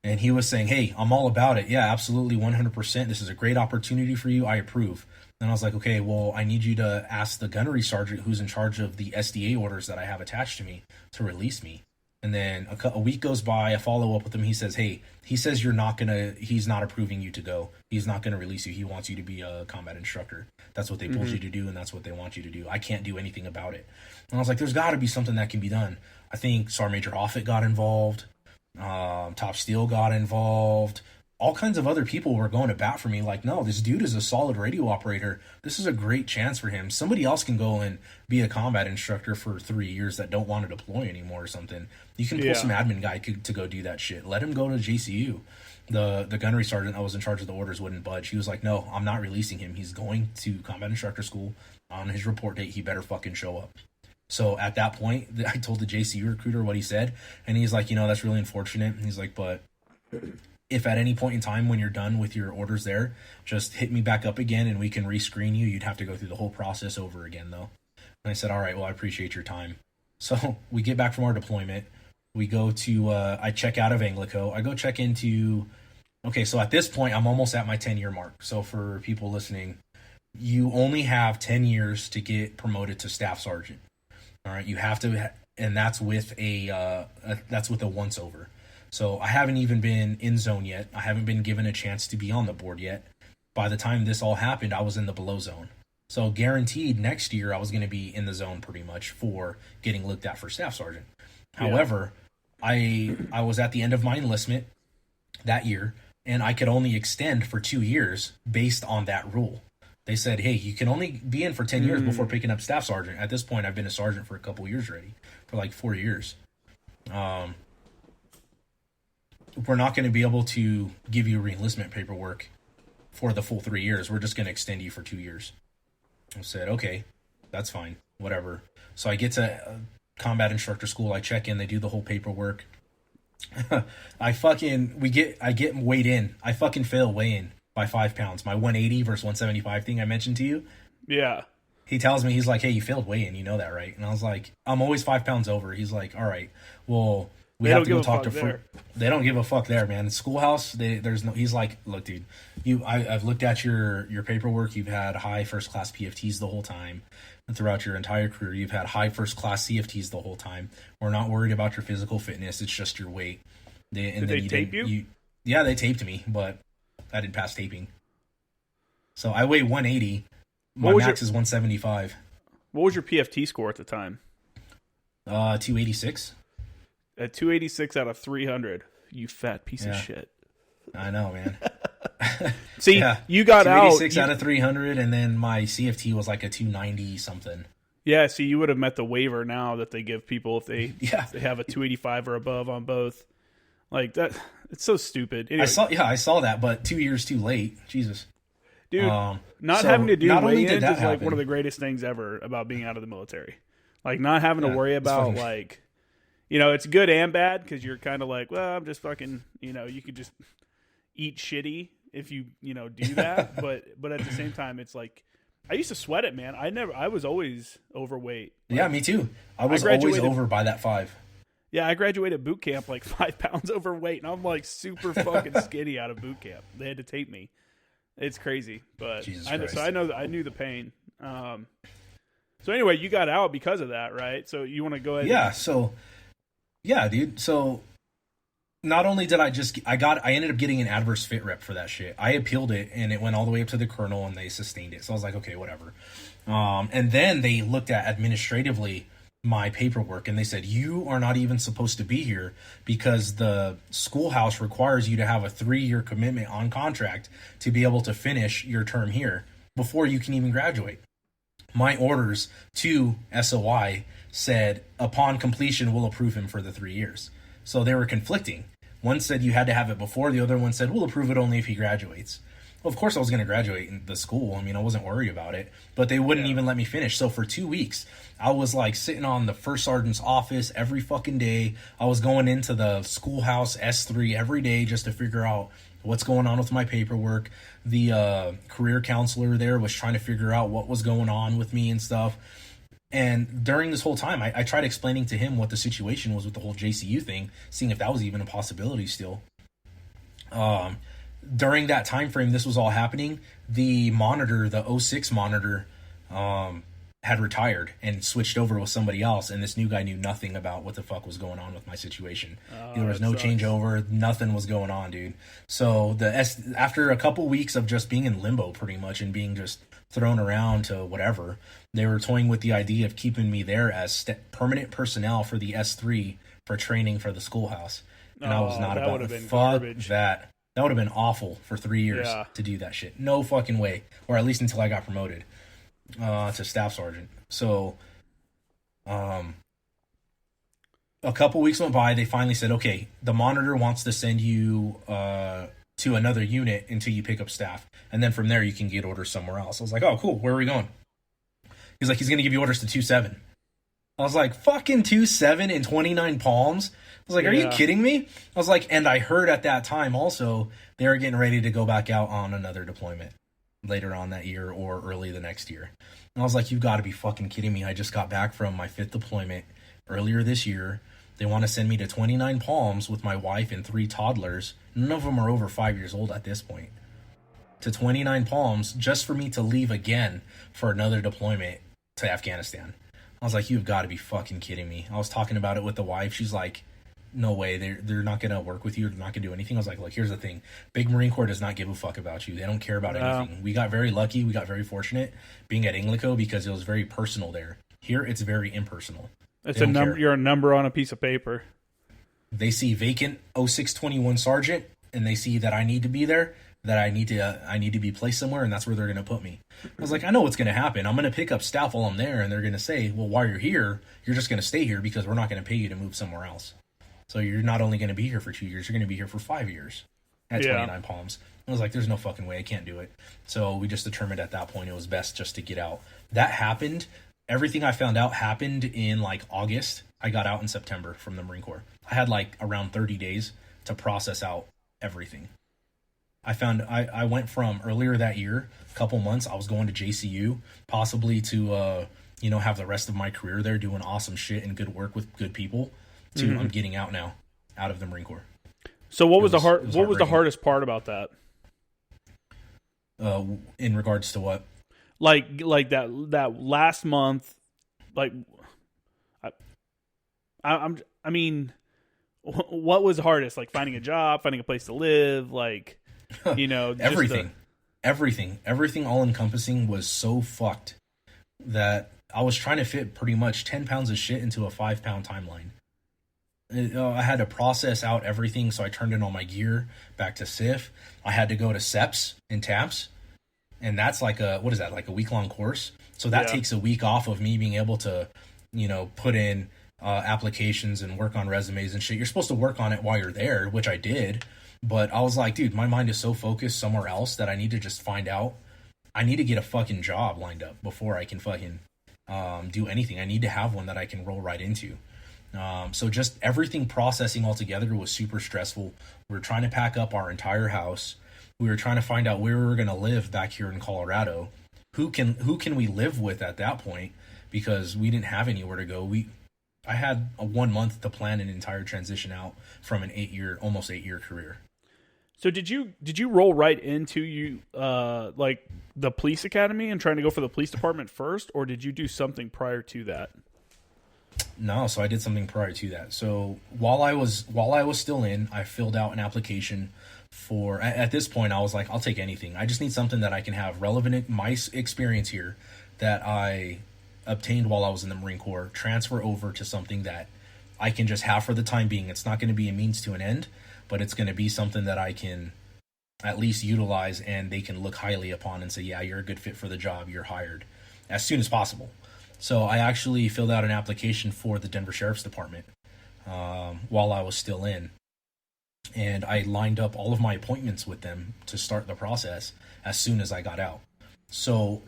and he was saying, hey, I'm all about it. Yeah, absolutely, 100%. This is a great opportunity for you. I approve. And I was like, okay, well, I need you to ask the gunnery sergeant who's in charge of the SDA orders that I have attached to me to release me. And then a week goes by, I follow up with him. He says, hey, he's not approving you to go. He's not going to release you. He wants you to be a combat instructor. That's what they pulled you to do, and that's what they want you to do. I can't do anything about it. And I was like, there's got to be something that can be done. I think Sergeant Major Offit got involved. Top Steel got involved. All kinds of other people were going to bat for me. Like, no, this dude is a solid radio operator. This is a great chance for him. Somebody else can go and be a combat instructor for 3 years that don't want to deploy anymore or something. You can pull some admin guy to go do that shit. Let him go to JCU. The gunnery sergeant that was in charge of the orders wouldn't budge. He was like, no, I'm not releasing him. He's going to combat instructor school. On his report date, he better fucking show up. So at that point, I told the JCU recruiter what he said, and he's like, that's really unfortunate. And he's like, but if at any point in time when you're done with your orders there, just hit me back up again and we can rescreen you. You'd have to go through the whole process over again, though. And I said, all right, well, I appreciate your time. So we get back from our deployment. We go to, I check out of Anglico. I go check into, okay, so at this point, I'm almost at my 10-year mark. So for people listening, you only have 10 years to get promoted to staff sergeant. All right, you have to, and that's with a once over. So I haven't even been in zone yet. I haven't been given a chance to be on the board yet. By the time this all happened, I was in the below zone. So guaranteed next year I was going to be in the zone pretty much for getting looked at for staff sergeant. Yeah. However, I was at the end of my enlistment that year, and I could only extend for 2 years based on that rule. They said, hey, you can only be in for 10 years before picking up staff sergeant. At this point, I've been a sergeant for a couple years already, for like 4 years. We're not going to be able to give you re-enlistment paperwork for the full 3 years. We're just going to extend you for 2 years. I said, okay, that's fine, whatever. So I get to combat instructor school. I check in. They do the whole paperwork. I get weighed in. I fucking fail weigh-in by 5 pounds. My 180 versus 175 thing I mentioned to you. Yeah. He tells me, he's like, hey, you failed weigh-in. You know that, right? And I was like, I'm always 5 pounds over. He's like, all right, well, we have to go talk to. They don't give a fuck there, man. The schoolhouse, there's no. He's like, look, dude, I've looked at your paperwork. You've had high first class PFTs the whole time, and throughout your entire career, you've had high first class CFTs the whole time. We're not worried about your physical fitness. It's just your weight. Did they tape you? Yeah, they taped me, but I didn't pass taping. So I weigh 180. My max is 175. What was your PFT score at the time? 286. At 286 out of 300, you fat piece of shit. I know, man. See, you got 286 out of 300, and then my CFT was like a 290 something. Yeah, see, you would have met the waiver now that they give people if they have a 285 or above on both. Like that, it's so stupid. Anyway, I saw that, but 2 years too late. Jesus, dude, not having to do weigh-ins is like one of the greatest things ever about being out of the military. Like not having to worry about like. It's good and bad because you're kind of like, well, I'm just fucking, you could just eat shitty if you, do that. but at the same time, it's like, I used to sweat it, man. I was always overweight. Like, yeah, me too. I was always over by that 5. Yeah, I graduated boot camp like 5 pounds overweight, and I'm like super fucking skinny out of boot camp. They had to tape me. It's crazy, but I knew the pain. So anyway, you got out because of that, right? So you want to go ahead? Yeah. Yeah, dude. So not only did I ended up getting an adverse fit rep for that shit. I appealed it, and it went all the way up to the colonel, and they sustained it. So I was like, okay, whatever. And then they looked at administratively my paperwork, and they said, you are not even supposed to be here because the schoolhouse requires you to have a 3-year commitment on contract to be able to finish your term here before you can even graduate. My orders to SOI said, upon completion, we'll approve him for the 3 years. So they were conflicting. One said you had to have it before. The other one said, we'll approve it only if he graduates. Well, of course I was going to graduate in the school. I mean, I wasn't worried about it. But they wouldn't even let me finish. So for 2 weeks, I was like sitting on the first sergeant's office every fucking day. I was going into the schoolhouse S3 every day just to figure out what's going on with my paperwork. The career counselor there was trying to figure out what was going on with me and stuff. And during this whole time, I tried explaining to him what the situation was with the whole JCU thing, seeing if that was even a possibility still. During that time frame, this was all happening. The monitor, the 06 monitor, had retired and switched over with somebody else, and this new guy knew nothing about what the fuck was going on with my situation. There was no changeover, nothing was going on, dude. So after a couple weeks of just being in limbo pretty much and being just thrown around to whatever, they were toying with the idea of keeping me there as permanent personnel for the S3 for training for the schoolhouse. And I was not about it. Fuck that. That would have been awful for 3 years to do that shit. No fucking way. Or at least until I got promoted to staff sergeant. So a couple weeks went by. They finally said, okay, the monitor wants to send you to another unit until you pick up staff. And then from there, you can get orders somewhere else. I was like, oh, cool. Where are we going? He's like, he's going to give you orders to 2-7. I was like, fucking 2-7 in 29 Palms? I was like, are you kidding me? I was like, and I heard at that time also they were getting ready to go back out on another deployment later on that year or early the next year. And I was like, you've got to be fucking kidding me. I just got back from my 5th deployment earlier this year. They want to send me to 29 Palms with my wife and 3 toddlers. None of them are over 5 years old at this point. To 29 Palms just for me to leave again for another deployment to Afghanistan. I was like, you've got to be fucking kidding me. I was talking about it with the wife. She's like, no way. They're not going to work with you. They're not going to do anything. I was like, look, here's the thing. Big Marine Corps does not give a fuck about you. They don't care about anything. We got very lucky. We got very fortunate being at Inglico because it was very personal there. Here, it's very impersonal. It's a number. You're a number on a piece of paper. They see vacant 0621 sergeant, and they see that I need to be there, that I need to be placed somewhere, and that's where they're going to put me. I was like, I know what's going to happen. I'm going to pick up staff while I'm there, and they're going to say, well, while you're here, you're just going to stay here because we're not going to pay you to move somewhere else. So you're not only going to be here for 2 years, you're going to be here for 5 years at 29 Palms. I was like, there's no fucking way. I can't do it. So we just determined at that point it was best just to get out. That happened. Everything I found out happened in like August. I got out in September from the Marine Corps. I had like around 30 days to process out everything. I went from earlier that year, a couple months, I was going to JCU, possibly to, have the rest of my career there doing awesome shit and good work with good people, to I'm getting out now, out of the Marine Corps. So what was the hardest part about that? In regards to what? Like that last month, like, I mean, what was the hardest? Like finding a job, finding a place to live, like, everything all encompassing was so fucked that I was trying to fit pretty much 10 pounds of shit into a 5-pound timeline. I had to process out everything, so I turned in all my gear back to SIF. I had to go to SEPS and TAPS, and that's like a week-long course. So that takes a week off of me being able to, put in applications and work on resumes and shit. You're supposed to work on it while you're there, which I did. But I was like, dude, my mind is so focused somewhere else that I need to just find out. I need to get a fucking job lined up before I can fucking do anything. I need to have one that I can roll right into. So just everything processing all together was super stressful. We were trying to pack up our entire house. We were trying to find out where we were going to live back here in Colorado. Who can we live with at that point? Because we didn't have anywhere to go. I had 1 month to plan an entire transition out from an almost 8 year career. So did you roll right into like the police academy and trying to go for the police department first, or did you do something prior to that? No, so I did something prior to that. So while I was still in, I filled out an application for. At this point, I was like, I'll take anything. I just need something that I can have relevant in my experience here that I obtained while I was in the Marine Corps, transfer over to something that I can just have for the time being. It's not going to be a means to an end, but it's going to be something that I can at least utilize and they can look highly upon and say, yeah, you're a good fit for the job. You're hired as soon as possible. So I actually filled out an application for the Denver Sheriff's Department while I was still in. And I lined up all of my appointments with them to start the process as soon as I got out. So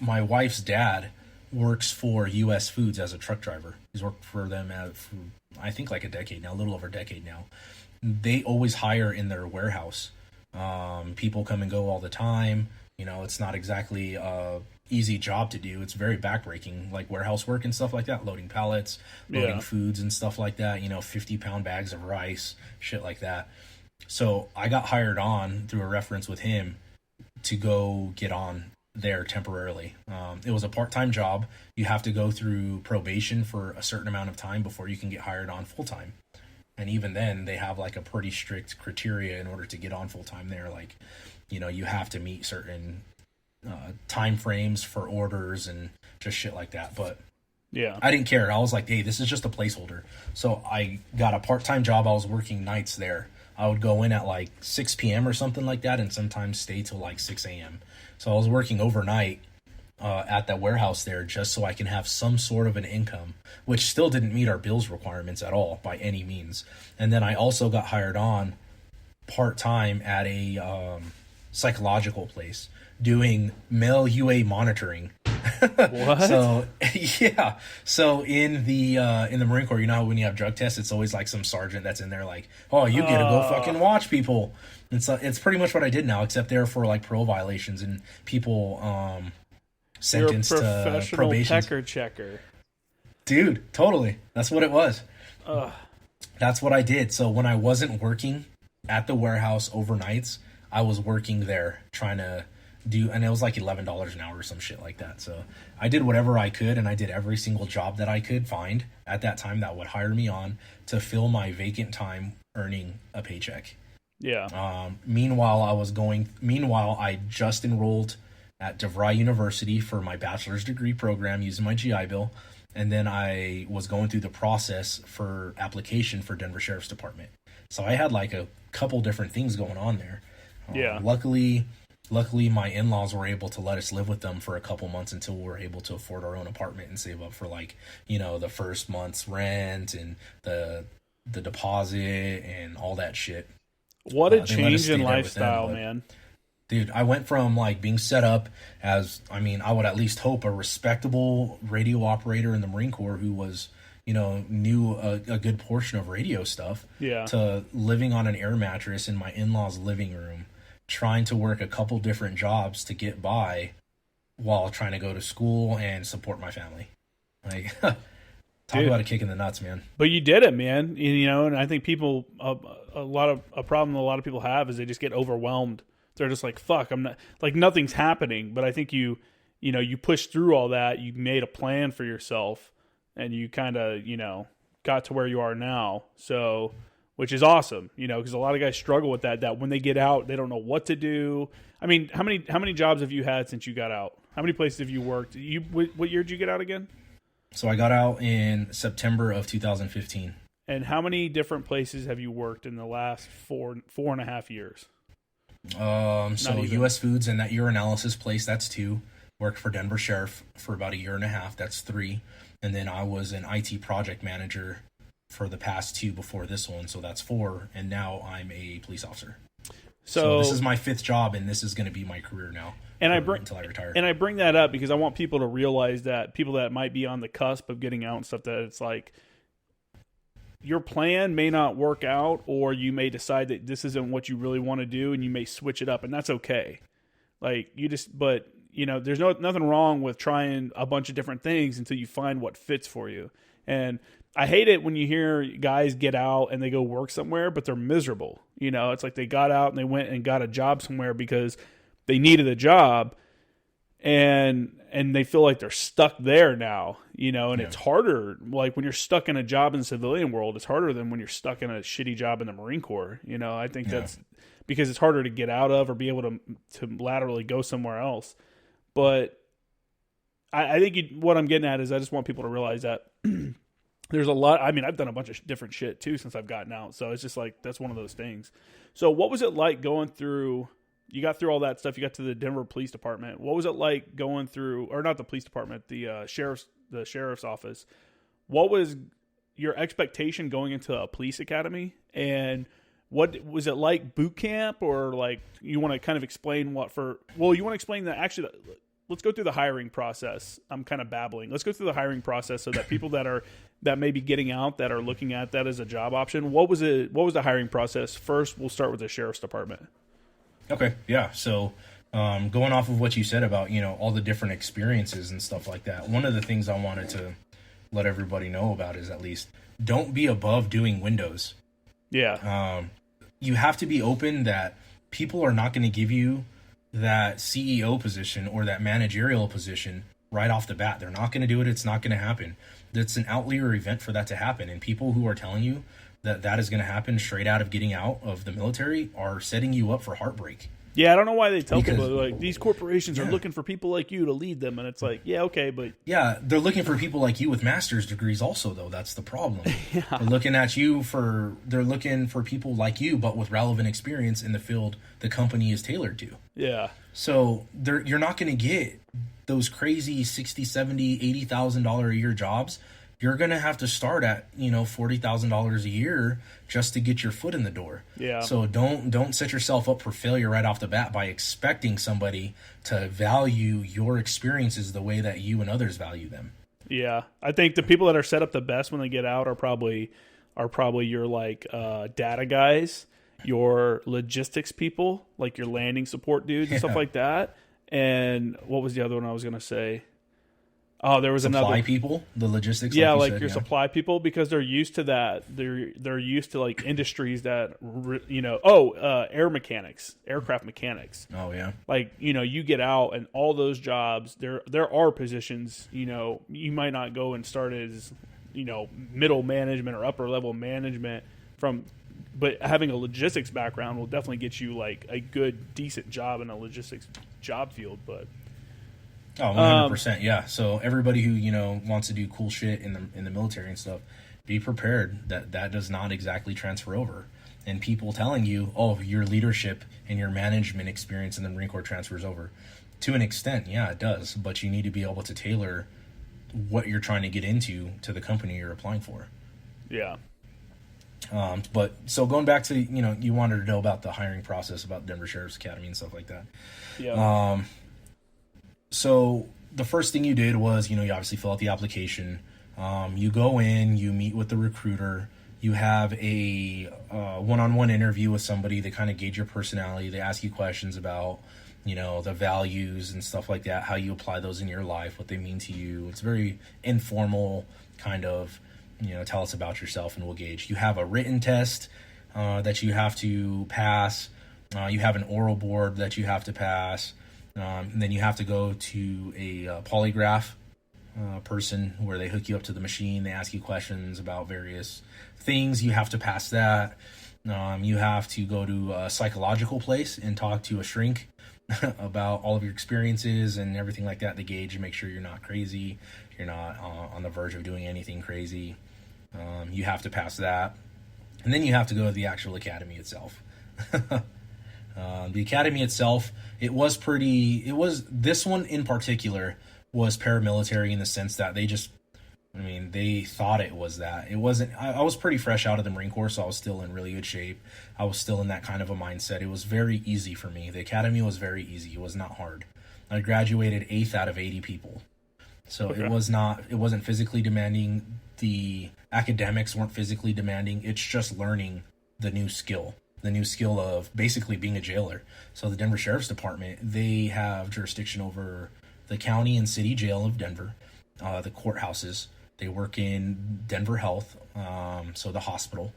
my wife's dad works for U.S. Foods as a truck driver. He's worked for them for, I think, like a decade now, a little over a decade now. They always hire in their warehouse. People come and go all the time. It's not exactly a easy job to do. It's very backbreaking, like warehouse work and stuff like that, loading pallets, loading foods and stuff like that, 50-pound bags of rice, shit like that. So I got hired on through a reference with him to go get on there temporarily. It was a part-time job. You have to go through probation for a certain amount of time before you can get hired on full-time. And even then, they have like a pretty strict criteria in order to get on full-time there. Like, you know, you have to meet certain time frames for orders and just shit like that. But yeah, I didn't care. I was like, hey, this is just a placeholder. So I got a part-time job. I was working nights there. I would go in at like 6 p.m. or something like that and sometimes stay till like 6 a.m. So I was working overnight at that warehouse there just so I can have some sort of an income, which still didn't meet our bills requirements at all by any means. And then I also got hired on part-time at a psychological place doing male UA monitoring. What? So yeah. So in the Marine Corps, you know how when you have drug tests, it's always like some sergeant that's in there like, oh, you get to go fucking watch people. And so it's pretty much what I did now, except they're for like parole violations and people sentenced You're a to professional probation. pecker checker. Dude, totally. That's what it was. That's what I did. So when I wasn't working at the warehouse overnights, I was working there trying to and it was like $11 an hour or some shit like that. So I did whatever I could, and I did every single job that I could find at that time that would hire me on to fill my vacant time earning a paycheck. Yeah. Meanwhile, I just enrolled at DeVry University for my bachelor's degree program using my GI Bill. And then I was going through the process for application for Denver Sheriff's Department. So I had like a couple different things going on there. Yeah. Luckily, my in-laws were able to let us live with them for a couple months until we were able to afford our own apartment and save up for like, you know, the first month's rent and the deposit and all that shit. What a change in lifestyle, man. Dude, I went from like being set up as, I mean, I would at least hope a respectable radio operator in the Marine Corps who was, you know, knew a good portion of radio stuff, to living on an air mattress in my in-laws' living room, trying to work a couple different jobs to get by while trying to go to school and support my family. Like, talk about a kick in the nuts, man. But you did it, man. You know, and I think people, a problem a lot of people have is they just get overwhelmed. They're just like, fuck, I'm not, like nothing's happening. But I think you pushed through all that. You made a plan for yourself and you kind of, you know, got to where you are now. So, which is awesome, you know, because a lot of guys struggle with that when they get out, they don't know what to do. I mean, how many jobs have you had since you got out? How many places have you worked? What year did you get out again? So I got out in September of 2015. And how many different places have you worked in the last 4.5 years? So U.S. Foods and that urinalysis place, that's 2. Worked for Denver Sheriff for about 1.5 years. That's 3. And then I was an IT project manager for the past 2 before this one, so that's 4. And now I'm a police officer. So this is my 5th job, and this is going to be my career now. And until I retire. And I bring that up because I want people to realize that people that might be on the cusp of getting out and stuff, that it's like your plan may not work out, or you may decide that this isn't what you really want to do, and you may switch it up, and that's okay. Like but you know, there's nothing wrong with trying a bunch of different things until you find what fits for you. And I hate it when you hear guys get out and they go work somewhere, but they're miserable. You know, it's like they got out and they went and got a job somewhere because they needed a job, and they feel like they're stuck there now, you know, and it's harder. Like when you're stuck in a job in the civilian world, it's harder than when you're stuck in a shitty job in the Marine Corps. You know, I think that's because it's harder to get out of or be able to laterally go somewhere else. But I think what I'm getting at is I just want people to realize that there's a lot. I mean, I've done a bunch of different shit too since I've gotten out. So it's just like, that's one of those things. So what was it like going through, you got through all that stuff. You got to the Denver Police Department. What was it like going through, or not the police department, the sheriff's office? What was your expectation going into a police academy? And what was it like boot camp, or like, you want to kind of explain you want to explain that actually, let's go through the hiring process. I'm kind of babbling. Let's go through the hiring process so that people that may be getting out, that are looking at that as a job option. What was the hiring process? First, we'll start with the sheriff's department. Okay. Yeah. So, going off of what you said about, you know, all the different experiences and stuff like that, one of the things I wanted to let everybody know about is at least don't be above doing windows. Yeah. You have to be open that people are not going to give you that CEO position or that managerial position right off the bat. They're not going to do it. It's not going to happen. It's an outlier event for that to happen. And people who are telling you that that is going to happen straight out of getting out of the military are setting you up for heartbreak. Yeah, I don't know why they tell people, like, these corporations are looking for people like you to lead them. And it's like, yeah, okay, but... Yeah, they're looking for people like you with master's degrees also, though. That's the problem. Yeah. They're looking at you for... They're looking for people like you, but with relevant experience in the field the company is tailored to. Yeah. So you're not going to get those crazy $60,000, $70,000, $80,000 a year jobs. You're going to have to start at, $40,000 a year just to get your foot in the door. Yeah. So don't set yourself up for failure right off the bat by expecting somebody to value your experiences the way that you and others value them. Yeah. I think the people that are set up the best when they get out are probably your like data guys, your logistics people, like your landing support dudes and stuff like that. And what was the other one I was going to say? Oh, there was supply another people, the logistics. Yeah, like your supply people, because they're used to that. They're used to like industries that aircraft mechanics. Oh yeah. Like, you get out and all those jobs. There are positions. You might not go and start as middle management or upper level management but having a logistics background will definitely get you like a good decent job in a logistics job field, but. Oh, 100%. Yeah. So everybody who, wants to do cool shit in the military and stuff, be prepared that does not exactly transfer over. And people telling you, oh, your leadership and your management experience in the Marine Corps transfers over. To an extent, yeah, it does. But you need to be able to tailor what you're trying to get into to the company you're applying for. Yeah. But so going back to, you wanted to know about the hiring process, about Denver Sheriff's Academy and stuff like that. Yeah. So the first thing you did was, you obviously fill out the application. You go in, you meet with the recruiter. You have a one-on-one interview with somebody. They kind of gauge your personality. They ask you questions about, the values and stuff like that, how you apply those in your life, what they mean to you. It's very informal kind of, tell us about yourself and we'll gauge. You have a written test that you have to pass. You have an oral board that you have to pass. And then you have to go to a polygraph person where they hook you up to the machine. They ask you questions about various things. You have to pass that. You have to go to a psychological place and talk to a shrink about all of your experiences and everything like that. They gauge and make sure you're not crazy. You're not on the verge of doing anything crazy. You have to pass that. And then you have to go to the actual academy itself. The academy itself, this one in particular was paramilitary in the sense that they thought it was that. It wasn't. I was pretty fresh out of the Marine Corps, so I was still in really good shape. I was still in that kind of a mindset. It was very easy for me. The academy was very easy. It was not hard. I graduated 8th out of 80 people. So okay. It wasn't physically demanding. The academics weren't physically demanding. It's just learning the new skill of basically being a jailer. So the Denver Sheriff's Department, they have jurisdiction over the county and city jail of Denver, the courthouses. They work in Denver Health, so the hospital.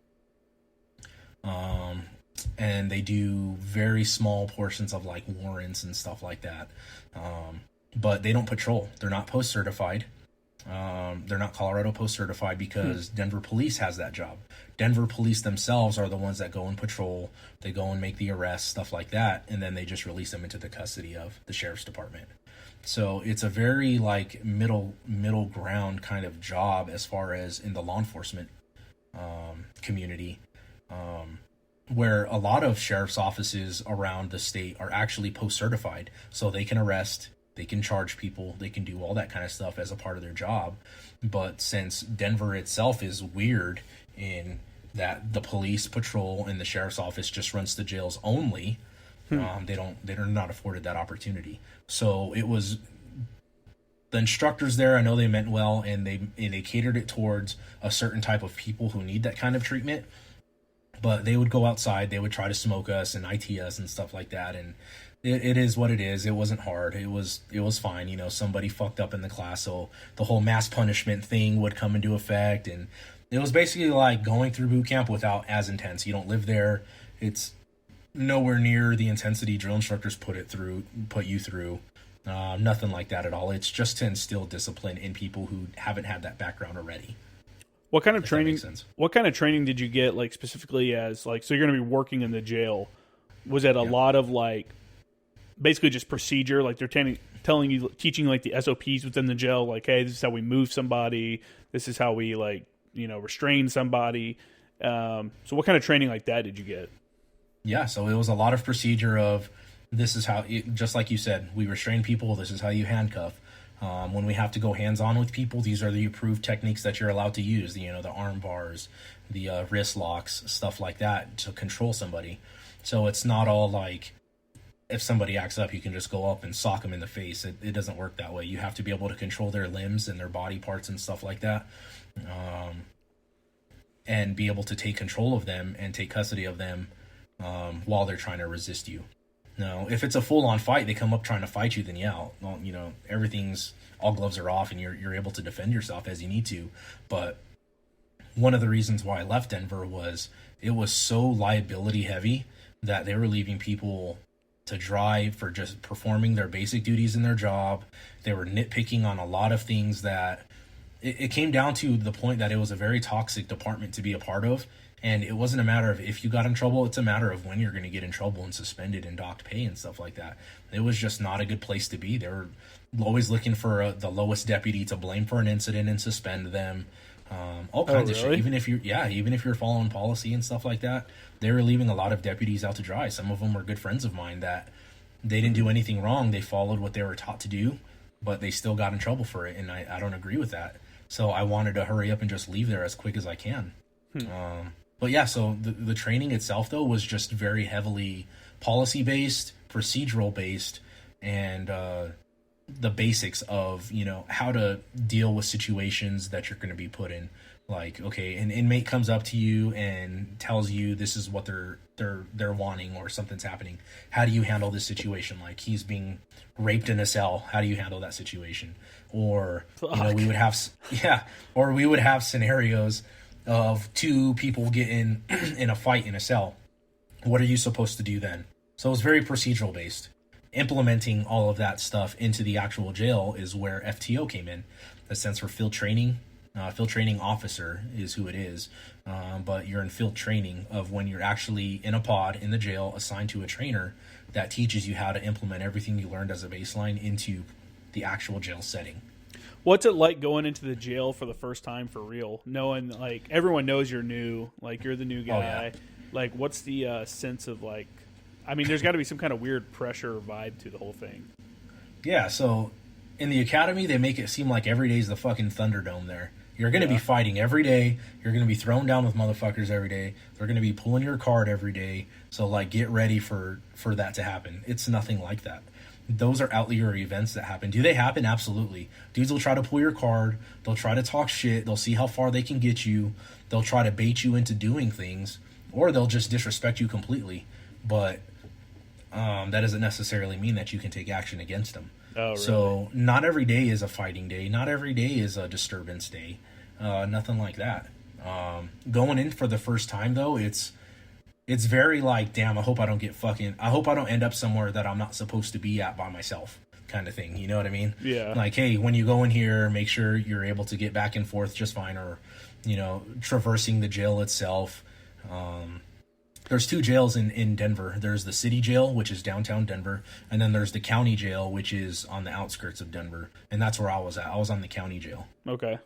And they do very small portions of like warrants and stuff like that. But they don't patrol. They're not post certified. They're not Colorado post certified because Denver police has that job. Denver police themselves are the ones that go and patrol. They go and make the arrests, stuff like that, and then they just release them into the custody of the sheriff's department. So it's a very like middle ground kind of job as far as in the law enforcement community, where a lot of sheriff's offices around the state are actually post certified, so they can arrest. They can charge people. They can do all that kind of stuff as a part of their job. But since Denver itself is weird in that the police patrol and the sheriff's office just runs the jails only, they're not afforded that opportunity. So it was the instructors there. I know they meant well, and they catered it towards a certain type of people who need that kind of treatment. But they would go outside. They would try to smoke us and IT us and stuff like that. And it is what it is. It wasn't hard. It was fine. Somebody fucked up in the class, so the whole mass punishment thing would come into effect, and it was basically like going through boot camp without as intense. You don't live there. It's nowhere near the intensity drill instructors put you through. Nothing like that at all. It's just to instill discipline in people who haven't had that background already. What kind of training? What kind of training did you get, like specifically as like? So you're going to be working in the jail. Was it a lot of like, basically just procedure? Like they're telling you, teaching like the SOPs within the jail. Like, hey, this is how we move somebody. This is how we like, restrain somebody. So what kind of training like that did you get? Yeah, so it was a lot of procedure of this is how, just like you said, we restrain people. This is how you handcuff. When we have to go hands-on with people, these are the approved techniques that you're allowed to use. The arm bars, the wrist locks, stuff like that to control somebody. So it's not all like if somebody acts up, you can just go up and sock them in the face. It doesn't work that way. You have to be able to control their limbs and their body parts and stuff like that, and be able to take control of them and take custody of them while they're trying to resist you. No, if it's a full-on fight, they come up trying to fight you, then everything's, all gloves are off and you're able to defend yourself as you need to. But one of the reasons why I left Denver was it was so liability heavy that they were leaving people to dry for just performing their basic duties in their job. They were nitpicking on a lot of things that it came down to the point that it was a very toxic department to be a part of. And it wasn't a matter of if you got in trouble, it's a matter of when you're going to get in trouble and suspended and docked pay and stuff like that. It was just not a good place to be. They were always looking for the lowest deputy to blame for an incident and suspend them. All kinds of shit. Even if you're following policy and stuff like that, they were leaving a lot of deputies out to dry. Some of them were good friends of mine that they didn't do anything wrong. They followed what they were taught to do, but they still got in trouble for it. And I don't agree with that. So I wanted to hurry up and just leave there as quick as I can. But yeah, so the training itself, though, was just very heavily policy-based, procedural-based, and the basics of, how to deal with situations that you're going to be put in. Like, okay, an inmate comes up to you and tells you this is what they're wanting or something's happening. How do you handle this situation? Like, he's being raped in a cell. How do you handle that situation? Or, we would have scenarios of two people getting in a fight in a cell. What are you supposed to do then? So it's very procedural based. Implementing all of that stuff into the actual jail is where FTO came in. That stands for field training. Field training officer is who it is. But you're in field training of when you're actually in a pod in the jail assigned to a trainer that teaches you how to implement everything you learned as a baseline into the actual jail setting. What's it like going into the jail for the first time for real? Knowing, like, everyone knows you're new, like, you're the new guy. Oh, yeah. Like, what's the sense of, like, I mean, there's got to be some kind of weird pressure vibe to the whole thing. Yeah, so in the academy, they make it seem like every day is the fucking Thunderdome there. You're going to be fighting every day. You're going to be thrown down with motherfuckers every day. They're going to be pulling your card every day. So, like, get ready for that to happen. It's nothing like that. Those are outlier events that happen. Do they happen? Absolutely. Dudes will try to pull your card. They'll try to talk shit. They'll see how far they can get you. They'll try to bait you into doing things. Or they'll just disrespect you completely. But that doesn't necessarily mean that you can take action against them. Oh, really? So not every day is a fighting day. Not every day is a disturbance day. Nothing like that. Going in for the first time, though, it's very like, damn, I hope I don't end up somewhere that I'm not supposed to be at by myself kind of thing. You know what I mean? Yeah. Like, hey, when you go in here, make sure you're able to get back and forth just fine, or, traversing the jail itself. There's two jails in Denver. There's the city jail, which is downtown Denver, and then there's the county jail, which is on the outskirts of Denver. And that's where I was at. I was on the county jail. Okay.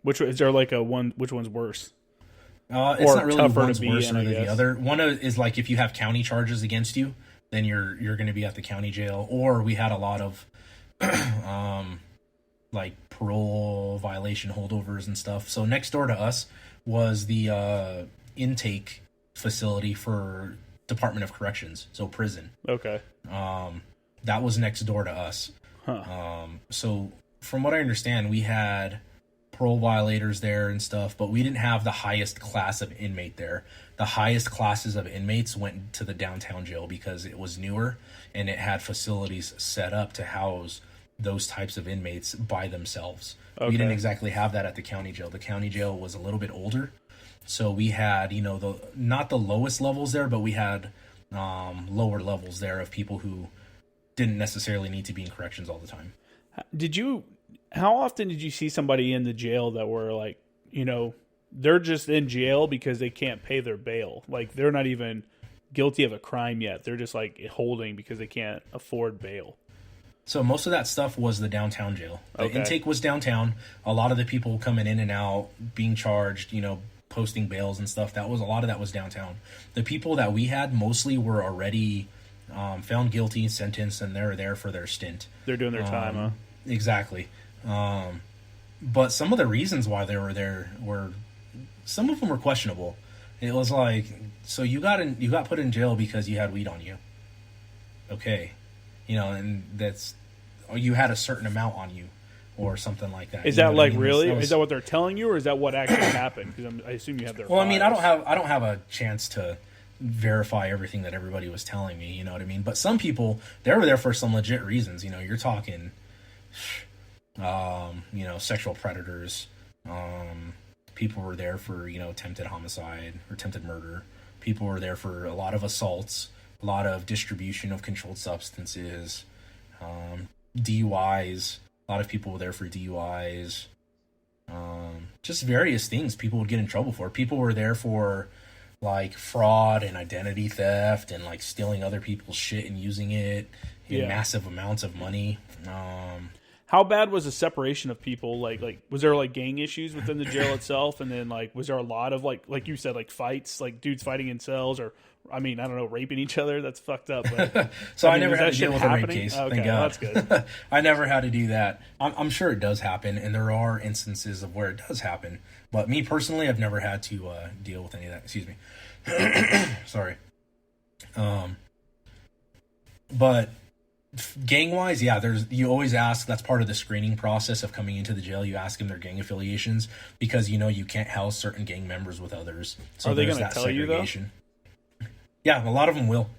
Which is there like which one's worse? It's not really one's worse than the other. One is like if you have county charges against you, then you're going to be at the county jail. Or we had a lot of like parole violation holdovers and stuff. So next door to us was the intake facility for Department of Corrections, so prison. Okay. That was next door to us. Huh. So from what I understand, we had parole violators there and stuff, but we didn't have the highest class of inmate there. The highest classes of inmates went to the downtown jail because it was newer and it had facilities set up to house those types of inmates by themselves. Okay. We didn't exactly have that at the county jail. The county jail was a little bit older, so we had, not the lowest levels there, but we had lower levels there of people who didn't necessarily need to be in corrections all the time. How often did you see somebody in the jail that were like, they're just in jail because they can't pay their bail? Like, they're not even guilty of a crime yet. They're just like holding because they can't afford bail. So most of that stuff was the downtown jail. The intake was downtown. A lot of the people coming in and out, being charged, posting bails and stuff, a lot of that was downtown. The people that we had mostly were already found guilty, sentenced, and they're there for their stint. They're doing their time, huh? Exactly. But some of the reasons why they were there some of them were questionable. It was like, so you got put in jail because you had weed on you. Okay. And you had a certain amount on you or something like that. Is that like really? Is that what they're telling you, or is that what actually happened? Because I assume you have their. Well, files. I mean, I don't have a chance to verify everything that everybody was telling me. You know what I mean? But some people, they were there for some legit reasons. You're talking, sexual predators. People were there for attempted homicide or attempted murder. People were there for a lot of assaults. A lot of distribution of controlled substances, DUIs. A lot of people were there for DUIs. Just various things people would get in trouble for. People were there for like fraud and identity theft and like stealing other people's shit and using it in massive amounts of money. How bad was the separation of people? Like was there like gang issues within the jail itself? And then like, was there a lot of like you said, like fights, like dudes fighting in cells, or I don't know, raping each other? That's fucked up. But, so I never had to deal with happening? a rape case. Okay, thank God. That's good. I never had to do that. I'm sure it does happen, and there are instances of where it does happen. But me personally, I've never had to deal with any of that. Excuse me. Sorry. But gang wise, you always ask. That's part of the screening process of coming into the jail. You ask them their gang affiliations because you can't house certain gang members with others. So are they going to tell you though? Yeah, a lot of them will.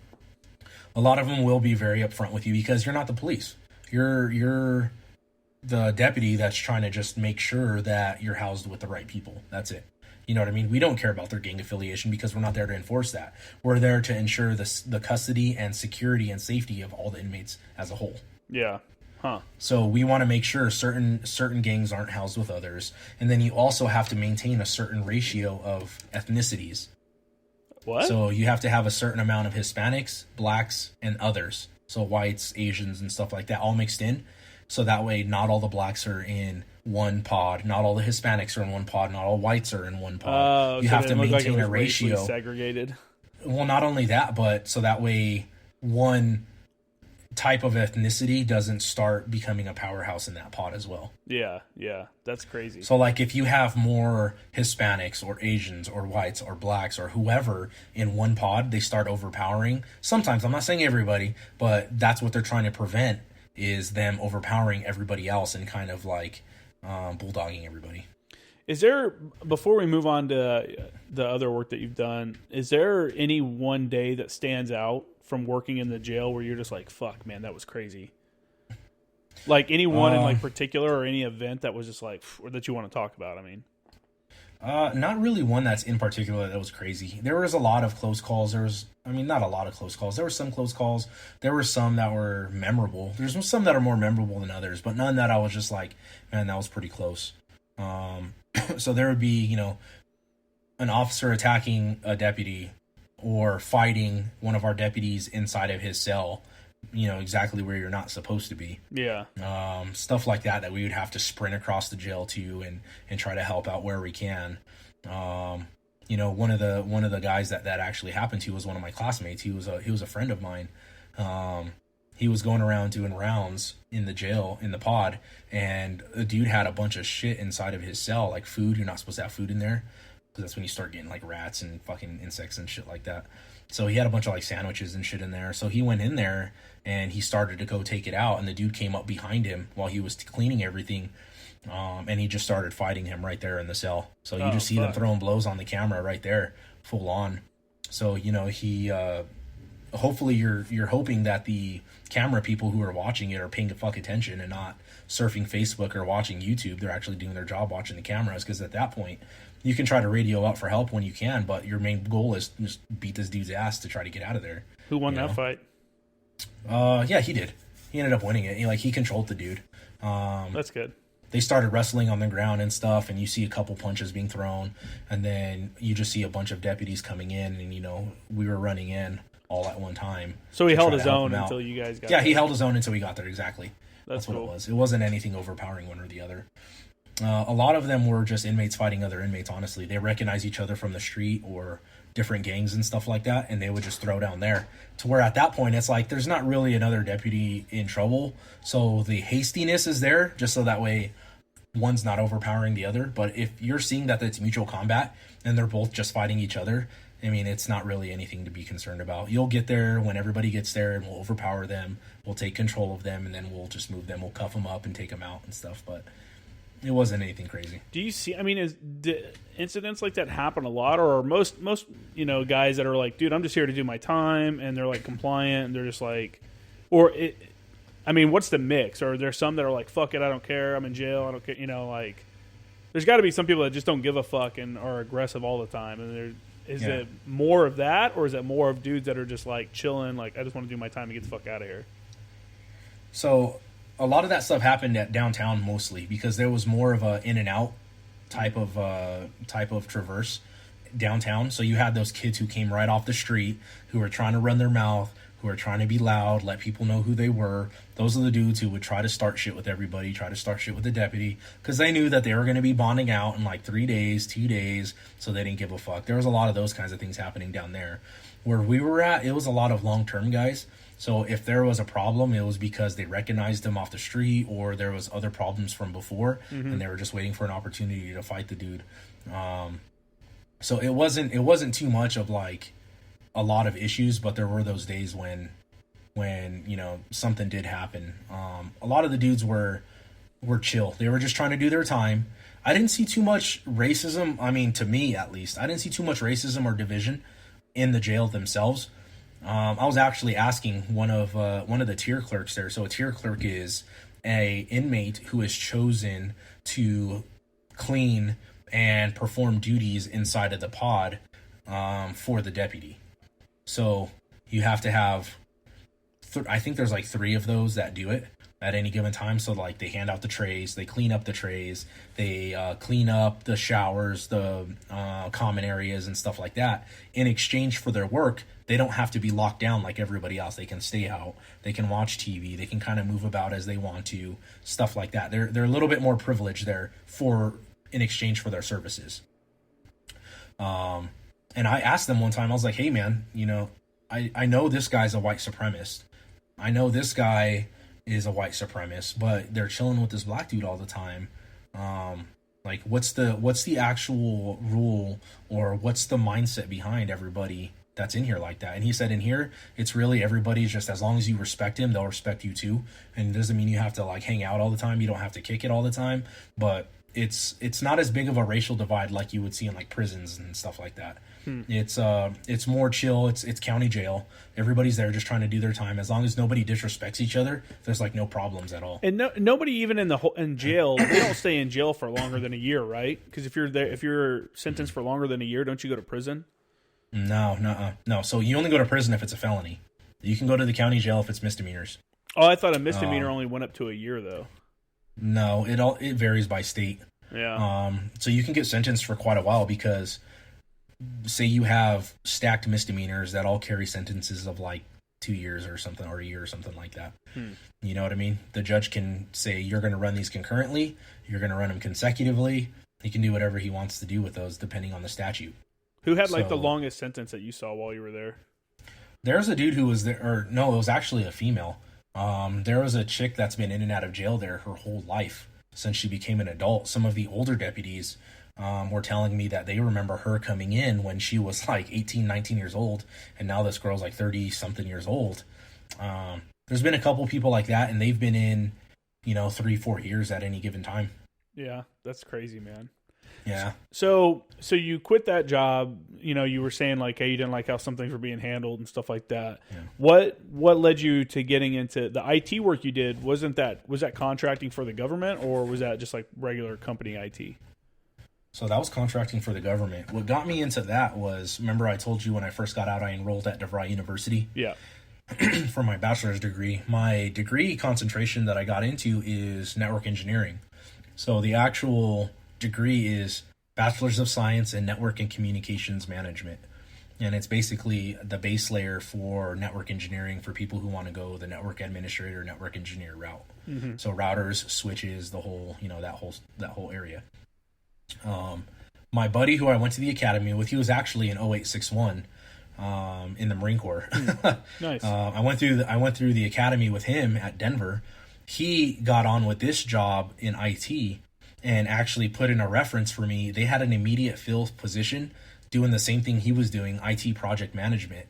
A lot of them will be very upfront with you because you're not the police. You're the deputy that's trying to just make sure that you're housed with the right people. That's it. You know what I mean? We don't care about their gang affiliation because we're not there to enforce that. We're there to ensure the custody and security and safety of all the inmates as a whole. Yeah. Huh. So we want to make sure certain gangs aren't housed with others. And then you also have to maintain a certain ratio of ethnicities. What? So you have to have a certain amount of Hispanics, blacks, and others. So whites, Asians, and stuff like that all mixed in. So that way not all the blacks are in one pod, not all the Hispanics are in one pod, not all whites are in one pod. You have to maintain a ratio. Segregated. Well, not only that, but so that way one type of ethnicity doesn't start becoming a powerhouse in that pod as well. Yeah, that's crazy. So like if you have more Hispanics or Asians or whites or blacks or whoever in one pod, they start overpowering. Sometimes, I'm not saying everybody, but that's what they're trying to prevent, is them overpowering everybody else and kind of like bulldogging everybody. Is there, before we move on to the other work that you've done, is there any one day that stands out from working in the jail where you're just like, fuck, man, that was crazy? Like any one in like particular, or any event that was just like, or that you want to talk about? I mean, not really one that's in particular that was crazy. There was a lot of close calls. Not a lot of close calls. There were some close calls. There were some that were memorable. There's some that are more memorable than others, but none that I was just like, man, that was pretty close. So there would be, an officer attacking a deputy or fighting one of our deputies inside of his cell, exactly where you're not supposed to be. Yeah. Stuff like that we would have to sprint across the jail to and try to help out where we can. One of the guys that actually happened to was one of my classmates. He was a friend of mine. He was going around doing rounds in the jail, in the pod, and a dude had a bunch of shit inside of his cell, like food. You're not supposed to have food in there, because that's when you start getting like rats and fucking insects and shit like that. So he had a bunch of like sandwiches and shit in there. So he went in there and he started to go take it out, and the dude came up behind him while he was cleaning everything, and he just started fighting him right there in the cell. So you just see them throwing blows on the camera right there, full on. So he hopefully you're hoping that the camera people who are watching it are paying fuck attention and not surfing Facebook or watching YouTube. They're actually doing their job watching the cameras, because at that point you can try to radio out for help when you can, but your main goal is just beat this dude's ass to try to get out of there. Who won that fight? Yeah, he did. He ended up winning it. He controlled the dude. That's good. They started wrestling on the ground and stuff, and you see a couple punches being thrown, and then you just see a bunch of deputies coming in, and we were running in all at one time. So he held his own until you guys got there. Yeah, he held his own until we got there, exactly. That's what cool. it was. It wasn't anything overpowering one or the other. A lot of them were just inmates fighting other inmates, honestly. They recognize each other from the street or different gangs and stuff like that, and they would just throw down there. To where at that point, it's like there's not really another deputy in trouble, so the hastiness is there, just so that way one's not overpowering the other. But if you're seeing that it's mutual combat and they're both just fighting each other, I mean, it's not really anything to be concerned about. You'll get there when everybody gets there, and we'll overpower them. We'll take control of them, and then we'll just move them. We'll cuff them up and take them out and stuff. But it wasn't anything crazy. Do you see? I mean, incidents like that happen a lot, or are most guys that are like, dude, I'm just here to do my time, and they're like compliant, and they're just like, I mean, what's the mix? Or are there some that are like, fuck it, I don't care, I'm in jail, I don't care, like, there's got to be some people that just don't give a fuck and are aggressive all the time. And is it more of that, or is it more of dudes that are just like chilling, like, I just want to do my time and get the fuck out of here? So a lot of that stuff happened at downtown mostly, because there was more of a in and out type of traverse downtown. So you had those kids who came right off the street, who were trying to run their mouth, who were trying to be loud, let people know who they were. Those are the dudes who would try to start shit with everybody, try to start shit with the deputy, because they knew that they were going to be bonding out in like 3 days, 2 days, so they didn't give a fuck. There was a lot of those kinds of things happening down there. Where we were at, it was a lot of long-term guys. So if there was a problem, it was because they recognized them off the street, or there was other problems from before, and they were just waiting for an opportunity to fight the dude. So it wasn't too much of like a lot of issues, but there were those days when something did happen. A lot of the dudes were chill. They were just trying to do their time. I didn't see too much racism. I mean, to me at least, I didn't see too much racism or division in the jail themselves. I was actually asking one of the tier clerks there. So a tier clerk is a inmate who is chosen to clean and perform duties inside of the pod for the deputy. So you have to have, I think there's like 3 of those that do it at any given time. So like they hand out the trays, they clean up the trays, they clean up the showers, the common areas and stuff like that. In exchange for their work, they don't have to be locked down like everybody else. They can stay out, they can watch TV, they can kind of move about as they want to, stuff like that. They're a little bit more privileged there in exchange for their services. And I asked them one time, I was like, hey man, I know this guy's a white supremacist. I know this guy is a white supremacist, but they're chilling with this black dude all the time. Like what's the actual rule, or what's the mindset behind everybody that's in here like that? And he said, in here, it's really everybody's just, as long as you respect him, they'll respect you too. And it doesn't mean you have to like hang out all the time. You don't have to kick it all the time, but it's not as big of a racial divide like you would see in like prisons and stuff like that. It's more chill. It's county jail. Everybody's there just trying to do their time. As long as nobody disrespects each other, there's like no problems at all. And nobody even in jail, they don't stay in jail for longer than a year, right? Because if you're sentenced for longer than a year, don't you go to prison? No. So you only go to prison if it's a felony. You can go to the county jail if it's misdemeanors. Oh, I thought a misdemeanor only went up to a year though. No, it varies by state. Yeah. So you can get sentenced for quite a while, because say you have stacked misdemeanors that all carry sentences of like 2 years or something, or a year or something like that. You know what I mean? The judge can say, you're going to run these concurrently, you're going to run them consecutively. He can do whatever he wants to do with those depending on the statute. Who had like the longest sentence that you saw while you were there? There's a dude who was there, or no, it was actually a female. There was a chick that's been in and out of jail there her whole life since she became an adult. Some of the older deputies were telling me that they remember her coming in when she was like 18, 19 years old, and now this girl's like 30-something years old. There's been a couple people like that, and they've been in, 3-4 years at any given time. Yeah, that's crazy, man. Yeah. So you quit that job. You know, you were saying like, hey, you didn't like how some things were being handled and stuff like that. Yeah. What led you to getting into the IT work you did? Was that contracting for the government, or was that just like regular company IT? So that was contracting for the government. What got me into that was, remember I told you when I first got out, I enrolled at DeVry University. Yeah. For my bachelor's degree. My degree concentration that I got into is network engineering. So the actual degree is Bachelor's of Science in Network and Communications Management. And it's basically the base layer for network engineering for people who want to go the network administrator, network engineer route. Mm-hmm. So routers, switches, the whole, that whole area. My buddy who I went to the academy with, he was actually an 0861 in the Marine Corps. Nice. I went through the academy with him at Denver. He got on with this job in IT and actually put in a reference for me. They had an immediate fill position doing the same thing he was doing, IT project management.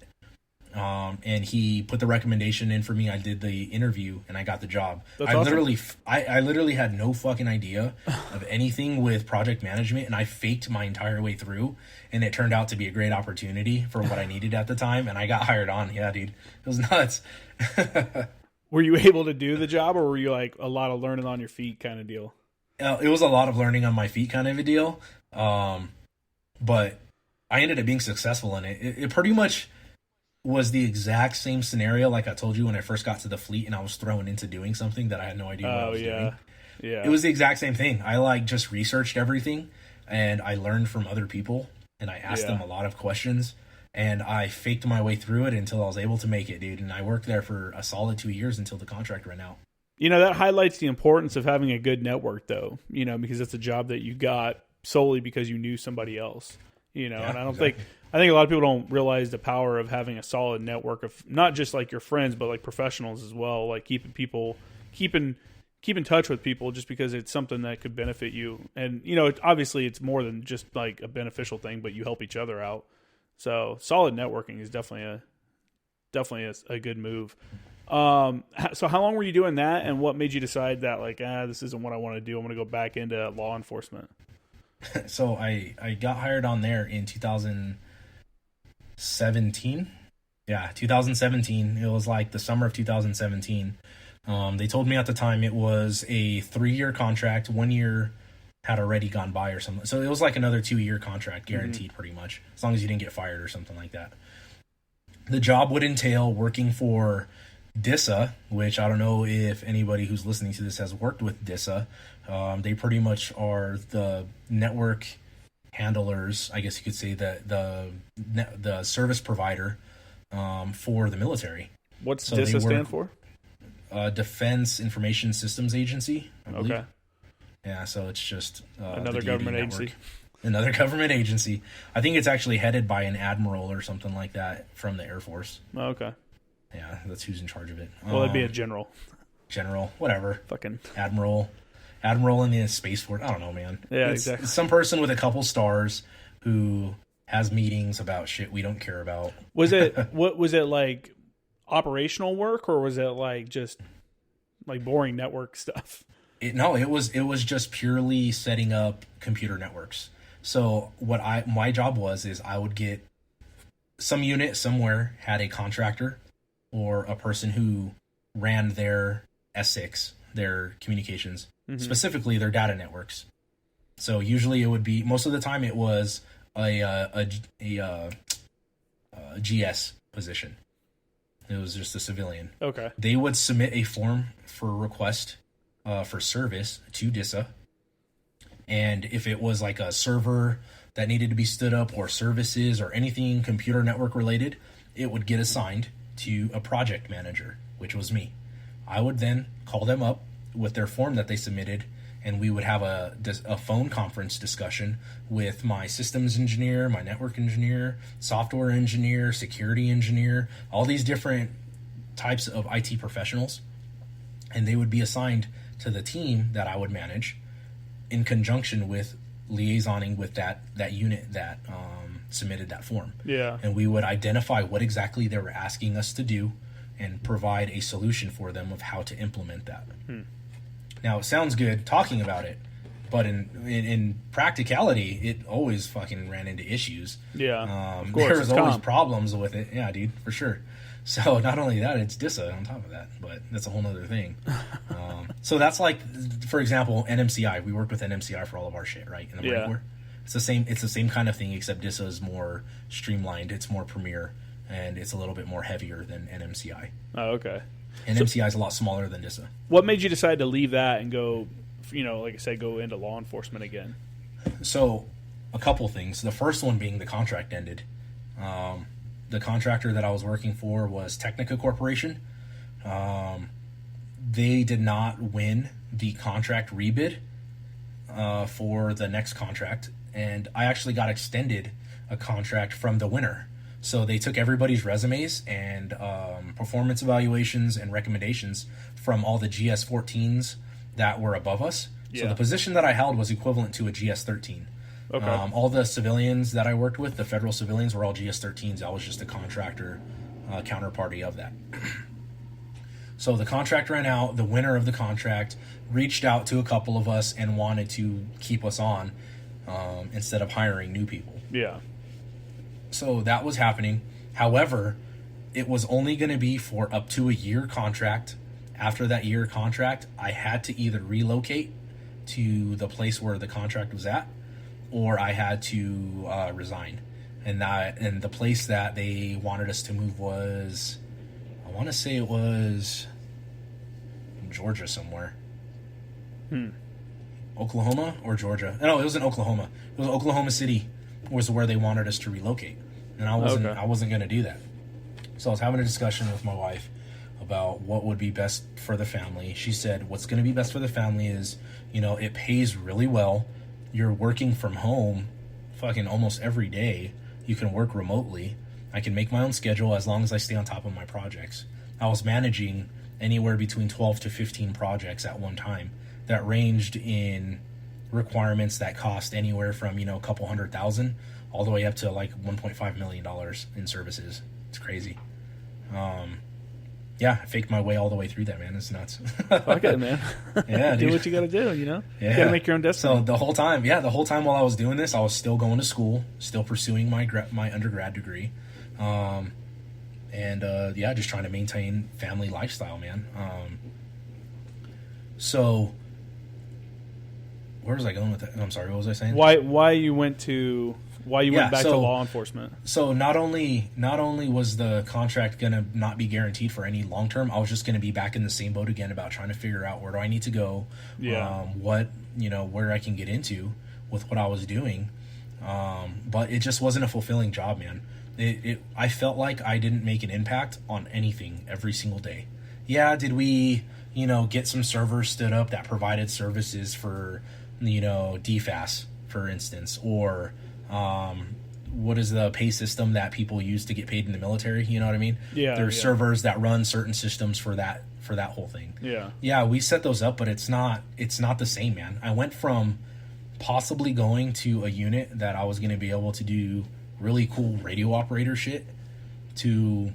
And he put the recommendation in for me. I did the interview and I got the job. That's awesome. I literally had no fucking idea of anything with project management, and I faked my entire way through, and it turned out to be a great opportunity for what I needed at the time, and I got hired on. Yeah, dude, it was nuts. Were you able to do the job, or were you like a lot of learning on your feet kind of deal? It was a lot of learning on my feet kind of a deal. But I ended up being successful in it. It pretty much was the exact same scenario like I told you when I first got to the fleet and I was thrown into doing something that I had no idea what I was doing. Yeah. It was the exact same thing. I just researched everything, and I learned from other people, and I asked them a lot of questions, and I faked my way through it until I was able to make it, dude. And I worked there for a solid 2 years until the contract ran out. That highlights the importance of having a good network, though, because it's a job that you got solely because you knew somebody else, and I think a lot of people don't realize the power of having a solid network of not just like your friends, but like professionals as well, like keep in touch with people just because it's something that could benefit you. And, obviously it's more than just like a beneficial thing, but you help each other out. So solid networking is definitely a good move. So how long were you doing that, and what made you decide that like, this isn't what I want to do? I'm going to go back into law enforcement. So I got hired on there in 2017. Yeah, 2017. It was like the summer of 2017. They told me at the time it was a 3-year contract. 1 year had already gone by or something. So it was like another 2-year contract guaranteed pretty much, as long as you didn't get fired or something like that. The job would entail working for DISA, which I don't know if anybody who's listening to this has worked with DISA. They pretty much are the network handlers, I guess you could say, the service provider for the military. What's DISA stand for? Defense Information Systems Agency, I believe. Okay. Yeah, so it's just another government agency. Another government agency. I think it's actually headed by an admiral or something like that from the Air Force. Oh, okay. Yeah, that's who's in charge of it. Well, it'd be a general. General, whatever. Fucking Admiral in the Space Force. I don't know, man. Yeah, it's exactly. Some person with a couple stars who has meetings about shit we don't care about. Was it like operational work, or was it like just like boring network stuff? It was just purely setting up computer networks. So what my job was I would get some unit somewhere had a contractor or a person who ran their S6, their communications, specifically their data networks. So usually it would be, most of the time it was a GS position. It was just a civilian. Okay. They would submit a form for request for service to DISA. And if it was like a server that needed to be stood up or services or anything computer network related, it would get assigned to a project manager, which was me. I would then call them up with their form that they submitted, and we would have a phone conference discussion with my systems engineer, my network engineer, software engineer, security engineer, all these different types of IT professionals. And they would be assigned to the team that I would manage in conjunction with liaisoning with that unit that submitted that form. Yeah. And we would identify what exactly they were asking us to do and provide a solution for them of how to implement that. Now, it sounds good talking about it, But in practicality, it always fucking ran into issues. Yeah, of course. There was always problems with it. Yeah, dude, for sure. So not only that, it's DISA on top of that, but that's a whole other thing. So that's like, for example, NMCI. We worked with NMCI for all of our shit, right? In the Marine Corps. It's the same kind of thing, except DISA is more streamlined. It's more premier, and it's a little bit more heavier than NMCI. Oh, okay. NMCI is a lot smaller than DISA. What made you decide to leave that and go, like I said, go into law enforcement again? So, a couple things. The first one being the contract ended. The contractor that I was working for was Technica Corporation. They did not win the contract rebid for the next contract, and I actually got extended a contract from the winner. So they took everybody's resumes and performance evaluations and recommendations from all the GS-14s that were above us. Yeah. So the position that I held was equivalent to a GS-13. Okay. All the civilians that I worked with, the federal civilians, were all GS-13s. I was just a contractor counterparty of that. So the contract ran out. The winner of the contract reached out to a couple of us and wanted to keep us on instead of hiring new people. Yeah. So that was happening. However, it was only going to be for up to a year contract. After that year contract, I had to either relocate to the place where the contract was at, or I had to resign. And the place that they wanted us to move was, I want to say it was Georgia somewhere. Oklahoma or Georgia? No, it was in Oklahoma. It was Oklahoma City was where they wanted us to relocate, and I wasn't going to do that. So I was having a discussion with my wife about what would be best for the family. She said, what's going to be best for the family is, it pays really well. You're working from home fucking almost every day. You can work remotely. I can make my own schedule as long as I stay on top of my projects. I was managing anywhere between 12 to 15 projects at one time that ranged in requirements that cost anywhere from, a couple $100,000 all the way up to like $1.5 million in services. It's crazy. Yeah, I faked my way all the way through that, man. It's nuts. Fuck it, man. Yeah, do dude. what you got to do, Yeah. You got to make your own destiny. So the whole time while I was doing this, I was still going to school, still pursuing my undergrad degree. Just trying to maintain family lifestyle, man. So where was I going with that? I'm sorry, what was I saying? Why you went back to law enforcement? So not only was the contract going to not be guaranteed for any long term, I was just going to be back in the same boat again about trying to figure out where do I need to go, where I can get into with what I was doing. But it just wasn't a fulfilling job, man. I felt like I didn't make an impact on anything every single day. Yeah, did we, get some servers stood up that provided services for, DFAS, for instance, or what is the pay system that people use to get paid in the military? You know what I mean? Yeah. There's servers that run certain systems for that whole thing. Yeah. Yeah, we set those up, but it's not the same, man. I went from possibly going to a unit that I was going to be able to do really cool radio operator shit to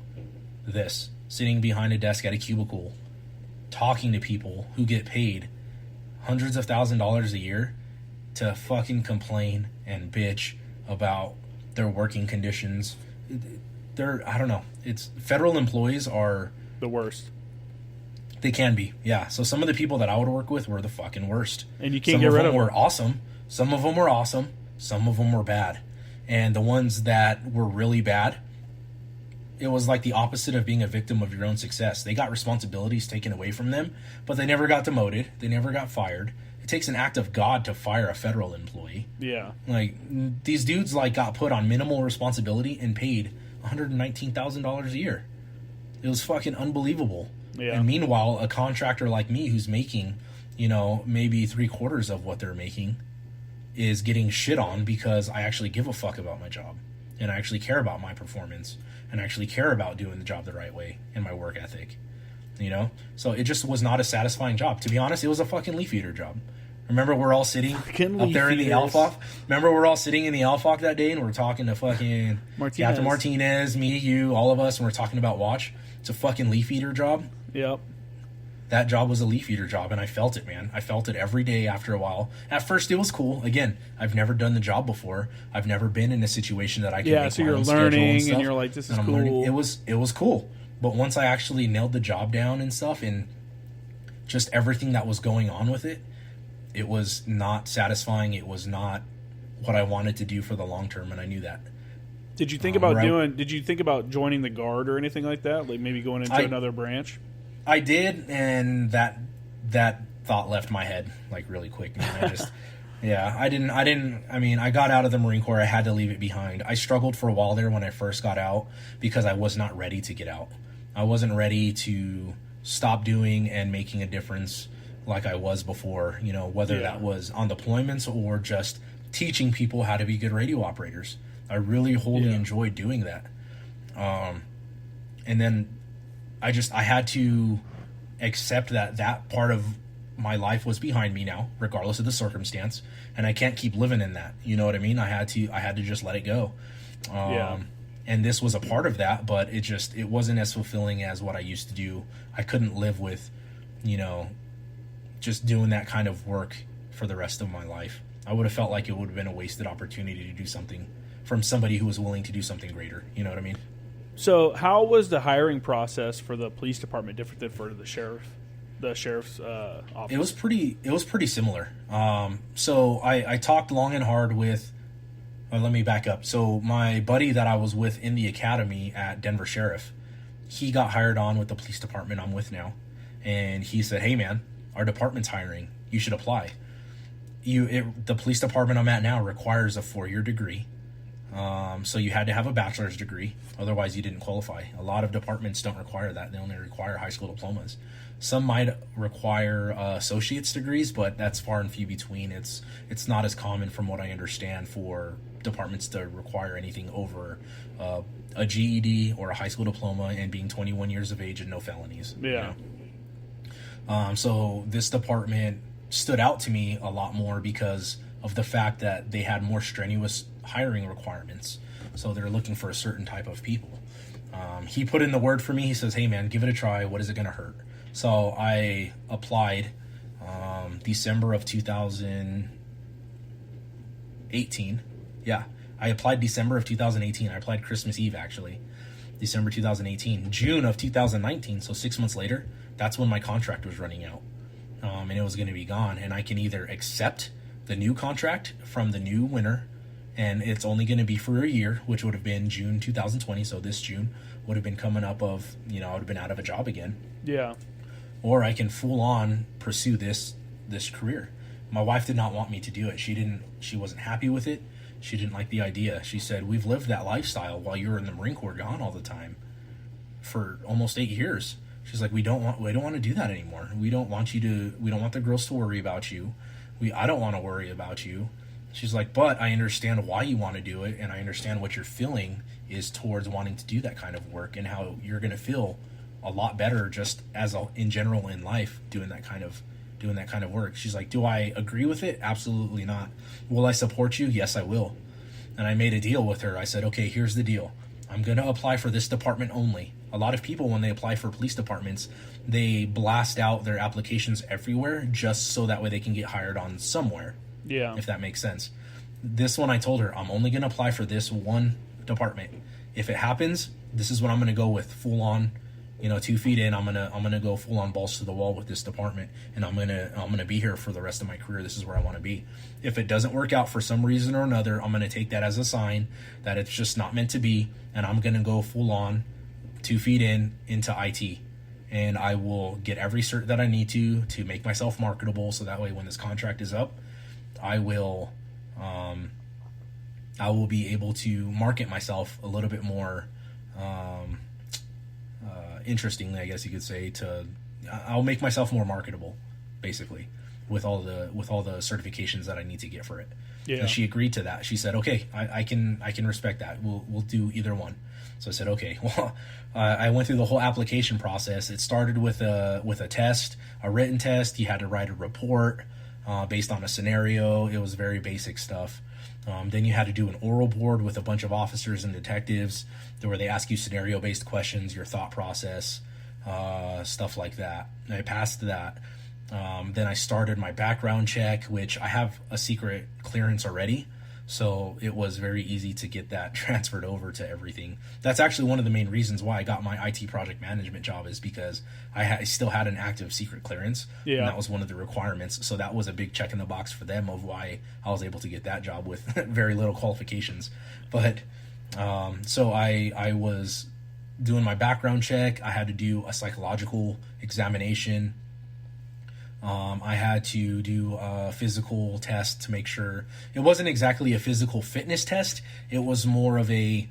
this, sitting behind a desk at a cubicle, talking to people who get paid hundreds of $1,000s a year to fucking complain and bitch about their working conditions. I don't know. It's federal employees are the worst. They can be, yeah. So some of the people that I would work with were the fucking worst. And you can't get rid of them. Some of them were awesome. Some of them were awesome. Some of them were bad. And the ones that were really bad, it was like the opposite of being a victim of your own success. They got responsibilities taken away from them, but they never got demoted. They never got fired. It takes an act of God to fire a federal employee. Yeah. Like, these dudes got put on minimal responsibility and paid $119,000 a year. It was fucking unbelievable. Yeah. And meanwhile, a contractor like me who's making, maybe 3/4 of what they're making is getting shit on because I actually give a fuck about my job and I actually care about my performance and I actually care about doing the job the right way and my work ethic, So it just was not a satisfying job. To be honest, it was a fucking leaf eater job. Remember, we're all sitting up there in the Alfoc? Remember, we're all sitting in the Alfoc that day and we're talking to fucking Captain Martinez, me, you, all of us, and we're talking about watch. It's a fucking leaf eater job. Yep. that job was a leaf eater job, and I felt it, man. I felt it every day after a while. At first, it was cool. Again, I've never done the job before. I've never been in a situation that I can make so my you're own learning, schedule and you're like, this is cool. Learning. It was cool. But once I actually nailed the job down and stuff, and just everything that was going on with it, it was not satisfying. It was not what I wanted to do for the long term, and I kneed that. Did you think about joining the Guard or anything like that? Like maybe going into another branch? I did, and that thought left my head like really quick. Man. I got out of the Marine Corps. I had to leave it behind. I struggled for a while there when I first got out because I was not ready to get out. I wasn't ready to stop doing and making a difference like I was before, whether that was on deployments or just teaching people how to be good radio operators. I really wholly enjoyed doing that. And then I had to accept that part of my life was behind me now, regardless of the circumstance, and I can't keep living in that. You know what I mean? I had to just let it go. And this was a part of that, but it wasn't as fulfilling as what I used to do. I couldn't live with, just doing that kind of work for the rest of my life. I would have felt like it would have been a wasted opportunity to do something from somebody who was willing to do something greater. You know what I mean? So how was the hiring process for the police department different than for the sheriff's office? It was pretty similar. So I talked long and hard with, let me back up. So my buddy that I was with in the academy at Denver Sheriff, he got hired on with the police department I'm with now. And he said, hey man, our department's hiring. You should apply. The police department I'm at now requires a 4-year degree. So you had to have a bachelor's degree. Otherwise you didn't qualify. A lot of departments don't require that. They only require high school diplomas. Some might require associate's degrees, but that's far and few between. It's not as common from what I understand for departments to require anything over a GED or a high school diploma and being 21 years of age and no felonies. Yeah. So this department stood out to me a lot more because of the fact that they had more strenuous hiring requirements. So they're looking for a certain type of people. He put in the word for me. He says, hey man, give it a try. What is it going to hurt? So I applied December of 2018. Yeah, I applied December of 2018. I applied Christmas Eve, actually. December 2018. June of 2019, so 6 months later, that's when my contract was running out. And it was going to be gone. And I can either accept the new contract from the new winter, and it's only going to be for a year, which would have been June 2020. So this June would have been coming up of, I would have been out of a job again. Yeah. Or I can full on pursue this career. My wife did not want me to do it. She wasn't happy with it. She didn't like the idea. She said, we've lived that lifestyle while you were in the Marine Corps, gone all the time for almost 8 years. She's like, we don't want to do that anymore. We don't want the girls to worry about you. I don't want to worry about you. She's like, but I understand why you want to do it, and I understand what your feeling is towards wanting to do that kind of work and how you're going to feel a lot better just in general in life doing that kind of work. She's like, do I agree with it? Absolutely not. Will I support you? Yes, I will. And I made a deal with her. I said, okay, here's the deal. I'm going to apply for this department only. A lot of people, when they apply for police departments, they blast out their applications everywhere just so that way they can get hired on somewhere. Yeah. If that makes sense. This one, I told her, I'm only going to apply for this one department. If it happens, this is what I'm going to go with, full on, 2 feet in. I'm gonna go full on balls to the wall with this department, and I'm gonna be here for the rest of my career. This is where I want to be. If it doesn't work out for some reason or another, I'm gonna take that as a sign that it's just not meant to be, and I'm gonna go full on 2 feet into IT, and I will get every cert that I need to make myself marketable. So that way, when this contract is up, I will be able to market myself a little bit more interestingly, I guess you could say. I'll make myself more marketable, basically, with all the certifications that I need to get for it. Yeah. And she agreed to that. She said, "Okay, I can respect that. We'll do either one." So I said, "Okay." Well, I went through the whole application process. It started with a test, a written test. You had to write a report based on a scenario. It was very basic stuff. Then you had to do an oral board with a bunch of officers and detectives where they ask you scenario-based questions, your thought process, stuff like that. I passed that. Then I started my background check, which I have a secret clearance already. So it was very easy to get that transferred over to everything. That's actually one of the main reasons why I got my IT project management job, is because I still had an active secret clearance. Yeah. And that was one of the requirements. So that was a big check in the box for them of why I was able to get that job with very little qualifications. But so I was doing my background check. I had to do a psychological examination. I had to do a physical test to make sure it wasn't exactly a physical fitness test. It was more of a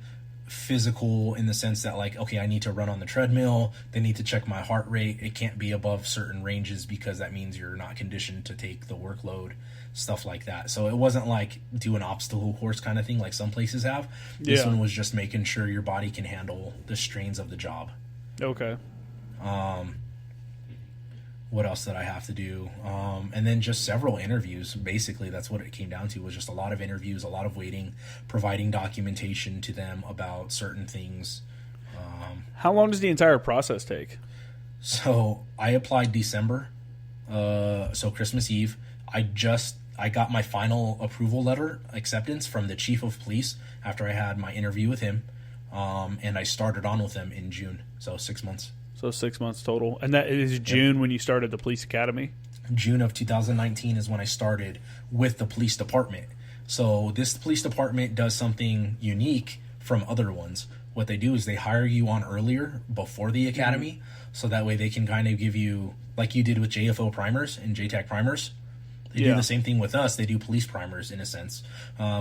physical in the sense that, like, okay, I need to run on the treadmill. They need to check my heart rate. It can't be above certain ranges because that means you're not conditioned to take the workload, stuff like that. So it wasn't like do an obstacle course kind of thing like some places have. This one was just making sure your body can handle the strains of the job. Okay. What else did I have to do? And then just several interviews. Basically, that's what it came down to, was just a lot of interviews, a lot of waiting, providing documentation to them about certain things. How long does the entire process take? So I applied December, so Christmas Eve. I got my final approval letter, acceptance, from the chief of police after I had my interview with him. And I started on with them in June, so 6 months. So 6 months total. And that is June when you started the police academy? June of 2019 is when I started with the police department. So this police department does something unique from other ones. What they do is they hire you on earlier before the academy, so that way they can kind of give you, like you did with JFO primers and JTAC primers. They do the same thing with us. They do police primers in a sense.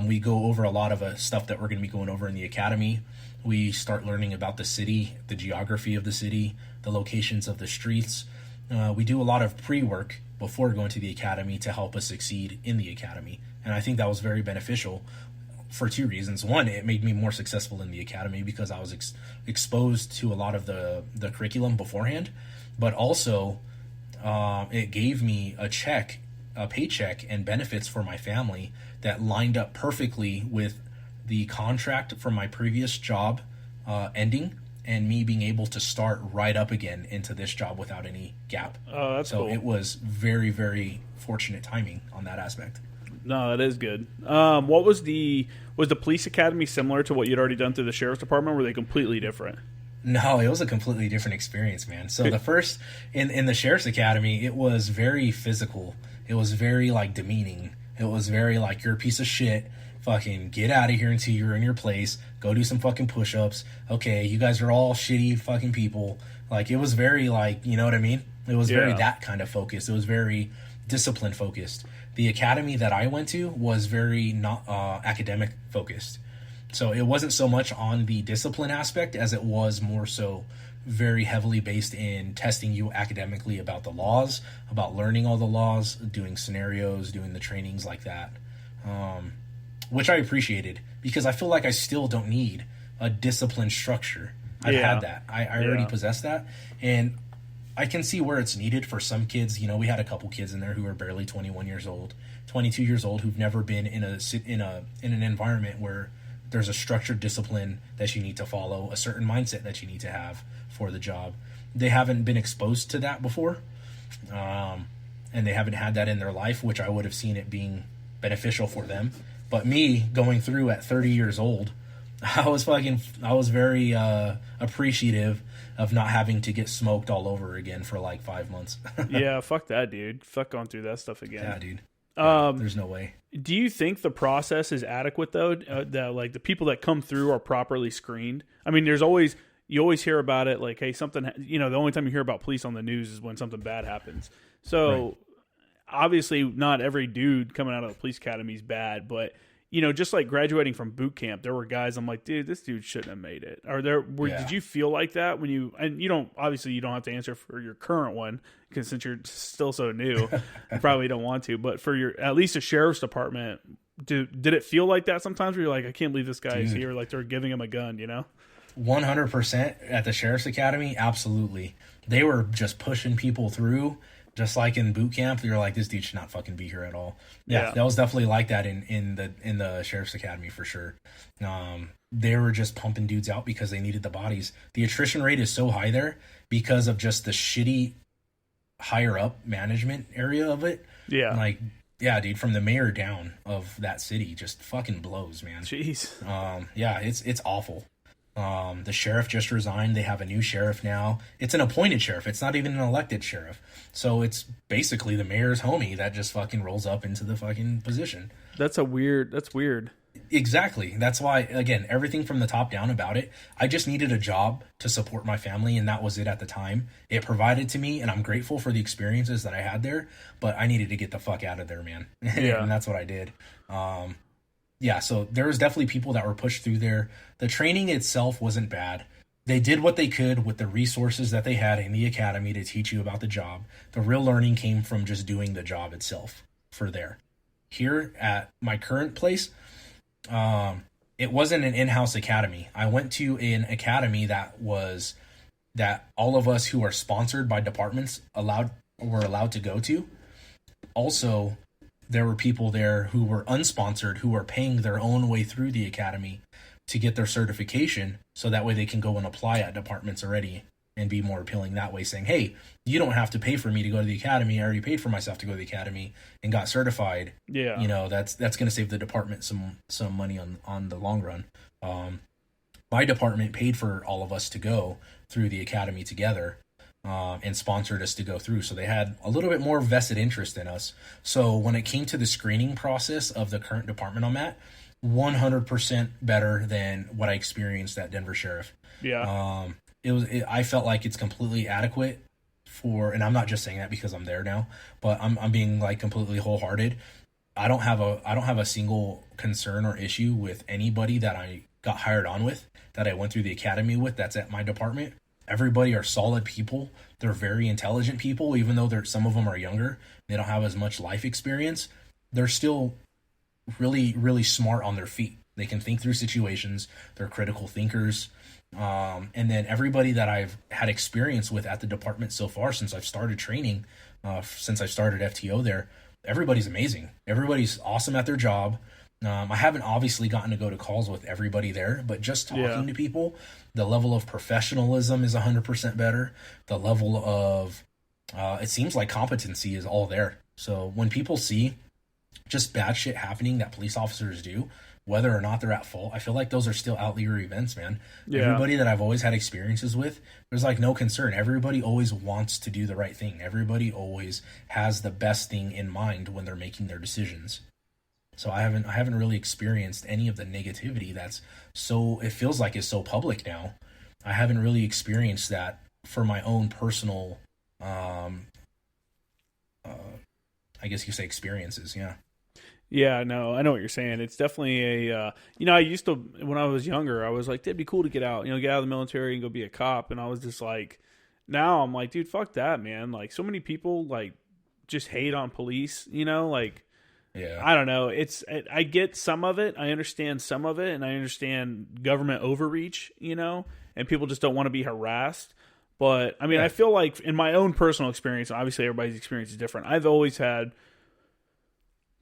We go over a lot of stuff that we're going to be going over in the academy. We start learning about the city, the geography of the city, the locations of the streets. We do a lot of pre-work before going to the academy to help us succeed in the academy. And I think that was very beneficial for two reasons. One, it made me more successful in the academy because I was exposed to a lot of the curriculum beforehand. But also, it gave me a paycheck and benefits for my family that lined up perfectly with the contract from my previous job ending and me being able to start right up again into this job without any gap. Oh, that's cool. So it was very, very fortunate timing on that aspect. No, that is good. What was the police academy similar to what you'd already done through the sheriff's department? Or were they completely different? No, it was a completely different experience, man. So the first in the sheriff's academy, it was very physical. It was very like demeaning. It was very like, you're a piece of shit. Fucking get out of here until you're in your place. Go do some fucking push-ups. Okay, you guys are all shitty fucking people. Like, it was very like, you know what I mean? It was very that kind of focused. It was very discipline focused. The academy that I went to was very not academic focused. So it wasn't so much on the discipline aspect as it was more so very heavily based in testing you academically about the laws, about learning all the laws, doing scenarios, doing the trainings like that. Which I appreciated because I feel like I still don't need a disciplined structure. I've had that. I already possess that. And I can see where it's needed for some kids. You know, we had a couple kids in there who are barely 21 years old, 22 years old, who've never been in an environment where there's a structured discipline that you need to follow, a certain mindset that you need to have for the job. They haven't been exposed to that before. And they haven't had that in their life, which I would have seen it being beneficial for them. But me going through at 30 years old, I was very appreciative of not having to get smoked all over again for like 5 months. Yeah, fuck that, dude. Fuck going through that stuff again. Yeah, dude. There's no way. Do you think the process is adequate though? That like the people that come through are properly screened? I mean, you always hear about it like, hey, the only time you hear about police on the news is when something bad happens. So. Right. Obviously, not every dude coming out of the police academy is bad, but just like graduating from boot camp, there were guys I'm like, dude, this dude shouldn't have made it. Did you feel like that when you don't have to answer for your current one because since you're still so new, you probably don't want to. But for at least a sheriff's department, did it feel like that sometimes? Where you're like, I can't believe this guy's here, like they're giving him a gun, 100% at the sheriff's academy, absolutely. They were just pushing people through. Just like in boot camp, you're like, this dude should not fucking be here at all. Yeah, that was definitely like that in the sheriff's academy for sure. They were just pumping dudes out because they needed the bodies. The attrition rate is so high there because of just the shitty higher up management area of it. Yeah. Like, yeah, dude, from the mayor down of that city just fucking blows, man. Jeez. Yeah, it's awful. The sheriff just resigned. They have a new sheriff now. It's an appointed sheriff. It's not even an elected sheriff. So it's basically the mayor's homie that just fucking rolls up into the fucking position. That's weird. Exactly. That's why, again, everything from the top down about it, I just needed a job to support my family, and that was it at the time. It provided to me, and I'm grateful for the experiences that I had there, but I needed to get the fuck out of there, man. Yeah. And that's what I did. Yeah, so there was definitely people that were pushed through there. The training itself wasn't bad. They did what they could with the resources that they had in the academy to teach you about the job. The real learning came from just doing the job itself for there. Here at my current place, it wasn't an in-house academy. I went to an academy that all of us who are sponsored by departments were allowed to go to. Also, there were people there who were unsponsored, who were paying their own way through the academy to get their certification, so that way they can go and apply at departments already and be more appealing that way, saying, hey, you don't have to pay for me to go to the academy. I already paid for myself to go to the academy and got certified. Yeah. You know, that's going to save the department some money on the long run. My department paid for all of us to go through the academy together, and sponsored us to go through. So they had a little bit more vested interest in us. So when it came to the screening process of the current department I'm at, 100% better than what I experienced at Denver Sheriff. Yeah. I felt like it's completely adequate for, and I'm not just saying that because I'm there now, but I'm being like completely wholehearted. I don't have a single concern or issue with anybody that I got hired on with, that I went through the academy with, that's at my department. Everybody are solid people. They're very intelligent people, even though some of them are younger. They don't have as much life experience. They're still really, really smart on their feet. They can think through situations. They're critical thinkers. And then everybody that I've had experience with at the department so far, since I've started training, since I started FTO there, everybody's amazing. Everybody's awesome at their job. I haven't obviously gotten to go to calls with everybody there, but just talking to people, the level of professionalism is 100% better. The level of, it seems like competency is all there. So when people see just bad shit happening that police officers do, whether or not they're at fault, I feel like those are still outlier events, man. Yeah. Everybody that I've always had experiences with, there's like no concern. Everybody always wants to do the right thing. Everybody always has the best thing in mind when they're making their decisions. So I haven't really experienced any of the negativity that's it feels like is so public now. I haven't really experienced that for my own personal, I guess you could say experiences. Yeah. Yeah, no, I know what you're saying. It's definitely I used to, when I was younger, I was like, it'd be cool to get out of the military and go be a cop. And I was just like, now I'm like, dude, fuck that, man. Like, so many people like just hate on police, like, yeah, I don't know. I get some of it. I understand some of it, and I understand government overreach, and people just don't want to be harassed. But I mean, I feel like in my own personal experience, obviously everybody's experience is different. I've always had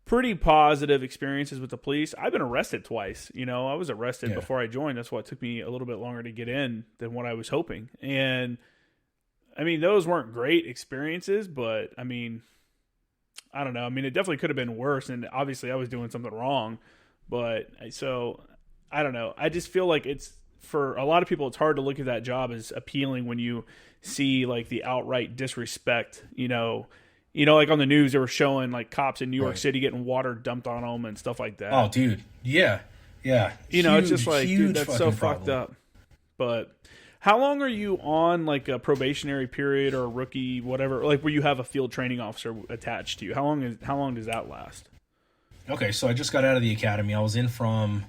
pretty positive experiences with the police. I've been arrested twice. I was arrested before I joined. That's why it took me a little bit longer to get in than what I was hoping. And I mean, those weren't great experiences, but I mean, I don't know. I mean, it definitely could have been worse, and obviously I was doing something wrong. But so I don't know. I just feel like it's, for a lot of people, it's hard to look at that job as appealing when you see like the outright disrespect. Like on the news, they were showing like cops in New York City getting water dumped on them and stuff like that. Oh, dude, yeah. It's just like, dude, that's so fucked up. But how long are you on like a probationary period or a rookie, whatever, like where you have a field training officer attached to you? How long does that last? Okay, so I just got out of the academy. I was in from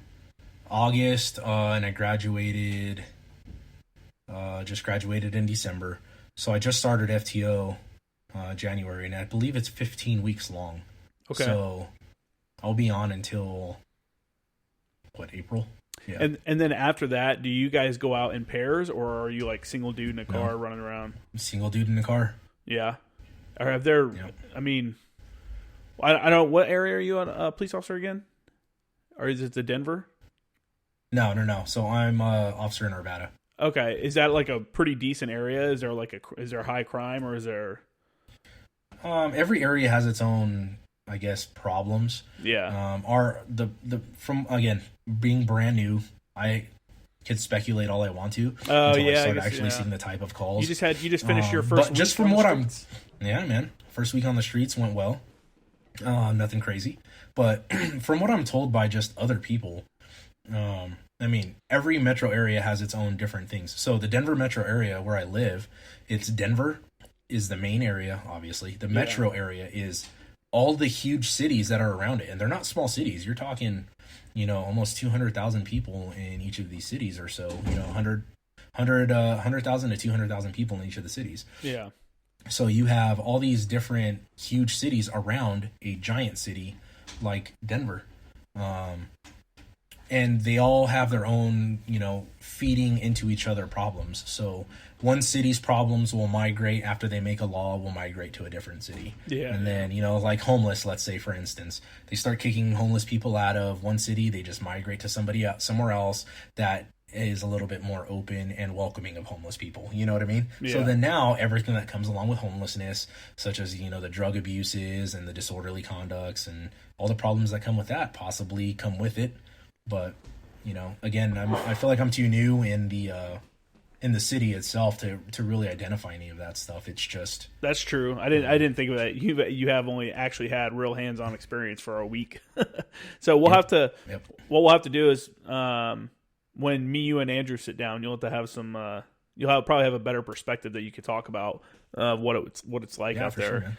August, and I graduated. Just graduated in December. So I just started FTO January, and I believe it's 15 weeks long. Okay. So I'll be on until April? Yeah. And then after that, do you guys go out in pairs, or are you like single dude in a car running around? Single dude in the car. Yeah. Or have there? Yep. I mean, I don't know, what area are you a police officer again? Or is it the Denver? No. So I'm officer in Arvada. Okay. Is that like a pretty decent area? Is there high crime, or is there? Every area has its own, I guess, problems. Yeah. From again being brand new, I could speculate all I want to Oh until I yeah, start I guess, actually seeing the type of calls. You just finished your first but week just from on the what streets? yeah, man, first week on the streets went well. Nothing crazy, but from what I'm told by just other people, I mean, every metro area has its own different things. So the Denver metro area where I live, it's Denver is the main area, obviously. The metro area is all the huge cities that are around it, and they're not small cities. You're talking, almost 200,000 people in each of these cities or so. 100,000 to 200,000 people in each of the cities. Yeah. So you have all these different huge cities around a giant city like Denver. And they all have their own, feeding into each other problems. So one city's problems will migrate after they make a law, will migrate to a different city. Yeah. And then, like homeless, let's say, for instance, they start kicking homeless people out of one city. They just migrate to somewhere else that is a little bit more open and welcoming of homeless people. You know what I mean? Yeah. So then now everything that comes along with homelessness, such as, the drug abuses and the disorderly conducts and all the problems that come with that possibly come with it. But, again, I feel like I'm too new in the city itself to really identify any of that stuff. It's just... That's true. I didn't think of that. You have only actually had real hands-on experience for a week. So we'll have to... Yep. What we'll have to do is... when me, you, and Andrew sit down, you'll have to have some. Probably have a better perspective that you could talk about what it's like out there.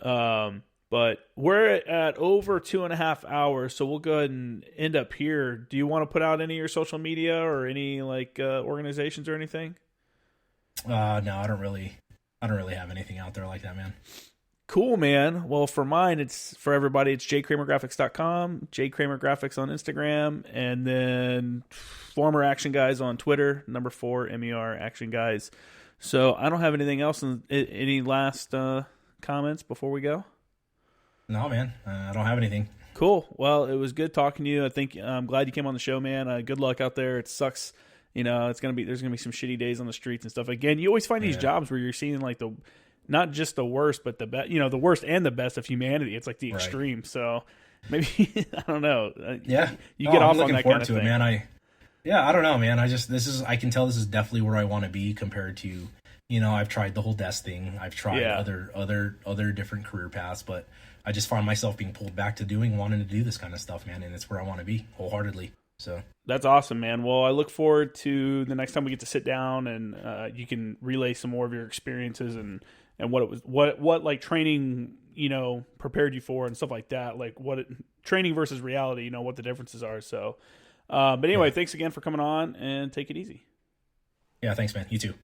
Sure, but we're at over 2.5 hours, so we'll go ahead and end up here. Do you want to put out any of your social media or any organizations or anything? No, I don't really have anything out there like that, man. Cool, man. Well, for mine, for everybody, it's jkramergraphics.com, jkramergraphics on Instagram, and then former Action Guys on Twitter, number 4, MER Action Guys. So I don't have anything else. Any last comments before we go? No, man. I don't have anything. Cool. Well, it was good talking to you. I'm glad you came on the show, man. Good luck out there. It sucks. There's gonna be some shitty days on the streets and stuff. Again, you always find these jobs where you're seeing not just the worst, but the best. The worst and the best of humanity. It's like the extreme. Right. So maybe I don't know. You get off on that kind of thing, man. I don't know, man. I can tell this is definitely where I want to be compared to, I've tried the whole desk thing. I've tried other different career paths, but I just find myself being pulled back to wanting to do this kind of stuff, man. And it's where I want to be wholeheartedly. So that's awesome, man. Well, I look forward to the next time we get to sit down and you can relay some more of your experiences and what it was, what like training, prepared you for and stuff like that. Like training versus reality, what the differences are. So, but anyway, thanks again for coming on and take it easy. Yeah. Thanks, man. You too.